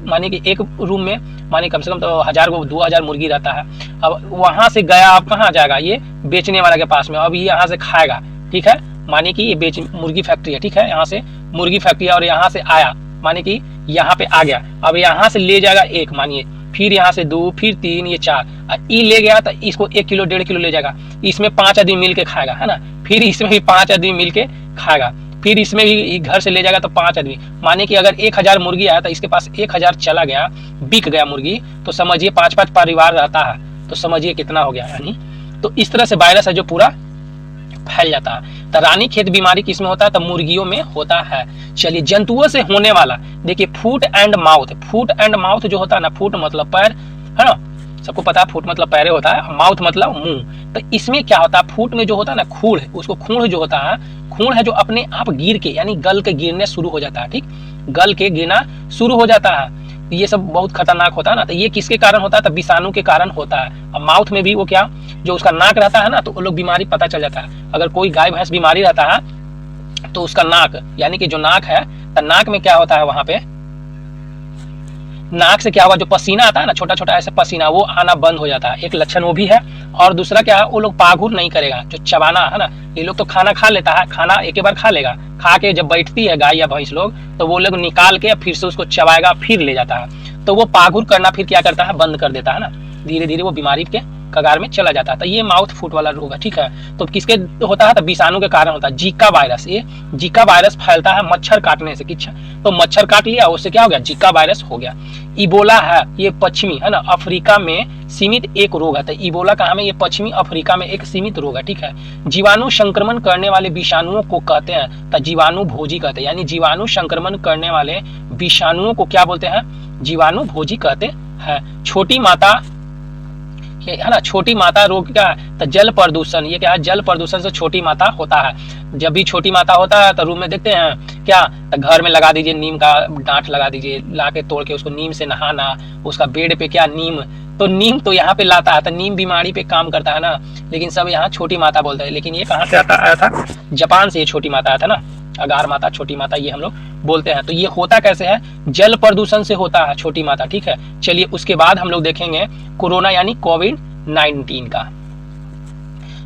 माने कि एक रूम में माने कम से कम तो 1000 को 2000 मुर्गी रहता है। अब वहां से गया, अब कहाँ जाएगा? ये बेचने वाला के पास में। अब ये यहाँ से खाएगा, ठीक है, माने कि ये मुर्गी फैक्ट्री है, ठीक है, यहाँ से मुर्गी फैक्ट्री है और यहाँ से आया, माने कि यहाँ पे आ गया। अब यहाँ से ले जाएगा एक, मानिए, फिर यहाँ से 2, फिर 3, ये 4, ई ले गया तो इसको 1 किलो 1.5 किलो ले जाएगा। इसमें 5 आदमी मिल के खाएगा, है ना। फिर इसमें भी 5 आदमी मिल के खाएगा। फिर इसमें भी घर से ले जाएगा तो 5 आदमी, माने कि अगर 1000 मुर्गी आया तो इसके पास 1000 चला गया, बिक गया मुर्गी, तो समझिए 5-5 परिवार रहता है, तो समझिए कितना हो गया। यानी तो इस तरह से वायरस है जो पूरा फैल जाता है। तो रानीखेत बीमारी किसमें होता है? तो मुर्गियों में होता है। चलिए, जंतुओं से होने वाला, देखिए foot and mouth. Foot and mouth जो होता है ना, फुट मतलब पैर, है ना, सबको पता है फुट मतलब पैरे होता है, माउथ मतलब मुंह। तो इसमें क्या होता है? फुट में जो होता है ना खूड़, उसको खूड़ जो होता है, खूड़ है जो अपने आप गिर के, यानी गल के गिरने शुरू हो जाता है, ठीक, गल के गिरना शुरू हो जाता है। ये सब बहुत खतरनाक होता है ना। तो ये किसके कारण होता है? तो विषाणु के कारण होता है। अब माउथ में भी वो क्या, जो उसका नाक रहता है ना, तो वो लोग बीमारी पता चल जाता है। अगर कोई गाय भैंस बीमारी रहता है तो उसका नाक, यानी कि जो नाक है, तो नाक में क्या होता है, वहां पे नाक से क्या हुआ, जो पसीना आता है ना, छोटा छोटा ऐसे पसीना, वो आना बंद हो जाता है, एक लक्षण वो भी है। और दूसरा क्या है, वो लोग पागुर नहीं करेगा, जो चबाना है ना, ये लोग तो खाना खा लेता है, खाना एक ही बार खा लेगा, खा के जब बैठती है गाय या भैंस लोग, तो वो लोग निकाल के फिर से उसको चबाएगा, फिर ले जाता है। तो वो पागुर करना फिर क्या करता है, बंद कर देता है ना, धीरे धीरे वो बीमारी के कगार में चला जाता है। तो ये माउथ फूट वाला रोग है, ठीक है। तो किसके होता है? तो विषाणु के कारण होता है। जीका वायरस, ये जीका वायरस फैलता है मच्छर काटने से, किच्छा, तो मच्छर काट लिया, उससे क्या हो गया, जीका वायरस हो गया। इबोला है, ये पश्चिमी, है ना, अफ्रीका में सीमित एक रोग है। तो इबोला कहाँ में? ये पश्चिमी अफ्रीका में एक सीमित रोग है, ठीक है। जीवाणु संक्रमण करने वाले विषाणुओं को कहते हैं, तो जीवाणु भोजी कहते हैं, यानी जीवाणु संक्रमण करने वाले विषाणुओं को क्या बोलते हैं? जीवाणु भोजी कहते हैं। छोटी माता, है ना, छोटी माता रोग क्या है? तो जल प्रदूषण। ये क्या है? जल प्रदूषण से छोटी माता होता है। जब भी छोटी माता होता है तो रूम में देखते हैं क्या, तो घर में लगा दीजिए, नीम का डांठ लगा दीजिए, ला के तोड़ के उसको नीम से नहाना, उसका बेड पे क्या नीम, तो नीम तो यहाँ पे लाता है, तो नीम बीमारी पे काम करता है ना, लेकिन सब यहाँ छोटी माता बोलते हैं। लेकिन ये कहाँ से आया था? जापान से ये छोटी माता आया था ना, अगार माता, छोटी माता, ये हम लोग बोलते हैं। तो ये होता कैसे है? जल प्रदूषण से होता है छोटी माता, ठीक है। चलिए, उसके बाद हम लोग देखेंगे कोरोना यानी कोविड-19 का।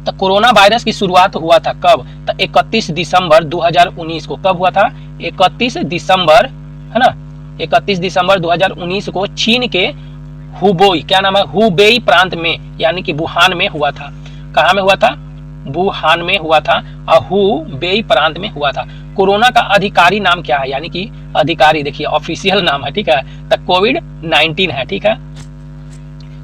तो कोरोना वायरस की शुरुआत हुआ था कब? तो 31 दिसंबर 2019 को। कब हुआ था? 31 दिसंबर, है ना, 31 दिसंबर 2019 को चीन के हुबेई, क्या नाम है, हुबेई प्रांत में, यानी कि वुहान में हुआ था। कहाँ में हुआ था? वुहान में हुआ था और हुबेई प्रांत में हुआ था। कोरोना का अधिकारी नाम क्या है? यानी कि अधिकारी, देखिए ऑफिशियल नाम है, ठीक है, तो कोविड-19 है, ठीक है।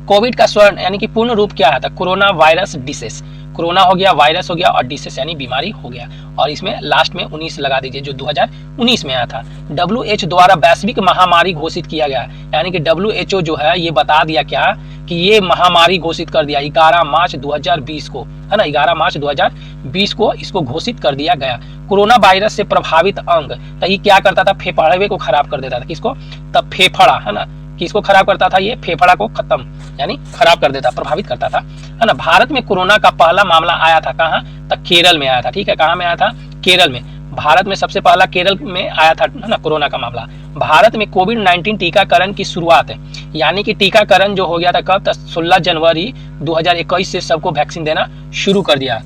कोविड का स्वर्ण यानी कि पूर्ण रूप क्या है? तो कोरोना वायरस डिसीज। कोरोना हो गया, वायरस हो गया, और डिसीज यानी बीमारी हो गया, और इसमें लास्ट में 19 लगा दीजिए, जो 2019 में आया था। WHO द्वारा वैश्विक महामारी घोषित किया गया, यानी कि WHO जो है ये बता दिया क्या कि ये महामारी घोषित कर दिया 11 मार्च 2020 को, है ना, 11 मार्च 2020 को इसको घोषित कर दिया गया। कोरोना वायरस से प्रभावित अंग, तो ये क्या करता था? फेफड़े को खराब कर देता था। किसको? तब फेफड़ा, है ना, किसको खराब करता था? ये फेफड़ा को खत्म यानी खराब कर देता, प्रभावित करता था, है ना। भारत में कोरोना का पहला मामला आया था कहाँ? तो केरल में आया था, ठीक है। कहाँ में आया था? केरल में। भारत में सबसे पहला केरल में आया था, है ना, कोरोना का मामला। भारत में कोविड-19 टीकाकरण की शुरुआत है, यानी कि टीकाकरण जो हो गया था कब? 16 जनवरी 2021 से सबको वैक्सीन देना शुरू कर दिया,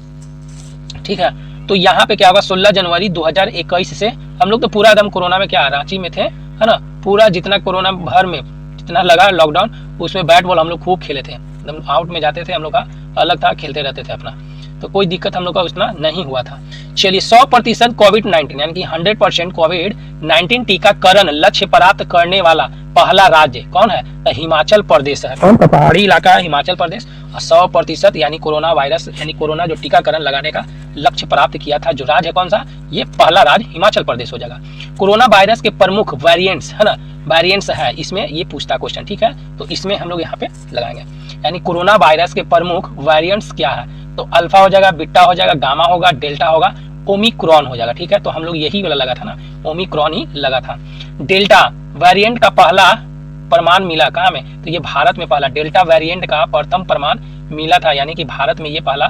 ठीक है। तो यहाँ पे क्या होगा? 16 जनवरी 2021 से हम लोग तो पूरा एकदम कोरोना में क्या, रांची में थे, है ना, पूरा जितना कोरोना भर में जितना लगा लॉकडाउन, उसमें बैट बॉल हम लोग खूब खेले थे, एकदम आउट में जाते थे, हम लोग का अलग था, खेलते रहते थे अपना, तो कोई दिक्कत हम लोग का उतना नहीं हुआ था। चलिए, 100% कोविड-19 यानी कि 100% कोविड-19 टीकाकरण लक्ष्य प्राप्त करने वाला पहला राज्य कौन है? तो हिमाचल प्रदेश है। कौन? पहाड़ी इलाका है हिमाचल प्रदेश। और 100% यानी कोरोना वायरस यानी कोरोना जो टीकाकरण लगाने का लक्ष्य प्राप्त किया था, जो राज्य है कौन सा? ये पहला राज्य हिमाचल प्रदेश हो जाएगा। कोरोना वायरस के प्रमुख वेरिएंट्स, है ना, वेरिएंट्स है, इसमें ये पूछता क्वेश्चन, ठीक है, तो इसमें हम लोग यहाँ पे लगाएंगे, यानी कोरोना वायरस के प्रमुख वेरिएंट्स क्या है? तो अल्फा हो जाएगा, बीटा हो जाएगा, गामा होगा, डेल्टा होगा, ओमिक्रॉन हो जाएगा, ठीक है। तो हम लोग यही वाला लगा था ना, ओमिक्रॉन ही लगा था। डेल्टा वेरिएंट का पहला प्रमाण मिला कहाँ में? तो ये भारत में पहला डेल्टा वेरिएंट का प्रथम प्रमाण मिला था, यानी कि भारत में ये पहला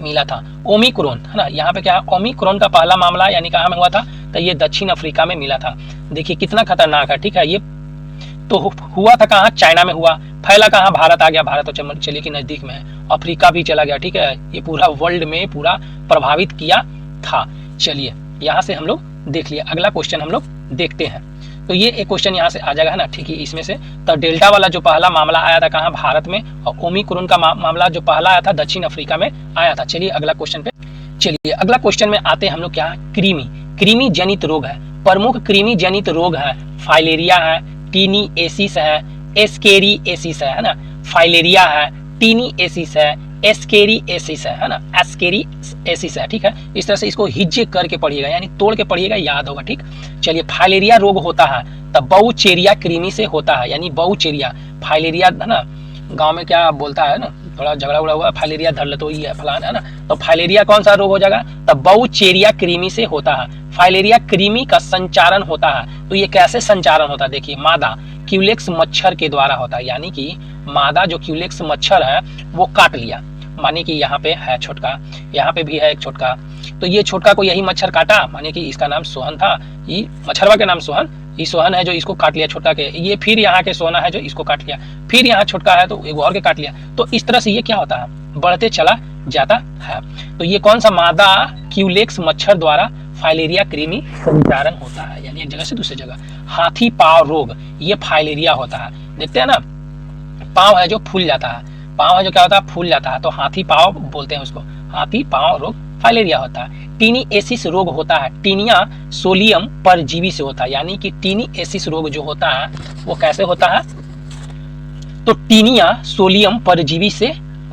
मिला था। ओमिक्रॉन है ना, यहाँ पे क्या है, ओमिक्रॉन का पहला मामला यानी कहाँ में हुआ था, तो ये दक्षिण अफ्रीका में मिला था। देखिए कितना खतरनाक है, ठीक है। ये तो हुआ था कहाँ, चाइना में हुआ, फैला कहाँ, भारत आ गया, भारत तो चलिए कि नजदीक में है, अफ्रीका भी चला गया, ठीक है। ये पूरा वर्ल्ड में पूरा प्रभावित किया था। चलिए यहाँ से हम लोग देख लिया, अगला क्वेश्चन हम लोग देखते हैं। तो ये एक क्वेश्चन यहाँ से आ जाएगा है ना, ठीक है। इसमें से तो डेल्टा वाला जो पहला मामला आया था कहाँ, भारत में, और ओमिक्रॉन का मामला जो पहला आया था दक्षिण अफ्रीका में आया था। चलिए अगला क्वेश्चन पे, चलिए अगला क्वेश्चन में आते हैं हम लोग। क्या, कृमि जनित रोग है, प्रमुख कृमि जनित रोग है, फाइलेरिया है, टीनिएसिस है, एस्केरिएसिस है ना, फाइलेरिया है, टीनिएसिस है, एस्केरिएसिस है ना, एस्केरिएसिस है, ठीक है। इस तरह से इसको हिज्जे करके पढ़िएगा, यानी तोड़ के पढ़िएगा, याद होगा, ठीक। चलिए फाइलेरिया रोग होता है तब बहुचेरिया कृमि से होता है, यानी बहुचेरिया, फाइलेरिया है ना, गांव में क्या बोलता है ना, थोड़ा झगड़ा उड़ा हुआ, फाइलेरिया धर तो ही है फलाना है ना, तो फाइलेरिया कौन सा रोग हो जाएगा, तब बहुचेरिया कृमि से होता है। फाइलेरिया कृमि का संचारण होता है, तो ये कैसे संचारण होता है, देखिए मादा क्यूलेक्स मच्छर के द्वारा होता है, यानी कि मादा जो क्यूलेक्स मच्छर है वो काट लिया, माने कि यहाँ पे है छोटका, यहाँ पे भी है एक छोटका, तो ये छोटका को यही मच्छर काटा, माने कि इसका नाम सोहन था, ये मच्छरवा के नाम सोहन, ये सोहन है जो इसको काट लिया छोटका के, ये फिर यहाँ के सोना है जो इसको काट लिया, फिर यहाँ छोटका है तो एक और के काट लिया, तो इस तरह से ये क्या होता है, बढ़ते चला जाता है। तो ये कौन सा, मादा क्यूलेक्स मच्छर द्वारा फाइलेरिया कृमि संचारण होता है, यानी एक जगह से दूसरी जगह। हाथी पांव रोग, ये फाइलेरिया होता है, देखते हैं ना, पांव है जो फूल जाता है, पांव है जो क्या होता है, फूल जाता है, तो हाथी पांव बोलते हैं उसको, हाथी पांव रोग फाइलेरिया होता है। टीनिएसिस रोग होता है, टीनिया सोलियम परजीवी से होता है, यानी कि टीनिएसिस रोग जो होता है वो कैसे होता है, तो टीनिया सोलियम परजीवी से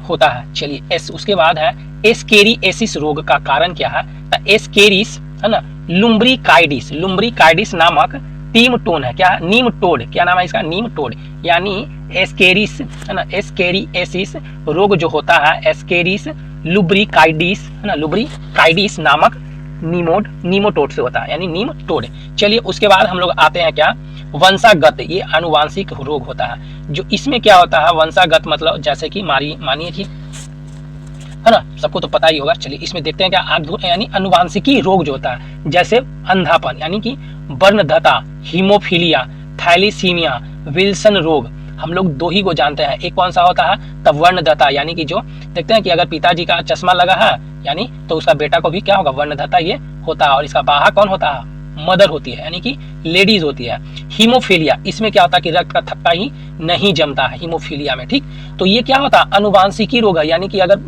होता है। चलिए एस, उसके बाद है एस्केरिएसिस रोग का कारण क्या है, तो एस्केरिस है ना, लुम्ब्रिकाइडिस, लुम्ब्रिकाइडिस नामक टीमटोन है, क्या, नीमटोड, क्या नाम है इसका, नीमटोड, यानी एस्केरिस है ना, एस्केरिएसिस रोग जो होता है, एस्केरिस लुब्रिकाइडिस है ना, लुब्रिकाइडिस नामक नीमोटोड से होता है, यानी नीमटोड। चलिए उसके बाद हम लोग आते हैं क्या, वंशागत, ये आनुवांशिक रोग होता है, जो इसमें क्या होता है, वंशागत मतलब जैसे कि मानिए कि है ना, सबको तो पता ही होगा। चलिए इसमें देखते हैं क्या, यानी अनुवांशिकी रोग जो होता है, जैसे अंधापन, यानी कि वर्णदता, हीमोफीलिया, थैलीसीमिया, विल्सन रोग, हम लोग दो ही को जानते हैं, एक कौन सा होता है, तब वर्णदता, यानी कि जो देखते हैं कि अगर पिताजी का चश्मा लगा है यानी तो उसका बेटा को भी क्या होगा, वर्णदता ये होता है, और इसका बाहा कौन होता है, मदर होती है, यानी कि लेडीज होती है। हीमोफीलिया, इसमें क्या होता है कि रक्त का थक्का ही नहीं जमता है हीमोफीलिया में, ठीक। तो ये क्या होता है, अनुवांशिकी रोग है, यानी कि अगर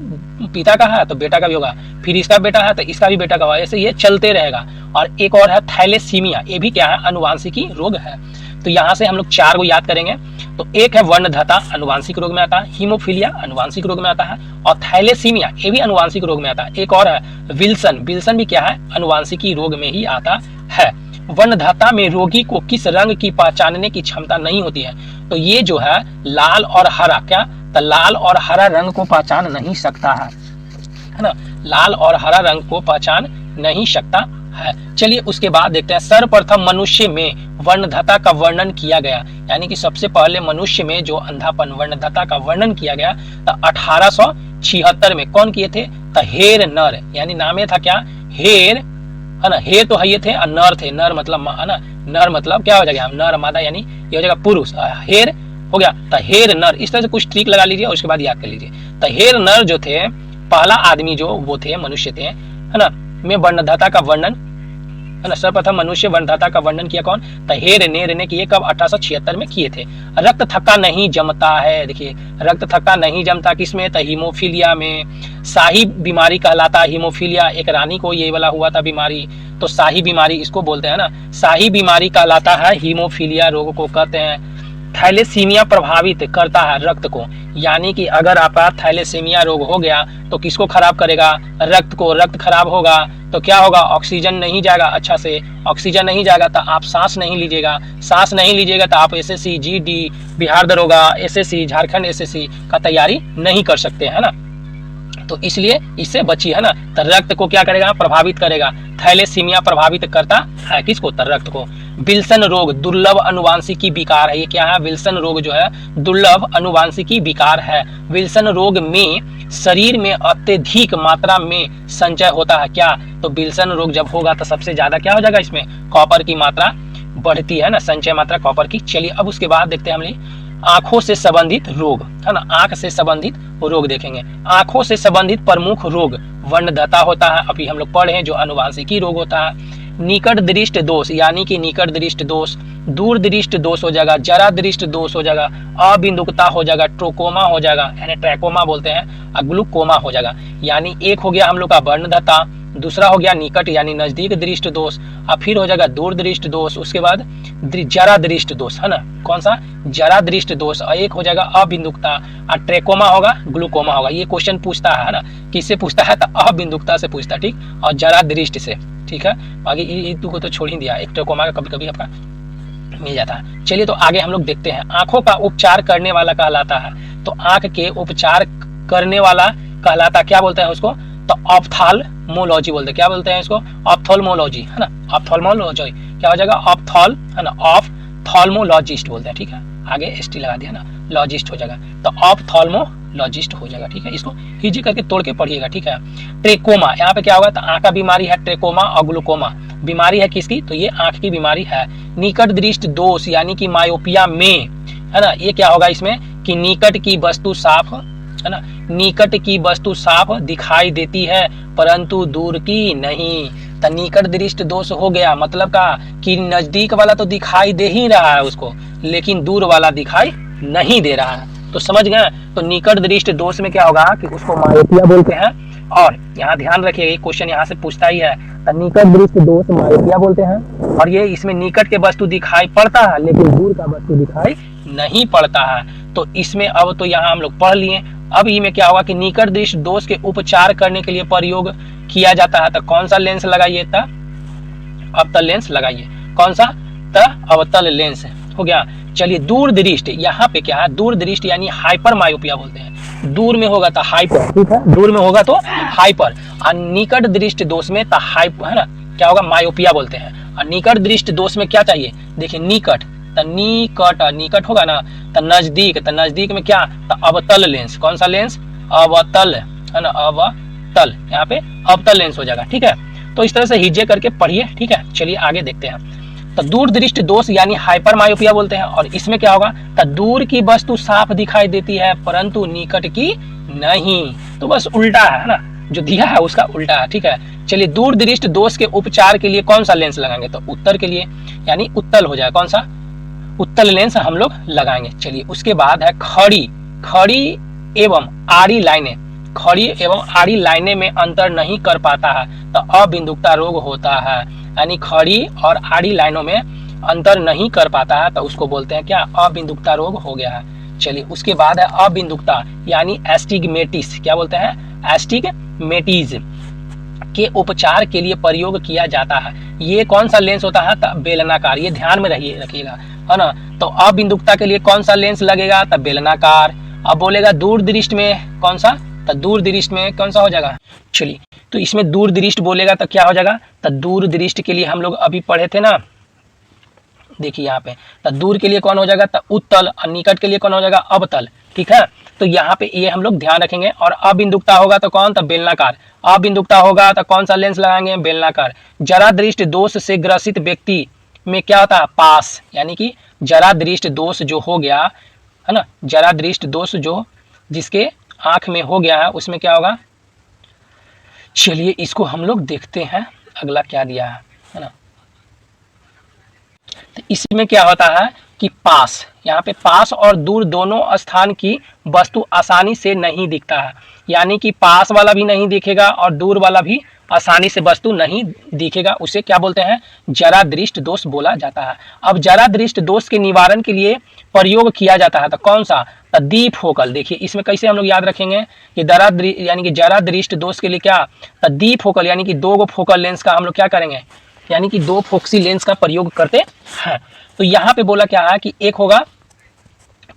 पिता का है तो बेटा का भी होगा, फिर इसका बेटा है तो इसका भी बेटा का होगा, ऐसे ये चलते रहेगा। और एक और है थैलेसीमिया, ये भी क्या है, अनुवांशिकी रोग है। तो यहाँ से हम लोग चार को याद करेंगे, तो एक है वर्णदता, अनुवांशिक रोग में आता है, हीमोफीलिया अनुवांशिक रोग में आता है, और थैलेसीमिया ये भी अनुवांशिक रोग में आता है। एक और है विल्सन, विल्सन भी क्या है, अनुवांशिकी रोग में ही आता है। वर्णदता में रोगी को किस रंग की पहचानने की क्षमता नहीं होती है, तो ये जो है लाल और हरा, क्या, तो लाल और हरा रंग को पहचान नहीं सकता है ना, लाल और हरा रंग को पहचान नहीं सकता है। चलिए उसके बाद देखते हैं, सर्वप्रथम मनुष्य में वर्णदता का वर्णन किया गया, यानी कि सबसे पहले मनुष्य में जो अंधापन वर्णदता का वर्णन किया गया तो 1876 में कौन किए थे, तो हेर नर, यानी नाम था क्या, हेर है ना, हेर तो है थे और नर थे, नर मतलब है ना, नर मतलब क्या हो जाएगा, नर मादा, यानी ये हो जाएगा पुरुष, हेर हो गया, तो हेर नर, इस तरह से कुछ ट्रिक लगा लीजिए और उसके बाद याद कर लीजिए। तो हेर नर जो थे, पहला आदमी जो वो थे, मनुष्य थे है ना, में वर्णदता का वर्णन है ना, सर्वप्रथम मनुष्य वर्णदता का वर्णन किया कौन, तो हेर नेर ने किए, कब, 1876 में किए थे। रक्त थक्का नहीं जमता है, देखिए रक्त थक्का नहीं जमता किसमें, तो हीमोफीलिया में। शाही बीमारी कहलाता है हीमोफीलिया, एक रानी को ये वाला हुआ था बीमारी, तो शाही बीमारी इसको बोलते हैं ना, शाही बीमारी कहलाता है, हीमोफीलिया रोग को कहते हैं। थैलेसीमिया प्रभावित करता है रक्त को, यानी कि अगर आपका थैलेसीमिया रोग हो गया तो किसको खराब करेगा, रक्त को, रक्त खराब होगा तो क्या होगा, ऑक्सीजन नहीं जाएगा अच्छा से, ऑक्सीजन नहीं जाएगा तो आप सांस नहीं लीजिएगा, सांस नहीं लीजिएगा तो आप एसएससी, जीडी, बिहार दरोगा, एसएससी, झारखंड एसएससी का तैयारी नहीं कर सकते है ना, तो इसलिए इससे बची है ना। तो रक्त को क्या करेगा, प्रभावित करेगा, थैलेसीमिया प्रभावित करता है किसको, तो रक्त को। विल्सन रोग दुर्लभ अनुवांशिकी विकार है। ये क्या है? विल्सन रोग जो है दुर्लभ अनुवांशिकी विकार है। विल्सन रोग में शरीर में अत्यधिक मात्रा में संचय होता है। क्या? तो विल्सन रोग जब होगा तो सबसे ज्यादा क्या हो जाएगा? इसमें कॉपर की मात्रा बढ़ती है ना, संचय मात्रा कॉपर की। चलिए अब उसके बाद देखते हैं हम आंखों से संबंधित रोग, है ना, आंख से संबंधित रोग देखेंगे। आंखों से संबंधित प्रमुख रोग वर्णदता होता है, अभी हम लोग पढ़े हैं, जो अनुवांशिकी रोग होता है। निकट दृष्ट दोष यानी कि निकट दृष्ट दोष, दूर दृष्ट दोष हो जाएगा, जरा दृष्ट दोष हो जाएगा, अबिंदुकता हो जाएगा, ट्रोकोमा हो जाएगा, यानी ट्रैकोमा बोलते हैं, और ग्लूकोमा हो जाएगा। यानी एक हो गया हम लोग का वर्णदता, दूसरा हो गया निकट यानी नजदीक दृष्ट दोष, और फिर हो जाएगा दूर दृष्ट दोष, उसके बाद जरा दृष्ट दोष, है ना, कौन सा? जरा दृष्ट दोष, और एक हो जाएगा अबिंदुकता, और ट्रैकोमा होगा, ग्लूकोमा होगा। ये क्वेश्चन पूछता है ना, किससे पूछता है? तो अबिंदुकता से पूछता है, ठीक, और जरा दृष्ट से, ठीक है। बाकी ये को तो छोड़ ही दिया, एक ट्रैकोमा का कभी कभी आपका मिल जाता है। चलिए तो आगे हम लोग देखते हैं। आंखों का उपचार करने वाला कहलाता है, तो आंख के उपचार करने वाला कहलाता, क्या बोलते हैं उसको? तो ऑप्थाल्मोलॉजी बोलते हैं। क्या बोलते हैं इसको? ऑप्थाल्मोलॉजी, है ना, ऑप्थाल्मोलॉजी क्या हो जाएगा? ऑप्थाल, है ना, ऑप्थाल्मोलॉजिस्ट बोलते हैं, ठीक है, आगे एसटी लगा दिया ना, लॉजिस्ट हो जाएगा, तो ऑप्थाल्मोलॉजिस्ट हो जाएगा, ठीक है। इसको हिजी करके तोड़ के पढ़िएगा, ठीक है। ट्रेकोमा, यहाँ पे क्या होगा? तो आंख का बीमारी है ट्रेकोमा, और ग्लूकोमा बीमारी है किसकी? तो ये आंख की बीमारी है। निकट दृष्टि दोष यानी कि मायोपिया में, है ना, ये क्या होगा इसमें कि निकट की वस्तु साफ, है ना, निकट की वस्तु साफ दिखाई देती है परंतु दूर की नहीं। तो निकट दृष्टि दोष हो गया, मतलब का कि नजदीक वाला तो दिखाई दे ही रहा है उसको, लेकिन दूर वाला दिखाई नहीं दे रहा है। तो समझ गए? तो निकट दृष्टि दोष में क्या होगा कि उसको मायोपिया बोलते हैं। और यहाँ ध्यान रखिए, ये क्वेश्चन यहाँ से पूछता ही है, तो निकट दृष्टि दोष मायोपिया बोलते हैं, और ये इसमें निकट के वस्तु दिखाई पड़ता है लेकिन दूर का वस्तु दिखाई नहीं पड़ता है। तो इसमें अब तो यहाँ हम लोग पढ़ लिए। अब इसमें क्या होगा कि निकट दृष्टि दोष के उपचार करने के लिए प्रयोग किया जाता है। तो कौन सा लेंस लगाइए? था अवतल लेंस लगाइए। कौन सा? तो अवतल लेंस हो गया। चलिए दूर दृष्टि, यहाँ पे क्या है? दूर दृष्टि यानी हाइपर मायोपिया बोलते हैं। दूर में होगा तो हाइपर, ठीक है, दूर में होगा तो हाइपर, और निकट दृष्टि दोष में तो हाइप, है ना, क्या होगा? मायोपिया बोलते हैं। और निकट दृष्टि दोष में क्या चाहिए? देखिए निकट, तो निकट, निकट होगा ना, तो नजदीक, तो नजदीक में क्या? तो अवतल लेंस। कौन सा लेंस? अवतल, है ना, अवतल, यहाँ पे अवतल लेंस हो जाएगा, ठीक है। तो इस तरह से हिज्जे करके पढ़िए, ठीक है। चलिए आगे देखते हैं। तो दूर दृष्टि दोष यानी हाइपर मायोपिया बोलते हैं, और इसमें क्या होगा? तो दूर की वस्तु साफ दिखाई देती है परंतु निकट की नहीं। तो बस उल्टा है ना, जो दिया है उसका उल्टा है, ठीक है। चलिए दूर दृष्टि दोष के उपचार के लिए कौन सा लेंस लगाएंगे? तो उत्तर के लिए यानी उत्तल हो जाए, कौन सा? उत्तल लेंस हम लोग लगाएंगे। चलिए उसके बाद है खड़ी, खड़ी एवं आड़ी लाइनें, खड़ी एवं आड़ी लाइनें में अंतर नहीं कर पाता है तो अबिंदुकता रोग होता है। यानी खड़ी और आड़ी लाइनों में अंतर नहीं कर पाता है तो उसको बोलते हैं क्या? अबिंदुकता रोग हो गया है। चलिए उसके बाद है अबिंदुकता यानी एस्टिग्मेटिस, क्या बोलते हैं? एस्टिग्मेटिस के उपचार के लिए प्रयोग किया जाता है। ये कौन सा लेंस होता है? तो बेलनाकार, ये ध्यान में रखिएगा, है ना। तो अबिंदुकता के लिए कौन सा लेंस लगेगा? तो बेलनाकार। अब बोलेगा दूर दृष्टि में कौन सा? तो दूर दृष्टि में कौन सा हो जाएगा? चलिए तो इसमें दूर दृष्टि बोलेगा तो क्या हो जाएगा? तो दूर दृष्टि के लिए हम लोग अभी पढ़े थे ना, देखिए यहाँ पे, तो दूर के लिए कौन हो जाएगा? तो उत्तल, और निकट के लिए कौन हो जाएगा? अवतल, ठीक है। तो यहाँ पे ये हम लोग ध्यान रखेंगे। और अबिंदुकता होगा तो कौन? तो बेलनाकार। अबिंदुकता होगा तो कौन सा लेंस लगाएंगे? बेलनाकार। जरा दृष्टि दोष से ग्रसित व्यक्ति में क्या होता है? पास, यानी कि जरा दृष्टि दोष जो हो गया है ना, जरा दृष्टि दोष जो जिसके आंख में हो गया है उसमें क्या होगा? चलिए इसको हम लोग देखते हैं अगला क्या दिया है ना। तो इसमें क्या होता है कि पास, यहाँ पे पास और दूर दोनों स्थान की वस्तु आसानी से नहीं दिखता है, यानी कि पास वाला भी नहीं दिखेगा और दूर वाला भी आसानी से वस्तु नहीं दिखेगा, उसे क्या बोलते हैं? जरा दृष्टि दोष बोला जाता है। अब जरा दृष्टि दोष के निवारण के लिए प्रयोग किया जाता है तो कौन सा? तो द्विफोकल। देखिए इसमें कैसे हम लोग याद रखेंगे कि यानी कि जरा दृष्टि दोष के लिए क्या? तो द्विफोकल यानी कि दो फोकल लेंस का हम लोग क्या करेंगे? यानी कि दो फोक्सी लेंस का प्रयोग करते हैं। तो यहाँ पे बोला क्या है कि एक होगा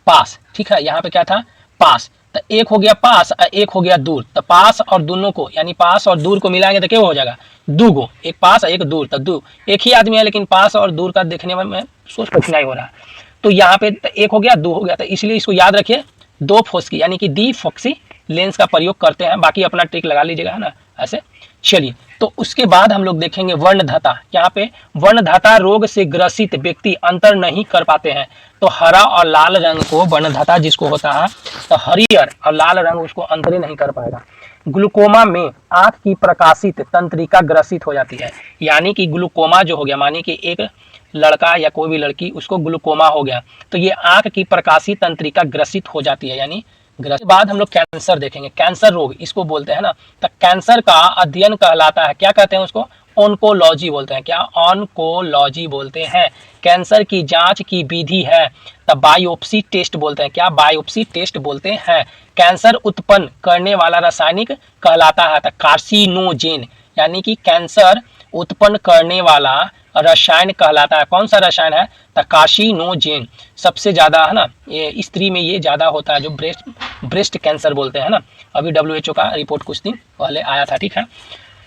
पास, ठीक है, यहाँ पे क्या था? पास। तो एक हो गया पास और एक हो गया दूर, तो पास और दोनों को यानी पास और दूर को मिलाएंगे तो क्या हो जाएगा, दो, एक पास और एक दूर, तो दो, एक ही आदमी है लेकिन पास और दूर का देखने में मैं सोच कठिनाई हो रहा है। तो यहाँ पे एक हो गया, दो हो गया, तो इसलिए इसको याद रखिए, दो फोस्की यानी कि डी फोक्सी लेंस का प्रयोग करते हैं। बाकी अपना ट्रिक लगा लीजिएगा, है ना, ऐसे। चलिए, तो उसके बाद हम लोग देखेंगे वर्णधाता। यहाँ पे वर्णधाता रोग से ग्रसित व्यक्ति अंतर नहीं कर पाते हैं, तो हरा और लाल रंग को वर्णधाता जिसको होता है, तो हरियर और लाल रंग उसको अंतर ही नहीं कर पाएगा। ग्लूकोमा में आंख की प्रकाशित तंत्रिका ग्रसित हो जाती है, यानी कि ग्लूकोमा जो हो गया, मानी कि एक लड़का या कोई भी लड़की, उसको ग्लूकोमा हो गया, तो ये आंख की प्रकाशित तंत्रिका ग्रसित हो जाती है, यानी ग्रसित। बाद हम लोग कैंसर देखेंगे, कैंसर रोग इसको बोलते हैं ना, तो कैंसर का अध्ययन कहलाता है, क्या कहते हैं उसको, ऑन्कोलॉजी बोलते हैं। क्या, ऑन्कोलॉजी बोलते हैं। कैंसर की जांच की विधि है, तब बायोप्सी टेस्ट बोलते हैं। क्या, बायोप्सी टेस्ट बोलते हैं। कैंसर उत्पन्न करने वाला रासायनिक कहलाता है, तो कार्सिनोजेन, यानी कि कैंसर उत्पन्न करने वाला रसायन कहलाता है। कौन सा रसायन है, तो कार्सिनोजेन। सबसे ज्यादा, है ना, ये स्त्री में ये ज्यादा होता है, जो ब्रेस्ट कैंसर बोलते हैं ना। अभी WHO का रिपोर्ट कुछ दिन पहले आया था, ठीक है।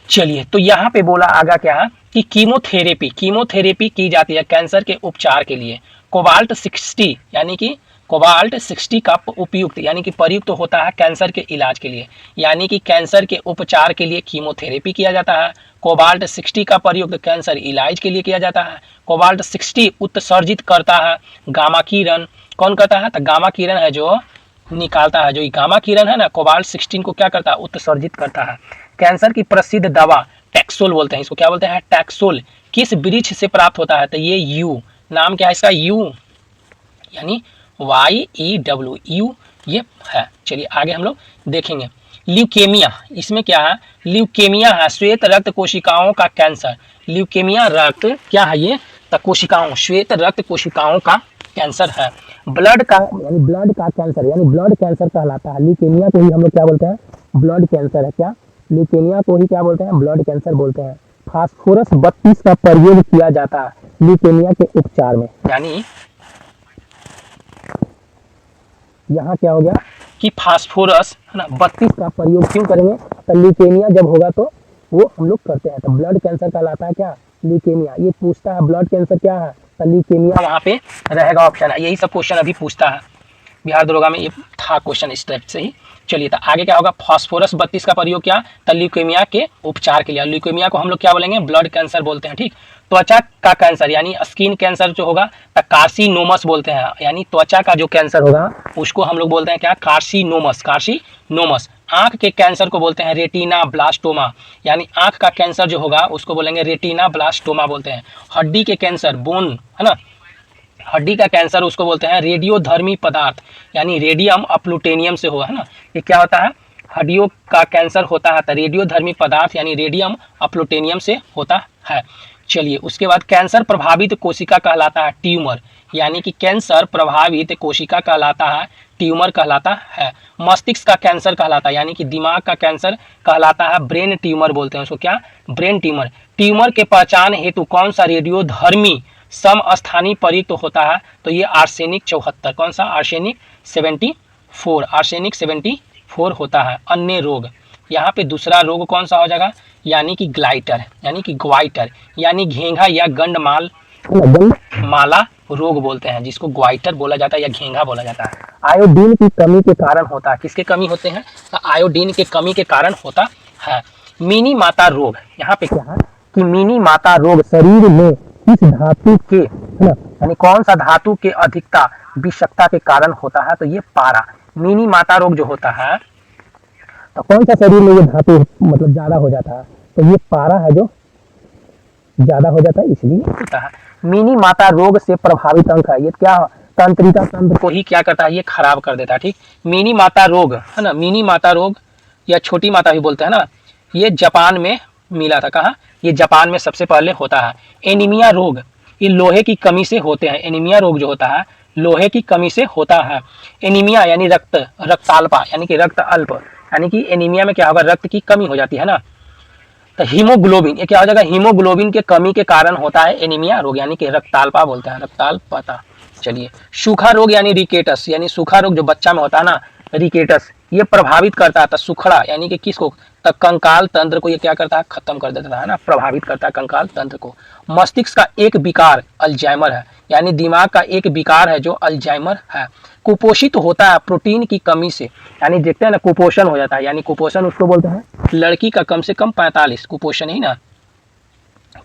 चलिए, तो यहाँ पे बोला आगा क्या है कि कीमोथेरेपी की जाती है कैंसर के उपचार के लिए। कोबाल्ट 60 यानी कि कोबाल्ट 60 का उपयुक्त यानी कि प्रयुक्त होता है कैंसर के इलाज के लिए, यानी कि कैंसर के उपचार के लिए कीमोथेरेपी किया जाता है। कोबाल्ट 60 का प्रयुक्त कैंसर इलाज के लिए किया जाता है। कोबाल्ट 60 उत्सर्जित करता है गामा किरण। कौन करता है, तो गामा किरण है जो निकालता है, जो गामा किरण है ना, कोबाल्ट 16 को क्या करता है, उत्सर्जित करता है। कैंसर की प्रसिद्ध दवा टैक्सोल बोलते हैं, इसको क्या बोलते हैं, टैक्सोल। किस वृक्ष से प्राप्त होता है, तो ये यू, नाम क्या है इसका, यू, यानी YEW, यू ये है। चलिए आगे हम लोग देखेंगे। ल्यूकेमिया, इसमें क्या है, ल्यूकेमिया है श्वेत रक्त कोशिकाओं का कैंसर। ल्यूकेमिया रक्त क्या है, ये तो कोशिकाओं, श्वेत रक्त कोशिकाओं का कैंसर है। ब्लड का यानी ब्लड का कैंसर, यानी ब्लड कैंसर कहलाता है। ल्यूकेमिया को ही हम लोग क्या बोलते हैं, ब्लड कैंसर है। क्या, ल्यूकेमिया को ही क्या बोलते हैं, ब्लड कैंसर बोलते हैं। फास्फोरस 32 का प्रयोग किया जाता है ल्यूकेमिया के उपचार में, यानी यहाँ क्या हो गया कि फास्फोरस, है ना, 32 का प्रयोग क्यों करेंगे, तो ल्यूकेमिया जब होगा तो वो हम लोग करते हैं। तो ब्लड कैंसर कहलाता है क्या, ल्यूकेमिया। ये पूछता है ब्लड कैंसर क्या है, तो ल्यूकेमिया वहाँ पे रहेगा ऑप्शन है। यही सब क्वेश्चन अभी पूछता है बिहार दरोगा में, ये था क्वेश्चन इस टाइप से ही। चलिए, तो आगे क्या होगा, फास्फोरस 32 का प्रयोग क्या, तो ल्यूकेमिया के उपचार के लिए। ल्यूकेमिया को हम लोग क्या बोलेंगे, ब्लड कैंसर बोलते हैं, ठीक। त्वचा का कैंसर यानी स्किन कैंसर जो होगा, तो कार्सिनोमस बोलते हैं, यानी त्वचा का जो कैंसर होगा उसको हम लोग बोलते हैं क्या, कार्सिनोमस, कार्सिनोमस। आंख के कैंसर को बोलते हैं रेटिना ब्लास्टोमा, यानी आंख का कैंसर जो होगा उसको बोलेंगे रेटिना ब्लास्टोमा बोलते हैं। हड्डी के कैंसर, बोन, है ना, हड्डी का कैंसर उसको बोलते हैं रेडियोधर्मी पदार्थ, यानी रेडियम और प्लूटोनियम से हुआ, है ना। ये क्या होता है, हड्डियों का कैंसर होता है तो रेडियोधर्मी पदार्थ यानी रेडियम और प्लूटोनियम से होता है। चलिए, उसके बाद कैंसर प्रभावित कोशिका कहलाता है ट्यूमर, यानी कि कैंसर प्रभावित कोशिका कहलाता है ट्यूमर कहलाता है। मस्तिष्क का कैंसर कहलाता है, यानी कि दिमाग का कैंसर कहलाता है ब्रेन ट्यूमर बोलते हैं उसको। क्या, ब्रेन ट्यूमर। ट्यूमर के पहचान हेतु कौन सा रेडियोधर्मी समस्थानी प्रयुक्त होता है, तो ये आर्सेनिक 74, कौन सा, आर्सेनिक 74, आर्सेनिक 74 होता है। अन्य रोग, यहाँ पे दूसरा रोग कौन सा हो जाएगा, यानी कि ग्लाइटर, यानी कि ग्वाइटर, यानी घेंघा या गंडमाल, माला रोग बोलते हैं, जिसको ग्वाइटर बोला जाता है या घेंघा बोला जाता है। आयोडीन की कमी के कारण होता है, किसके कमी होते हैं, आयोडीन के कमी के कारण होता है। मिनी माता रोग, यहाँ पे क्या है कि मिनी माता रोग शरीर में किस धातु के, है ना, यानी कौन सा धातु के अधिकता विषाक्तता के कारण होता है, तो ये पारा। मिनी माता रोग जो होता है, तो कौन सा शरीर में ये धातु मतलब ज्यादा हो जाता है, तो ये पारा है जो ज्यादा हो जाता है, इसलिए होता है। मिनी माता रोग से प्रभावित अंग है, ये क्या, तंत्रिका तंत्र को ही क्या करता है, ये खराब कर देता है, ठीक। मिनी माता रोग, है ना, मिनी माता रोग या छोटी माता भी बोलते हैं ना, ये जापान में मिला था। कहाँ, ये जापान में सबसे पहले होता है। एनीमिया रोग, ये लोहे की कमी से होते हैं। एनीमिया रोग जो होता है लोहे की कमी से होता है। एनीमिया यानी रक्ताल्पा, यानी कि रक्त अल्प, यानी कि एनीमिया में क्या होगा, रक्त की कमी हो जाती है ना। तो हीमोग्लोबिन, ये क्या हो जाएगा, हीमोग्लोबिन के कमी के कारण होता है एनीमिया रोग, यानी कि रक्ताल्पा बोलते हैं, रक्ताल्पता। चलिए, सूखा रोग यानी रिकेटस, यानी सूखा रोग जो बच्चा में होता है ना, रिकेटस, ये प्रभावित करता है, सुखड़ा यानी कि किसको, कंकाल तंत्र को ये क्या करता है, खत्म कर देता है ना, प्रभावित करता है कंकाल तंत्र को। मस्तिष्क का एक विकार अल्जाइमर है, यानी दिमाग का एक विकार है जो अल्जाइमर है। कुपोषित होता है प्रोटीन की कमी से, यानी देखते हैं ना कुपोषण हो जाता है, यानी कुपोषण उसको बोलते हैं लड़की का कम से कम 45, कुपोषण ही ना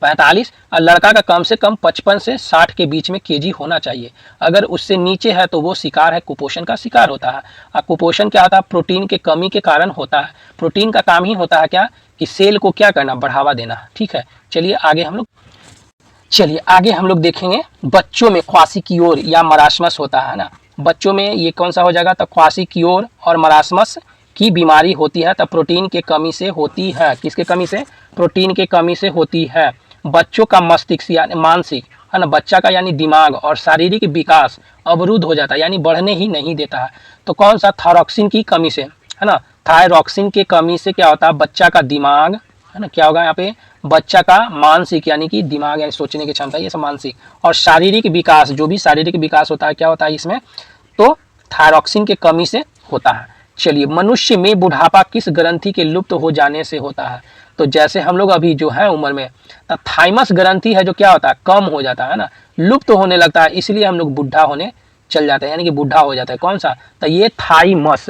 45, और लड़का का कम से कम 55 से 60 के बीच में केजी होना चाहिए। अगर उससे नीचे है तो वो शिकार है, कुपोषण का शिकार होता है। और कुपोषण क्या होता है, प्रोटीन के कमी के कारण होता है। प्रोटीन का काम ही होता है क्या, कि सेल को क्या करना, बढ़ावा देना। ठीक है, चलिए आगे हम लोग देखेंगे बच्चों में क्वासिक्योर या मरासमस होता है ना। बच्चों में ये कौन सा हो जाएगा, तो क्वासिक्योर और मरासमस की बीमारी होती है, तो प्रोटीन के कमी से होती है। किसके कमी से, प्रोटीन के कमी से होती है। बच्चों का मस्तिष्क यानी मानसिक है ना, बच्चा का यानी दिमाग और शारीरिक विकास अवरुद्ध हो जाता है, यानी बढ़ने ही नहीं देता है। तो कौन सा, थायरॉक्सिन की कमी से है ना, थायरॉक्सिन की कमी से क्या होता है, बच्चा का दिमाग है ना, क्या होगा यहाँ पे, बच्चा का मानसिक यानी कि दिमाग यानी सोचने की क्षमता, ये सब मानसिक और शारीरिक विकास, जो भी शारीरिक विकास होता है क्या होता है इसमें, तो थायरॉक्सिन के कमी से होता है। चलिए, मनुष्य में बुढ़ापा किस ग्रंथि के लुप्त हो जाने से होता है, तो जैसे हम लोग अभी जो है उम्र में, तो थाइमस ग्रंथि है जो क्या होता है, कम हो जाता है ना, लुप्त होने लगता है, इसलिए हम लोग बुढ़ा होने चल जाते हैं, यानी कि बुढ़ा हो जाता है। कौन सा, तो ये थाइमस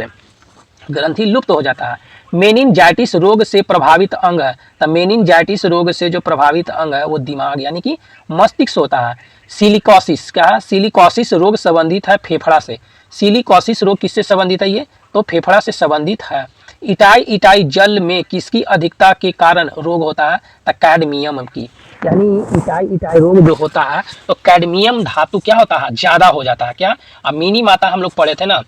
ग्रंथि लुप्त हो जाता है। मेनिनजाइटिस रोग से प्रभावित अंग है, तो मेनिनजाइटिस रोग से जो प्रभावित अंग है वो दिमाग यानी कि मस्तिष्क होता है। सिलिकोसिस क्या है, सिलिकोसिस रोग संबंधित है फेफड़ा से। सिलिकोसिस रोग किससे संबंधित है, ये तो फेफड़ा से संबंधित है। इटाई जल में किसकी अधिकता के कारण रोग होता है, तो कैडमियम की, यानी इटाई रोग जो होता है तो कैडमियम धातु क्या होता है, ज्यादा हो जाता है। क्या, अब मिनी माता हम लोग पढ़े थे ना,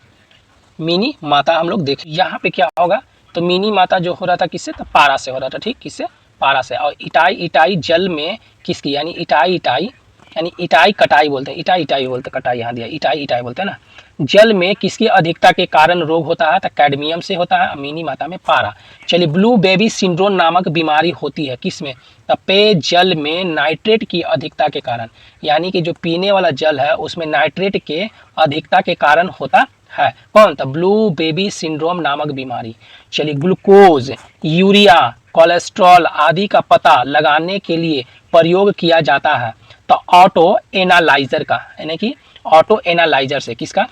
मिनी माता हम लोग देख, यहाँ पे क्या होगा, तो मिनी माता जो हो रहा था किससे, तो पारा से हो रहा था। ठीक, किससे, पारा से। और इटाई जल में किसकी, यानी इटाई यानी इटाई कटाई बोलते हैं, इटाई बोलते हैं, कटाई यहाँ दिया, इटाई बोलते हैं ना। जल में किसकी अधिकता के कारण रोग होता है, तो कैडमियम से होता है, मिनी माता में पारा। चलिए, ब्लू बेबी सिंड्रोम नामक बीमारी होती है किसमें, तो पेय जल में नाइट्रेट की अधिकता के कारण, यानी कि जो पीने वाला जल है उसमें नाइट्रेट के अधिकता के कारण होता है। कौन, तो ब्लू बेबी सिंड्रोम नामक बीमारी। चलिए, ग्लूकोज, यूरिया, कोलेस्ट्रॉल आदि का पता लगाने के लिए प्रयोग किया जाता है, तो ऑटो एनालाइजर का, यानी कि ऑटो एनालाइजर से। किसका,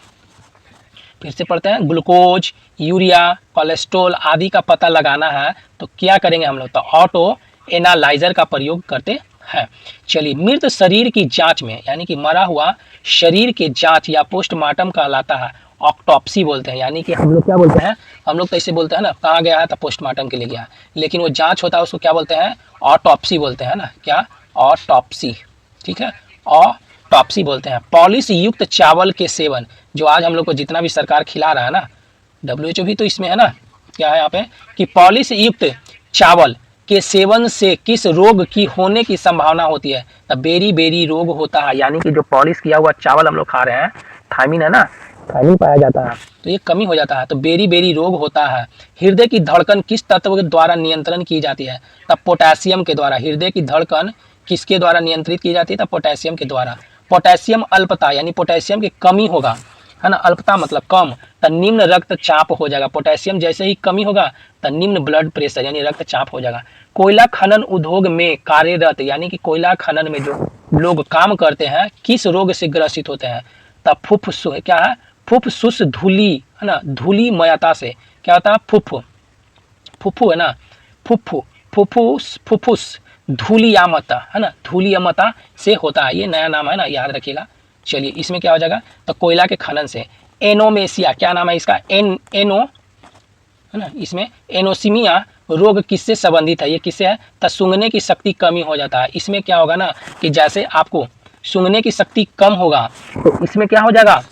फिर से पढ़ते हैं, ग्लूकोज, यूरिया, कोलेस्ट्रॉल आदि का पता लगाना है तो क्या करेंगे हम लोग, तो ऑटो एनालाइजर का प्रयोग करते हैं। चलिए, मृत शरीर की जांच में, यानी कि मरा हुआ शरीर के जांच या पोस्टमार्टम कहलाता है, ऑटोप्सी बोलते हैं। यानी कि हम लोग क्या बोलते हैं, हम लोग तो ऐसे बोलते हैं ना, कहाँ गया है तो पोस्टमार्टम के लिए गया, लेकिन वो जांच होता है उसको क्या बोलते हैं, ऑटोप्सी बोलते हैं ना, क्या, ऑटोप्सी। ठीक है, ऑटोप्सी बोलते हैं। पॉलिश युक्त चावल के सेवन, जो आज हम लोग को जितना भी सरकार खिला रहा है ना, WHO भी तो इसमें है ना, क्या है यहाँ पे, कि पॉलिश युक्त चावल के सेवन से किस रोग की होने की संभावना होती है, तो बेरी रोग होता है। यानी कि जो पॉलिश किया हुआ चावल हम लोग खा रहे हैं, थायमिन है ना, थायमिन पाया जाता है, तो ये कमी हो जाता है, तो बेरी रोग होता है। हृदय की धड़कन किस तत्व के द्वारा नियंत्रण की जाती है, तब पोटेशियम के द्वारा। हृदय की धड़कन किसके द्वारा नियंत्रित की जाती है, तब पोटेशियम के द्वारा। पोटेशियम अल्पता, यानी पोटेशियम की कमी होगा, है ना, अल्पता मतलब कम, तो निम्न रक्तचाप हो जाएगा। पोटेशियम जैसे ही कमी होगा तो निम्न ब्लड प्रेशर यानी रक्तचाप हो जाएगा। कोयला खनन उद्योग में कार्यरत, यानी कि कोयला खनन में जो लोग काम करते हैं किस रोग से ग्रसित होते हैं, तब फुफ्फुस, क्या है, फुफ्फुस धूली, है ना, धूली मयता से क्या होता है, फुफ्फु है ना, फुफ्फुस धूलियामता, है ना, धूलियामता से होता है। ये नया नाम है ना, याद रखिएगा। चलिए, इसमें क्या हो जाएगा, तो कोयला के खनन से। एनोमेसिया, क्या नाम है इसका, एनो है ना, इसमें एनोसीमिया रोग किससे संबंधित है, ये किससे है, तो सूंघने की शक्ति कमी हो जाता है। इसमें क्या होगा ना, कि जैसे आपको सूंघने की शक्ति कम होगा तो इसमें क्या हो जाएगा,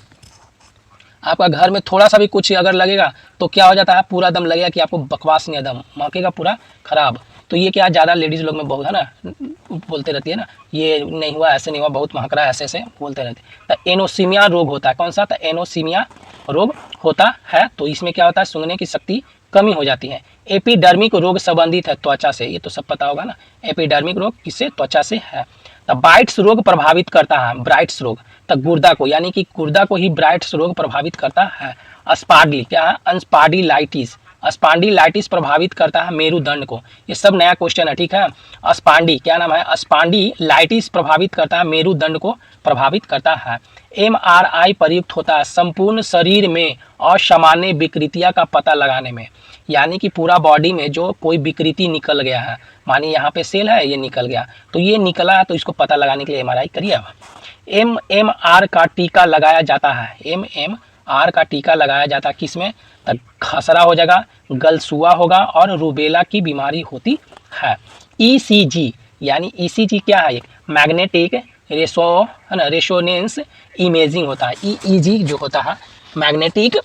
आपका घर में थोड़ा सा भी कुछ अगर लगेगा तो क्या हो जाता है, पूरा दम लगेगा कि आपको बकवास नहीं, दम महकेगा पूरा खराब। तो ये क्या, ज़्यादा लेडीज़ लोग में बहुत है ना, बोलते रहती है ना, ये नहीं हुआ, ऐसे नहीं हुआ, बहुत महक रहा है, ऐसे ऐसे बोलते रहते हैं। तो एनोसीमिया रोग होता है, कौन सा, तो एनोसीमिया रोग होता है। तो इसमें क्या होता है, सूंघने की शक्ति कमी हो जाती है। एपिडर्मिक रोग संबंधित है त्वचा से, ये तो सब पता होगा ना, एपिडर्मिक रोग किससे, त्वचा से है। तो ब्राइट्स रोग प्रभावित करता है, ब्राइट्स रोग, तो गुर्दा को, यानी कि गुर्दा को ही ब्राइट्स रोग प्रभावित करता है। स्पार्डी क्या है, स्पार्डिलाइटिस, स्पांडिलाइटिस प्रभावित करता है मेरुदंड को। ये सब नया क्वेश्चन है, ठीक है। स्पांडी क्या नाम है, स्पांडिलाइटिस प्रभावित करता है मेरुदंड को प्रभावित करता है। एमआरआई प्रयुक्त होता है संपूर्ण शरीर में असामान्य विकृतियां का पता लगाने में, यानी कि पूरा बॉडी में जो कोई विकृति निकल गया है, मानिए यहाँ पे सेल है, ये निकल गया, तो ये निकला है, तो इसको पता लगाने के लिए एमआरआई करिए। एमएमआर का टीका लगाया जाता है, एमएमआर का टीका लगाया जाता है किसमें, तो खसरा हो जाएगा, गलसुआ होगा और रूबेला की बीमारी होती है। ईसीजी यानी ईसीजी क्या है, मैग्नेटिक है ना, रेसोनेंस इमेजिंग होता है। ईईजी जो होता है मैग्नेटिक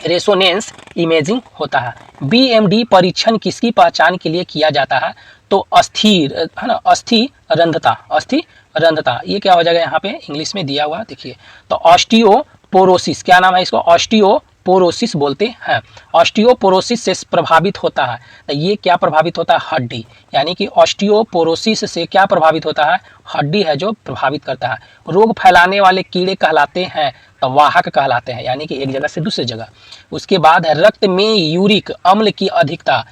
रेसोनेंस इमेजिंग होता है। बीएमडी परीक्षण किसकी पहचान के लिए किया जाता है, तो अस्थिर है ना, अस्थिरंधता, अस्थिरंधता, ये क्या हो जाएगा यहाँ पे इंग्लिश में दिया हुआ देखिए, तो ऑस्टियोपोरोसिस क्या नाम है इसको, ऑस्टियोपोरोसिस बोलते हैं। ऑस्टियोपोरोसिस से प्रभावित होता है, तो ये क्या प्रभावित होता है, हड्डी, यानी कि ऑस्टियोपोरोसिस से क्या प्रभावित होता है, हड्डी है जो प्रभावित करता है। रोग फैलाने वाले कीड़े कहलाते हैं, तो वाहक कहलाते हैं, यानी कि एक जगह से दूसरी जगह। उसके बाद है रक्त में यूरिक अम्ल की अधिकता,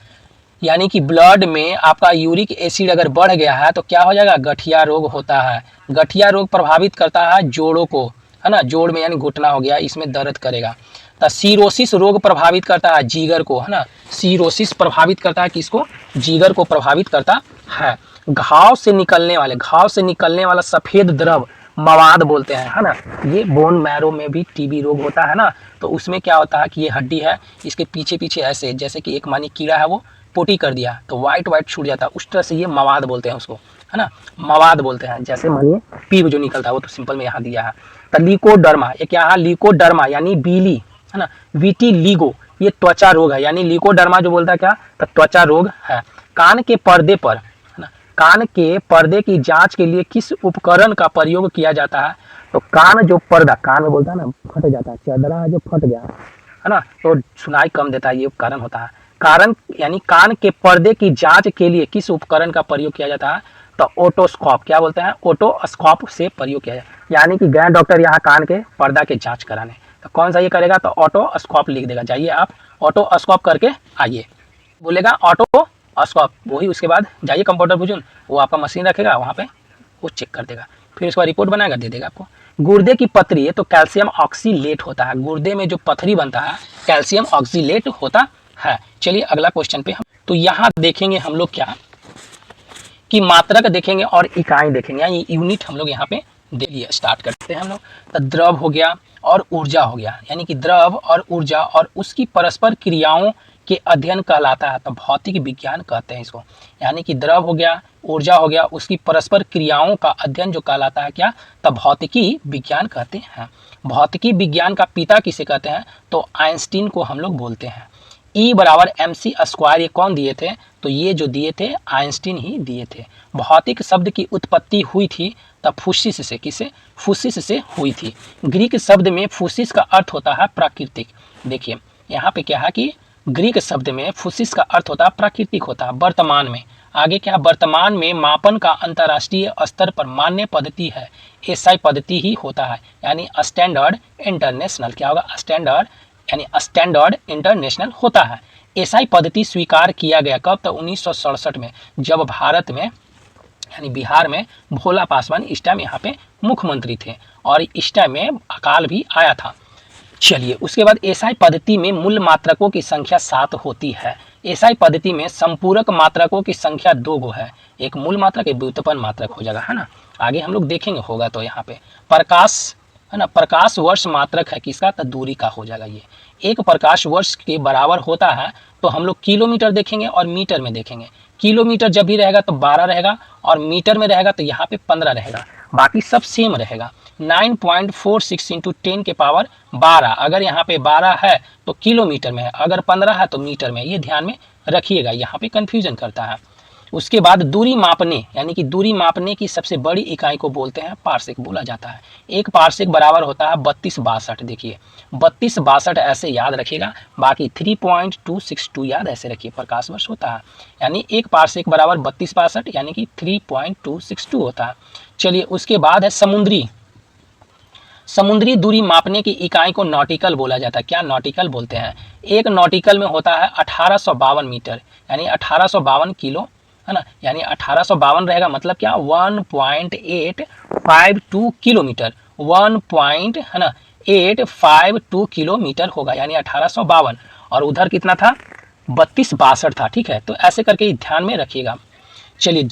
यानी कि ब्लड में आपका यूरिक एसिड अगर बढ़ गया है तो क्या हो जाएगा, गठिया रोग होता है। गठिया रोग प्रभावित करता है जोड़ों को, है ना, जोड़ में यानी घुटना हो गया, इसमें दर्द करेगा। तो सीरोसिस रोग प्रभावित करता है जिगर को, है ना, सीरोसिस प्रभावित करता है किसको, जिगर को प्रभावित करता है। घाव से निकलने वाला सफेद द्रव मवाद बोलते हैं, है ना। ये बोन मैरो में भी टीबी रोग होता है ना, तो उसमें क्या होता है कि ये हड्डी है, इसके पीछे पीछे ऐसे जैसे कि एक मानी कीड़ा है वो पोटी कर दिया तो वाइट छूट जाता है, उस तरह से ये मवाद बोलते हैं उसको, है ना, मवाद बोलते हैं। जैसे मानिए पीप जो निकलता है वो तो सिंपल में यहाँ दिया है। तो लिकोडर्मा, ये क्या है, लिकोडर्मा यानी बीली, है ना, विटिलिगो, ये त्वचा रोग है, यानी लिकोडर्मा जो बोलता है क्या, तो त्वचा रोग है। कान के पर्दे पर, है ना, कान के पर्दे की जांच के लिए किस उपकरण का प्रयोग किया जाता है, तो कान जो पर्दा, कान में बोलता है ना फट जाता है, चदरा है जो फट गया है ना, तो सुनाई कम देता है, ये कारण होता है। कारण यानी कान के पर्दे की जांच के लिए किस उपकरण का प्रयोग किया जाता है, तो ओटोस्कोप, क्या बोलते हैं, ओटोस्कोप से प्रयोग किया जाए, यानी कि गए डॉक्टर यहाँ कान के पर्दा के जांच कराने, तो कौन सा ये करेगा, तो ऑटोस्कोप लिख देगा, जाइए आप ऑटोस्कोप करके आइए, बोलेगा ऑटोस्कोप, वही उसके बाद जाइए कंप्यूटर बुजुन, वो आपका मशीन रखेगा वहाँ पे, वो चेक कर देगा, फिर उसका रिपोर्ट बनाएगा दे देगा आपको। गुर्दे की पथरी है तो कैल्शियम ऑक्सीलेट होता है, गुर्दे में जो पथरी बनता है कैल्शियम ऑक्सीलेट होता है। चलिए अगला क्वेश्चन पे हम, तो यहाँ देखेंगे हम लोग क्या कि मात्रक देखेंगे और इकाई देखेंगे, यानी यूनिट हम लोग यहाँ पे देखिए स्टार्ट करते हैं हम लोग। तो द्रव हो गया और ऊर्जा हो गया, यानी कि द्रव और ऊर्जा और उसकी परस्पर क्रियाओं के अध्ययन कहलाता है, तो भौतिक विज्ञान कहते हैं इसको। यानी कि द्रव हो गया, ऊर्जा हो गया, उसकी परस्पर क्रियाओं का अध्ययन जो कहलाता है क्या, तो भौतिकी विज्ञान कहते हैं। भौतिकी विज्ञान का पिता किसे कहते हैं, तो आइंस्टीन को हम लोग बोलते हैं। E बराबर mc² ये कौन दिए थे, तो ये जो दिए थे आइंस्टीन ही दिए थे। भौतिक शब्द की उत्पत्ति हुई थी तब फुसिस से, किसे, फुसिस से हुई थी। ग्रीक शब्द में फुसिस का अर्थ होता है प्राकृतिक। देखिए यहाँ पे क्या है कि ग्रीक शब्द में फुसिस का अर्थ होता है प्राकृतिक होता है। वर्तमान में, आगे क्या, वर्तमान में मापन का अंतर्राष्ट्रीय स्तर पर मान्य पद्धति है, एसआई पद्धति ही होता है, यानी स्टैंडर्ड इंटरनेशनल, क्या होगा, स्टैंडर्ड यानी स्टैंडर्ड इंटरनेशनल होता है। एसआई पद्धति स्वीकार किया गया कब, तो 1967 में, जब भारत में यानी बिहार में भोला पासवान इस टाइम यहाँ पे मुख्यमंत्री थे और इस टाइम में अकाल भी आया था। चलिए उसके बाद एसआई पद्धति में मूल मात्रकों की संख्या 7 होती है। एसआई पद्धति में संपूरक मात्रकों की संख्या 2 गो है, एक मूल मात्रक एक व्युत्पन्न मात्रक हो जाएगा, है ना, आगे हम लोग देखेंगे होगा। तो यहाँ पे प्रकाश, है ना, प्रकाश वर्ष मात्रक है किसका, तो दूरी का हो जाएगा। ये एक प्रकाश वर्ष के बराबर होता है, तो हम लोग किलोमीटर देखेंगे और मीटर में देखेंगे। किलोमीटर जब भी रहेगा तो 12 रहेगा और मीटर में रहेगा तो यहाँ पे 15 रहेगा, बाकी सब सेम रहेगा। 9.46 इंटू 10 के पावर 12, अगर यहाँ पे 12 है तो किलोमीटर में है, अगर 15 है तो मीटर में, ये ध्यान में रखिएगा, यहाँ पे कन्फ्यूजन करता है। उसके बाद दूरी मापने, यानी कि दूरी मापने की सबसे बड़ी इकाई को बोलते हैं पारसेक बोला जाता है। एक पारसेक बराबर होता है 3262, देखिए 3262 ऐसे याद रखिएगा, बाकी 3.262 याद ऐसे रखिए, प्रकाश वर्ष होता है, यानी एक पारसेक बराबर 3262 यानी कि 3.262 होता है। चलिए उसके बाद है समुद्री, समुद्री दूरी मापने की इकाई को नॉटिकल बोला जाता है। क्या नॉटिकल बोलते हैं। एक नॉटिकल में होता है 1852 मीटर, यानी 1852 किलो, है ना, यानी 1852 रहेगा, मतलब क्या 1.852 किलोमीटर, 1.852 किलोमीटर होगा, यानी 1852। और उधर कितना था, 3262 था। ठीक है, तो ऐसे करके ध्यान में रखिएगा। चलिए,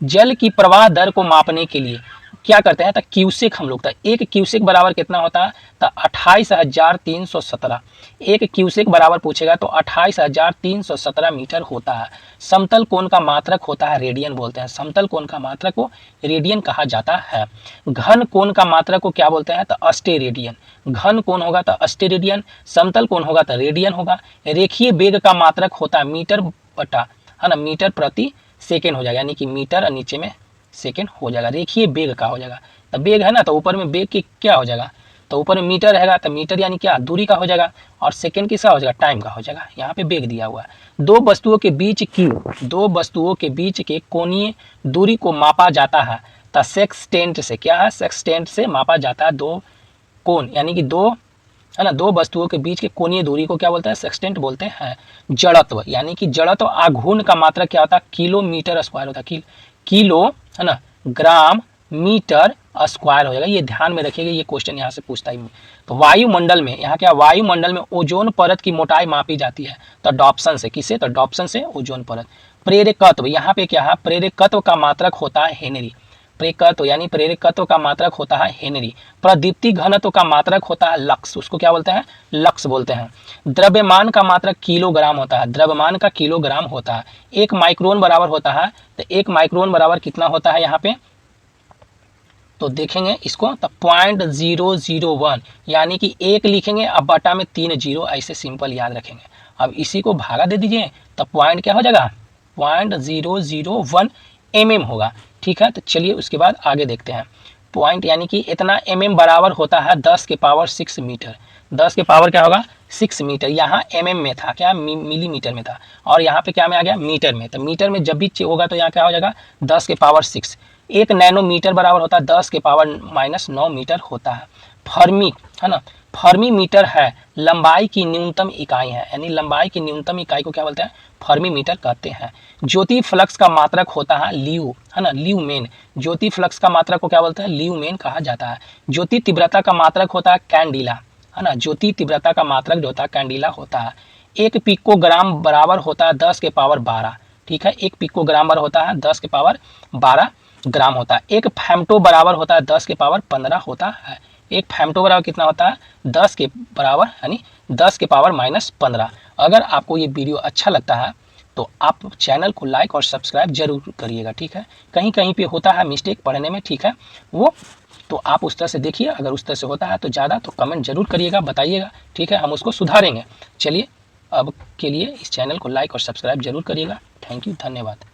जल की प्रवाह दर को मापने के लिए क्या करते हैं, तो क्यूसेक हम लोग, था एक क्यूसेक बराबर कितना होता है, तो 28,317। एक क्यूसेक बराबर पूछेगा तो 28,317 मीटर होता है। समतल कोण का मात्रक होता है रेडियन बोलते हैं, समतल कोण का मात्रक को रेडियन कहा जाता है। घन कोण का मात्रक को क्या बोलते हैं, तो अस्टेरेडियन। घन कोण होगा तो अस्टेरेडियन, समतल कोण होगा तो रेडियन होगा। रेखीय वेग का मात्रक होता है मीटर बटा, है ना, मीटर प्रति सेकेंड हो जाएगा, यानी कि मीटर और नीचे में सेकेंड हो जाएगा, रेखीय वेग का हो जाएगा। तो वेग है ना, तो ऊपर में वेग की क्या हो जाएगा, तो ऊपर में मीटर रहेगा, तो मीटर यानी क्या, दूरी का हो जाएगा, और सेकेंड किसका हो जाएगा, टाइम का हो जाएगा। यहाँ पे वेग दिया हुआ है। दो वस्तुओं के बीच के कोणीय दूरी को मापा जाता है, तो सेक्सटेंट से, क्या है, सेक्सटेंट से मापा जाता है। दो कोण यानी कि दो, है ना, दो वस्तुओं के बीच के कोणीय दूरी को क्या बोलते हैं, सेक्सटेंट बोलते हैं। जड़त्व यानी कि जड़त्व आघूर्ण का मात्रा क्या होता है, किलोमीटर स्क्वायर होता है। किलो, है ना, ग्राम मीटर स्क्वायर हो जाएगा। ये ध्यान में रखिएगा, ये क्वेश्चन यहाँ से पूछता ही। तो वायुमंडल में, यहाँ क्या, वायुमंडल में ओजोन परत की मोटाई मापी जाती है, तो डॉप्सन से, किससे, तो डॉप्सन से ओजोन परत। प्रेरकत्व, यहाँ पे क्या है, प्रेरकत्व का मात्रक होता है हेनरी। प्रेरकत्व यानी प्रेरकत्व का मात्रक होता है हेनरी। प्रदीप्ति घनत्व का मात्रक होता है लक्स, उसको क्या बोलते हैं, लक्स बोलते हैं। द्रव्यमान का मात्रक किलोग्राम होता है, द्रव्यमान का किलोग्राम होता है। एक माइक्रोन बराबर होता है, तो एक माइक्रोन बराबर कितना होता है यहाँ पे, तो देखेंगे इसको, तो 0.001, यानी कि एक लिखेंगे अब बटा में 3 जीरो, ऐसे सिंपल याद रखेंगे। अब इसी को भागा दे दीजिए, तो पॉइंट क्या हो जाएगा, 0.001 mm होगा। ठीक है, तो चलिए उसके बाद आगे देखते हैं। पॉइंट यानी कि इतना mm बराबर होता है 10 के पावर 6 मीटर। 10 के पावर क्या होगा, 6 मीटर। यहाँ mm में था, क्या मिलीमीटर में था, और यहाँ पे क्या में आ गया, मीटर में। तो मीटर में जब भी होगा तो यहाँ क्या हो जाएगा, 10 के पावर 6। एक नैनोमीटर बराबर होता है 10 के पावर -9 मीटर होता है। फर्मी, है ना, फर्मी मीटर है लंबाई की न्यूनतम इकाई है, यानी लंबाई की न्यूनतम इकाई को क्या बोलते हैं, फर्मी मीटर कहते हैं। ज्योति फ्लक्स का मात्रक होता है ल्यू, है ना, ल्यूमेन। ज्योति फ्लक्स का मात्रक को क्या बोलते हैं, ल्यूमेन कहा जाता है। ज्योति तीव्रता का मात्रक होता है कैंडिला, है ना, ज्योति तीव्रता का मात्रक जो होता है कैंडिला होता है। एक पिकोग्राम बराबर होता है 10 के पावर 12। ठीक है, एक पिकोग्राम बराबर होता है 10 के पावर 12 ग्राम होता है। एक फेम्टो बराबर होता है 10 के पावर 15 होता है। एक फेम्टो बराबर कितना होता है, 10 के बराबर, यानी 10 के पावर -15। अगर आपको ये वीडियो अच्छा लगता है तो आप चैनल को लाइक और सब्सक्राइब जरूर करिएगा। ठीक है, कहीं कहीं पे होता है मिस्टेक पढ़ने में, ठीक है, वो तो आप उस तरह से देखिए। अगर उस तरह से होता है तो ज़्यादा तो कमेंट जरूर करिएगा, बताइएगा। ठीक है, हम उसको सुधारेंगे। चलिए, अब के लिए इस चैनल को लाइक और सब्सक्राइब जरूर करिएगा। थैंक यू, धन्यवाद।